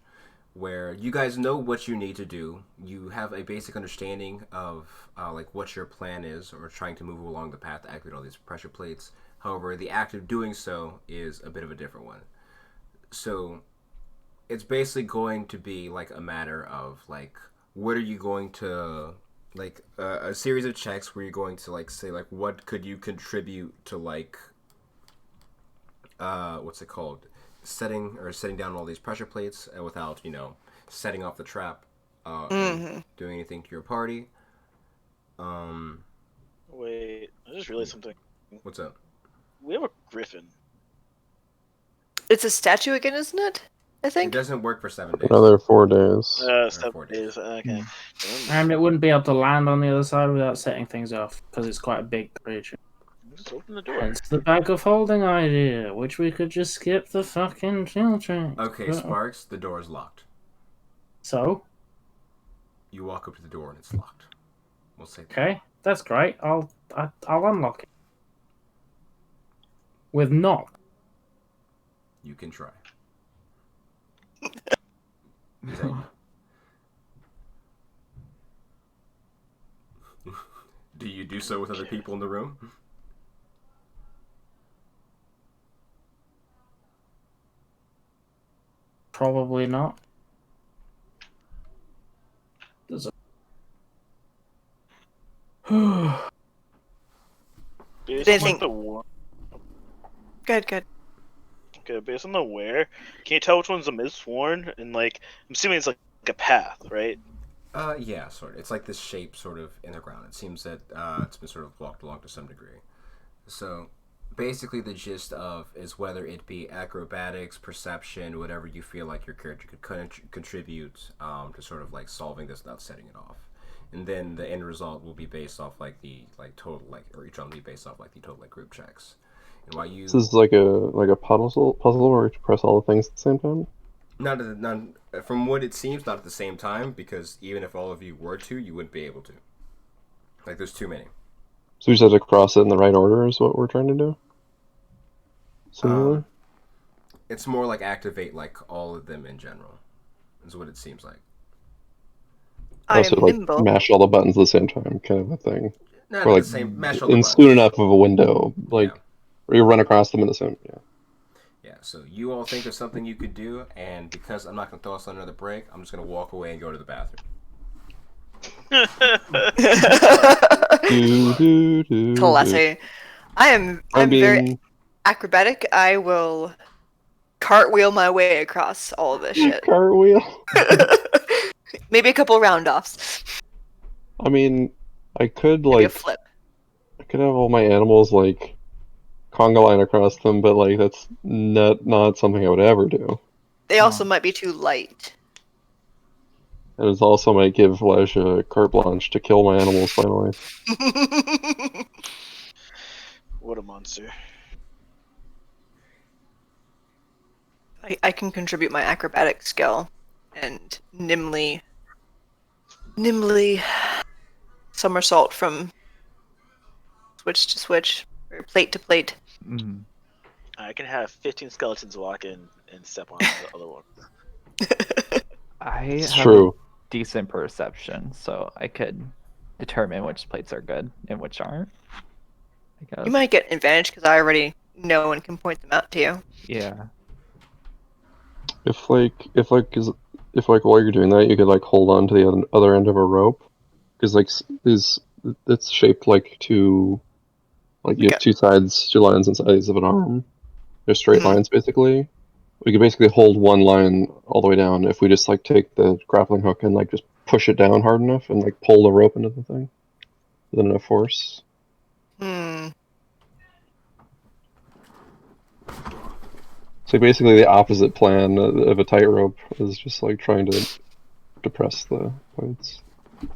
where you guys know what you need to do. You have a basic understanding of like what your plan is, or trying to move along the path to activate all these pressure plates. However, the act of doing so is a bit of a different one. So it's basically going to be like a matter of like, what are you going to like a series of checks where you're going to like say like, what could you contribute to like what's it called, setting down all these pressure plates without setting off the trap, and doing anything to your party. Wait, I just realized something. What's up? We have a griffin. It's a statue again, isn't it? I It think. doesn't work for 7 days. Another 4 days. 7 4 days. days. Okay. And it wouldn't be able to land on the other side without setting things off because it's quite a big creature. Just open the door. Hence the bag of holding idea, which we could just skip the fucking filtering. Okay, Sparks, the door is locked. So, You walk up to the door and it's locked. We'll say that. okay, that's great. I'll unlock it with knock. You can try. so with other people in the room? Probably not. Does it? Based They on think- the war. Good. Okay, based on the wear, can you tell which one's a Mistborn? And like, I'm assuming it's like a path, right? Yeah, sort of. It's like this shape sort of in the ground. It seems that it's been sort of walked along to some degree. So, basically, the gist of is whether it be acrobatics, perception, whatever you feel like your character could contribute to sort of like solving this without setting it off. And then the end result will be based off like the total or each one will be based off like the total group checks. And while you This is like a puzzle where you press all the things at the same time. not from what it seems, not at the same time, because even if all of you were to, you wouldn't be able to. Like, there's too many. So we just have to cross it in the right order is what we're trying to do? Seemingly? It's more like activate like all of them in general, is what it seems like. I Also, am like, nimble. mash all the buttons at the same time kind of a thing. Not Or, at like, the same. Mash all the in buttons. soon enough of a window, like, Yeah. where you run across them in the same... Yeah. Yeah, so you all think of something you could do, and because I'm not going to throw us on another break, I'm just going to walk away and go to the bathroom. Classy. I'm very acrobatic. I will cartwheel my way across all of this shit. Cartwheel? Maybe a couple round offs. I mean, I could, Maybe a like... flip. I could have all my animals, like, conga line across them, but, like, that's not something I would ever do. They also might be too light. And it also might give Elijah carte blanche to kill my animals finally. What a monster. I can contribute my acrobatic skill and nimbly somersault from switch to switch or plate to plate. Mm. I can have 15 skeletons walk in and step on the other one. I It's have true. a decent perception, so I could determine which plates are good and which aren't. I guess. You might get advantage because I already know and can point them out to you. Yeah. If while you're doing that, you could like hold on to the other end of a rope, because like it's shaped like you have two lines and sides of an arm. They're straight lines basically. We could basically hold one line all the way down if we just like take the grappling hook and like just push it down hard enough and like pull the rope into the thing with enough force. So basically, the opposite plan of a tightrope is just like trying to depress the plates.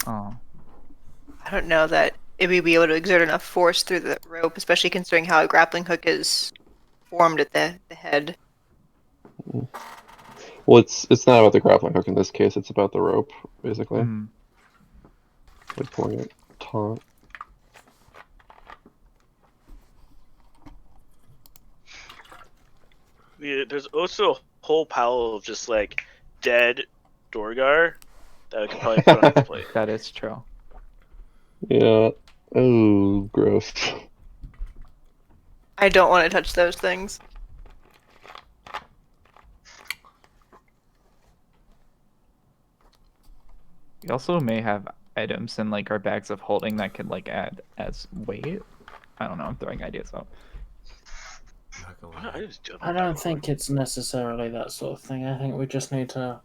Oh. I don't know that it would be able to exert enough force through the rope, especially considering how a grappling hook is formed at the head. Well, it's not about the grappling hook in this case. It's about the rope, basically. Mm. Like pulling it taut. Yeah, there's also a whole pile of just like dead Dorgar that I could probably put on his plate. That is true. Yeah. Oh, gross. I don't want to touch those things. We also may have items in like our bags of holding that could like add as weight. I don't know. I'm throwing ideas out. I don't think it's necessarily that sort of thing. I think we just need to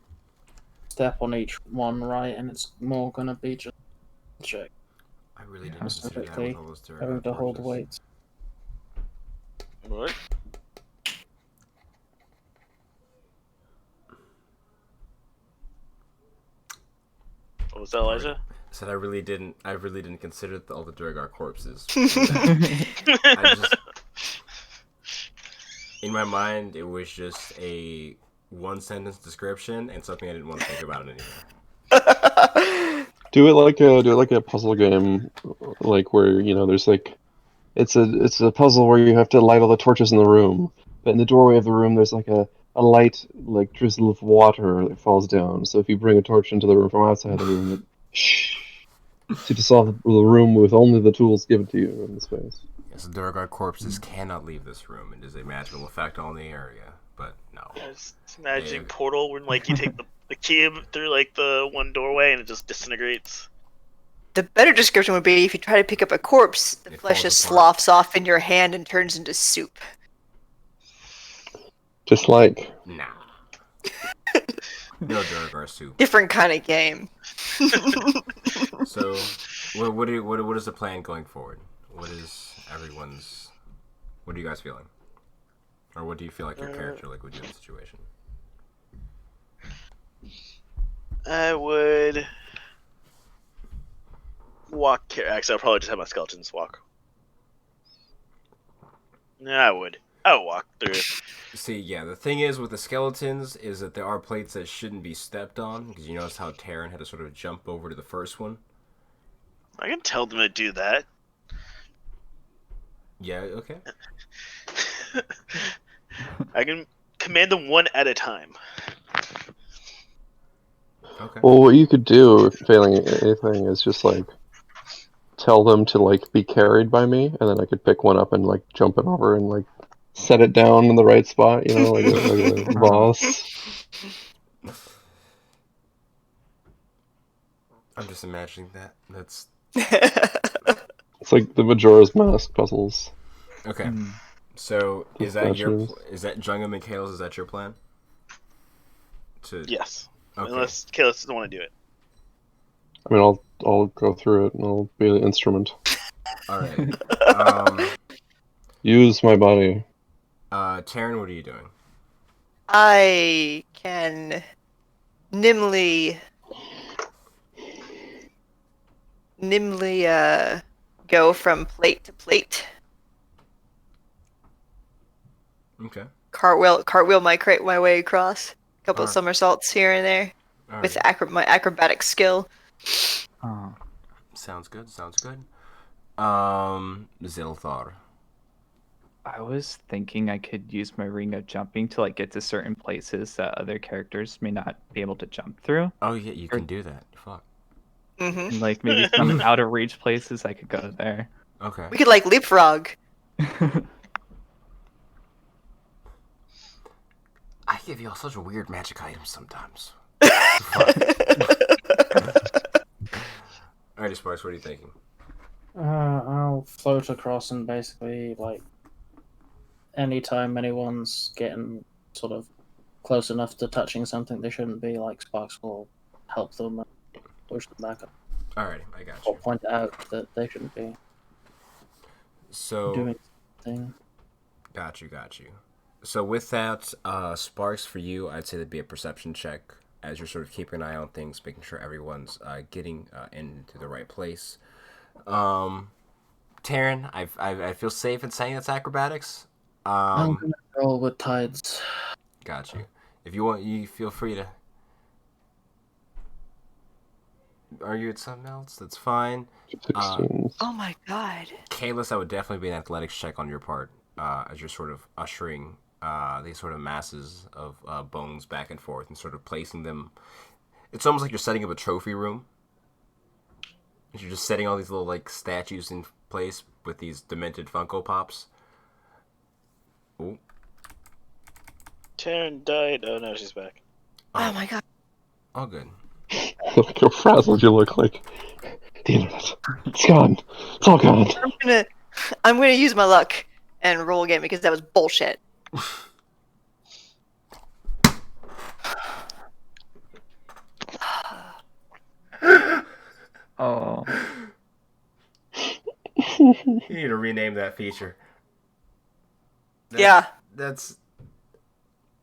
step on each one right, and it's more gonna be just check. I really didn't consider that Specifically, with all those having to hold torches. weights. What? What was that, Elijah? I said I really didn't consider all the Durgar corpses. I just, in my mind, it was just a one sentence description and something I didn't want to think about it anymore. Do it like a puzzle game, like where there's like it's a puzzle where you have to light all the torches in the room, but in the doorway of the room there's like a light like drizzle of water that falls down. So if you bring a torch into the room from outside the room, to dissolve the room with only the tools given to you in the space. Yes, the Durgar corpses cannot leave this room. It is a magical effect on the area, but no. I was imagining portal when like you take the key through like the one doorway and it just disintegrates. The better description would be if you try to pick up a corpse, the It flesh falls just apart. sloughs off in your hand and turns into soup. Just like Nah. No Durgar soup. Different kind of game. So, what is the plan going forward? What is everyone's? What are you guys feeling? Or what do you feel like your character like would do in the situation? I would walk. Actually, I'll probably just have my skeletons walk. Yeah, I would walk through. See, yeah, the thing is with the skeletons is that there are plates that shouldn't be stepped on, because you notice how Terran had to sort of jump over to the first one. I can tell them to do that. Yeah, okay. I can command them one at a time. Okay. well, what you could do, failing anything, is just like tell them to like be carried by me, and then I could pick one up and like jump it over and like set it down in the right spot, you know, like a boss. I'm just imagining that. That's It's like the Majora's Mask puzzles. okay. Mm. So is Just that your matches. is that Junga Mikhail's? Is that your plan? To Yes. okay. Unless Kalis doesn't want to do it. I mean, I'll go through it and I'll be the instrument. All right. Use my body. Terran, what are you doing? I can nimbly go from plate to plate. Okay. Cartwheel my way across. A couple of Alright. somersaults here and there All with right. my acrobatic skill. Oh. Sounds good. Sounds good. Zilthar. I was thinking I could use my ring of jumping to like get to certain places that other characters may not be able to jump through. Oh yeah, you can do that. Fuck. Hmm And like maybe some out of reach places I could go there. Okay. We could like leapfrog. I give you all such weird magic items sometimes. Alrighty, Sparks, what are you thinking? I'll float across and basically, like, anytime anyone's getting sort of close enough to touching something they shouldn't be, like, Sparks will help them and push them back up, Alrighty, I got or you. point out that they shouldn't be So, doing something. got you. So with that, Sparks, for you, I'd say that'd be a perception check as you're sort of keeping an eye on things, making sure everyone's getting into the right place. Taryn, I feel safe in saying it's acrobatics. I'm gonna roll with tides. Got you. If you want, you feel free to argue at something else. That's fine. 16. Oh my god. Kalis, that would definitely be an athletics check on your part as you're sort of ushering these sort of masses of bones back and forth and sort of placing them. It's almost like you're setting up a trophy room. You're just setting all these little like statues in place with these demented Funko Pops. Ooh. Taryn died. Oh no, she's back. Oh my god. All good. Look how frazzled you look like. Damn it. It's gone. It's all gone. I'm gonna use my luck and roll again because that was bullshit. Oh. You need to rename that feature. Yeah, That's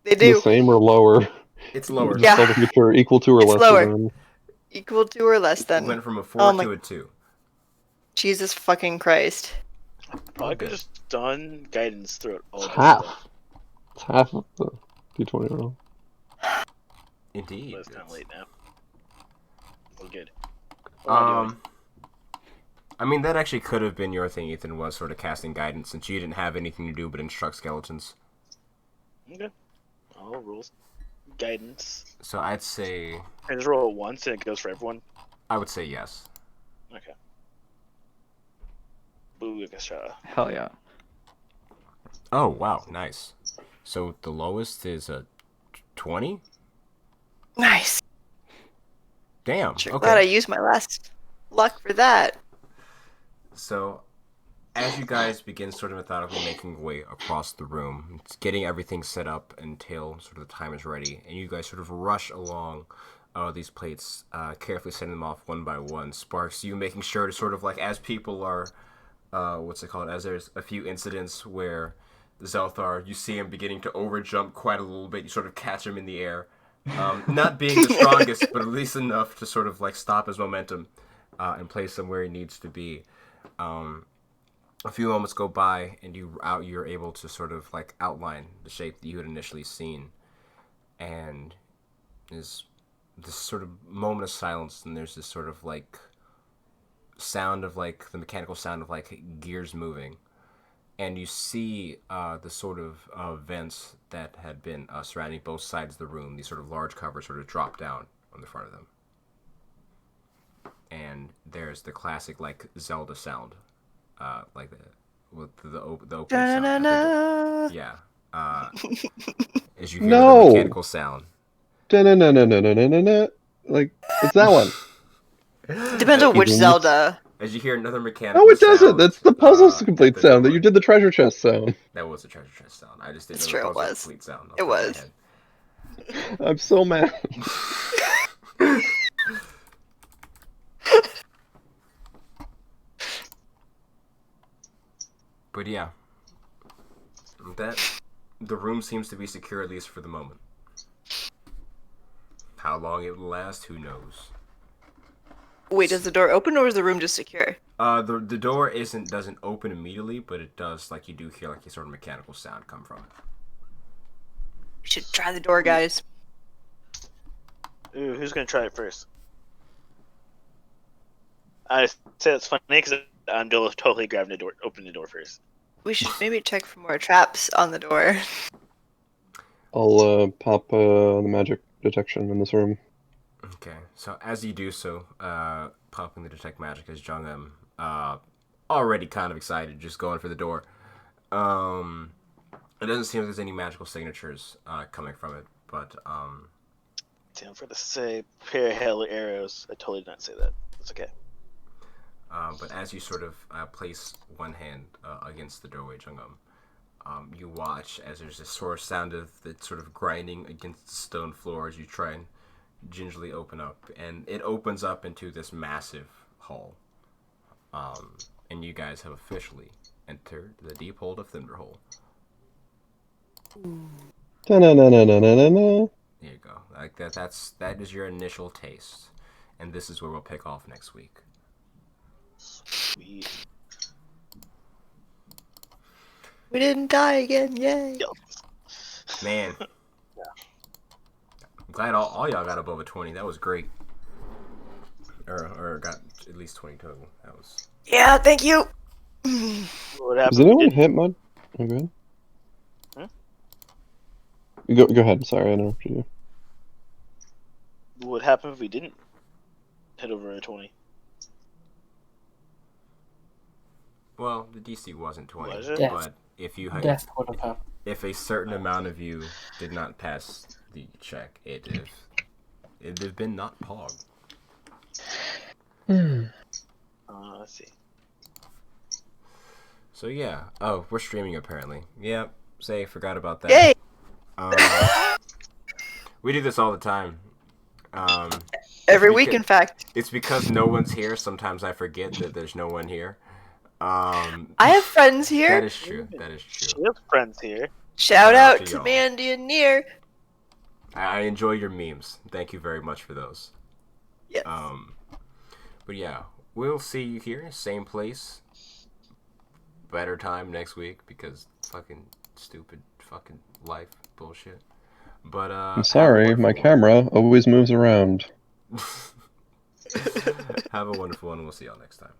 they The do. same or lower. it's lower. Yeah. Tell the future equal to or It's less lower. than. Equal to or less It than. went from a 4 Oh my- to a 2. Jesus fucking Christ. I could just done guidance through it all. It's day. half. It's half of the D20 roll. Indeed. But it's kind of late now. We're good. What am I doing? I mean, that actually could have been your thing, Ethan, was sort of casting guidance, since you didn't have anything to do but instruct skeletons. Okay. All rules. Guidance. So I'd say, I just roll it once and it goes for everyone. I would say yes. Okay. Booyakasha. Hell yeah. Oh wow, nice. So the lowest is a 20. Nice. Damn. Sure Okay. glad I used my last luck for that. So, as you guys begin sort of methodically making your way across the room, it's getting everything set up until sort of the time is ready, and you guys sort of rush along these plates, carefully setting them off one by one. Sparks, you making sure to sort of like, as people are, what's it called, as there's a few incidents where Zelthar, you see him beginning to overjump quite a little bit, you sort of catch him in the air. Not being the strongest, but at least enough to sort of like stop his momentum and place him where he needs to be. A few moments go by, and you're able to sort of like outline the shape that you had initially seen, and there's this sort of moment of silence, and there's this sort of like sound of like the mechanical sound of like gears moving, and you see the sort of vents that had been surrounding both sides of the room. These sort of large covers sort of drop down on the front of them, and there's the classic like Zelda sound. Like with the opening sound. Da-na-na. Yeah. As you hear No. the mechanical sound. Da-na-na-na-na-na-na-na. Like, it's that one. Depends on which Even- Zelda. As you hear another mechanical No, it doesn't. sound, That's the puzzle's at complete the sound that door. you did the treasure chest sound. That was the treasure chest sound. I just didn't It's know true, the it puzzle was. complete sound. It was. I'm so mad. But yeah, the room seems to be secure, at least for the moment. How long it will last, who knows? Wait, does the door open or is the room just secure? The door doesn't open immediately, but it does, like, you do hear like a sort of mechanical sound come from it. We should try the door, guys. Ooh, who's gonna try it first? I say it's funny because I'm totally grabbing the door, opening the door first. We should maybe check for more traps on the door. I'll pop the magic detection in this room. Okay, so as you do so, popping the detect magic as Jungam, already kind of excited, just going for the door. It doesn't seem like there's any magical signatures coming from it, but Damn, for the say pair of hell arrows. I totally did not say that. It's okay. but as you sort of place one hand against the doorway, Jungam, you watch as there's this sort of sound of that sort of grinding against the stone floor as you try and gingerly open up, and it opens up into this massive hall. And you guys have officially entered the deep hold of Thunderhole. Da-na-na-na-na-na-na. There you go. Like that is your initial taste, and this is where we'll pick off next week. Sweet. We didn't die again, yay! Yo. Man, I'm glad all y'all got above a 20. That was great. Or got at least 20 total. That was. Yeah, thank you! What Does happened? anyone hit mud? Oh, go ahead. Huh? Go ahead. Sorry, I interrupted you. What happened if we didn't hit over a 20? Well, the DC wasn't 20, Was it? Death. but if you had, Death would have happened. if a certain amount of you did not pass the check, it'd have been not Pog. Let's see. So yeah. Oh, we're streaming apparently. Yep. Say, forgot about that. Yay! We do this all the time. Every it's week, in fact. It's because no one's here. Sometimes I forget that there's no one here. I have friends here. That is true. That is true. We have friends here. Shout Shout out out to to y'all. Mandy and Near. I enjoy your memes. Thank you very much for those. Yes. But yeah, we'll see you here, same place, better time next week because fucking stupid fucking life bullshit. But I'm sorry, my camera always moves around. Have a wonderful one, and we'll see y'all next time.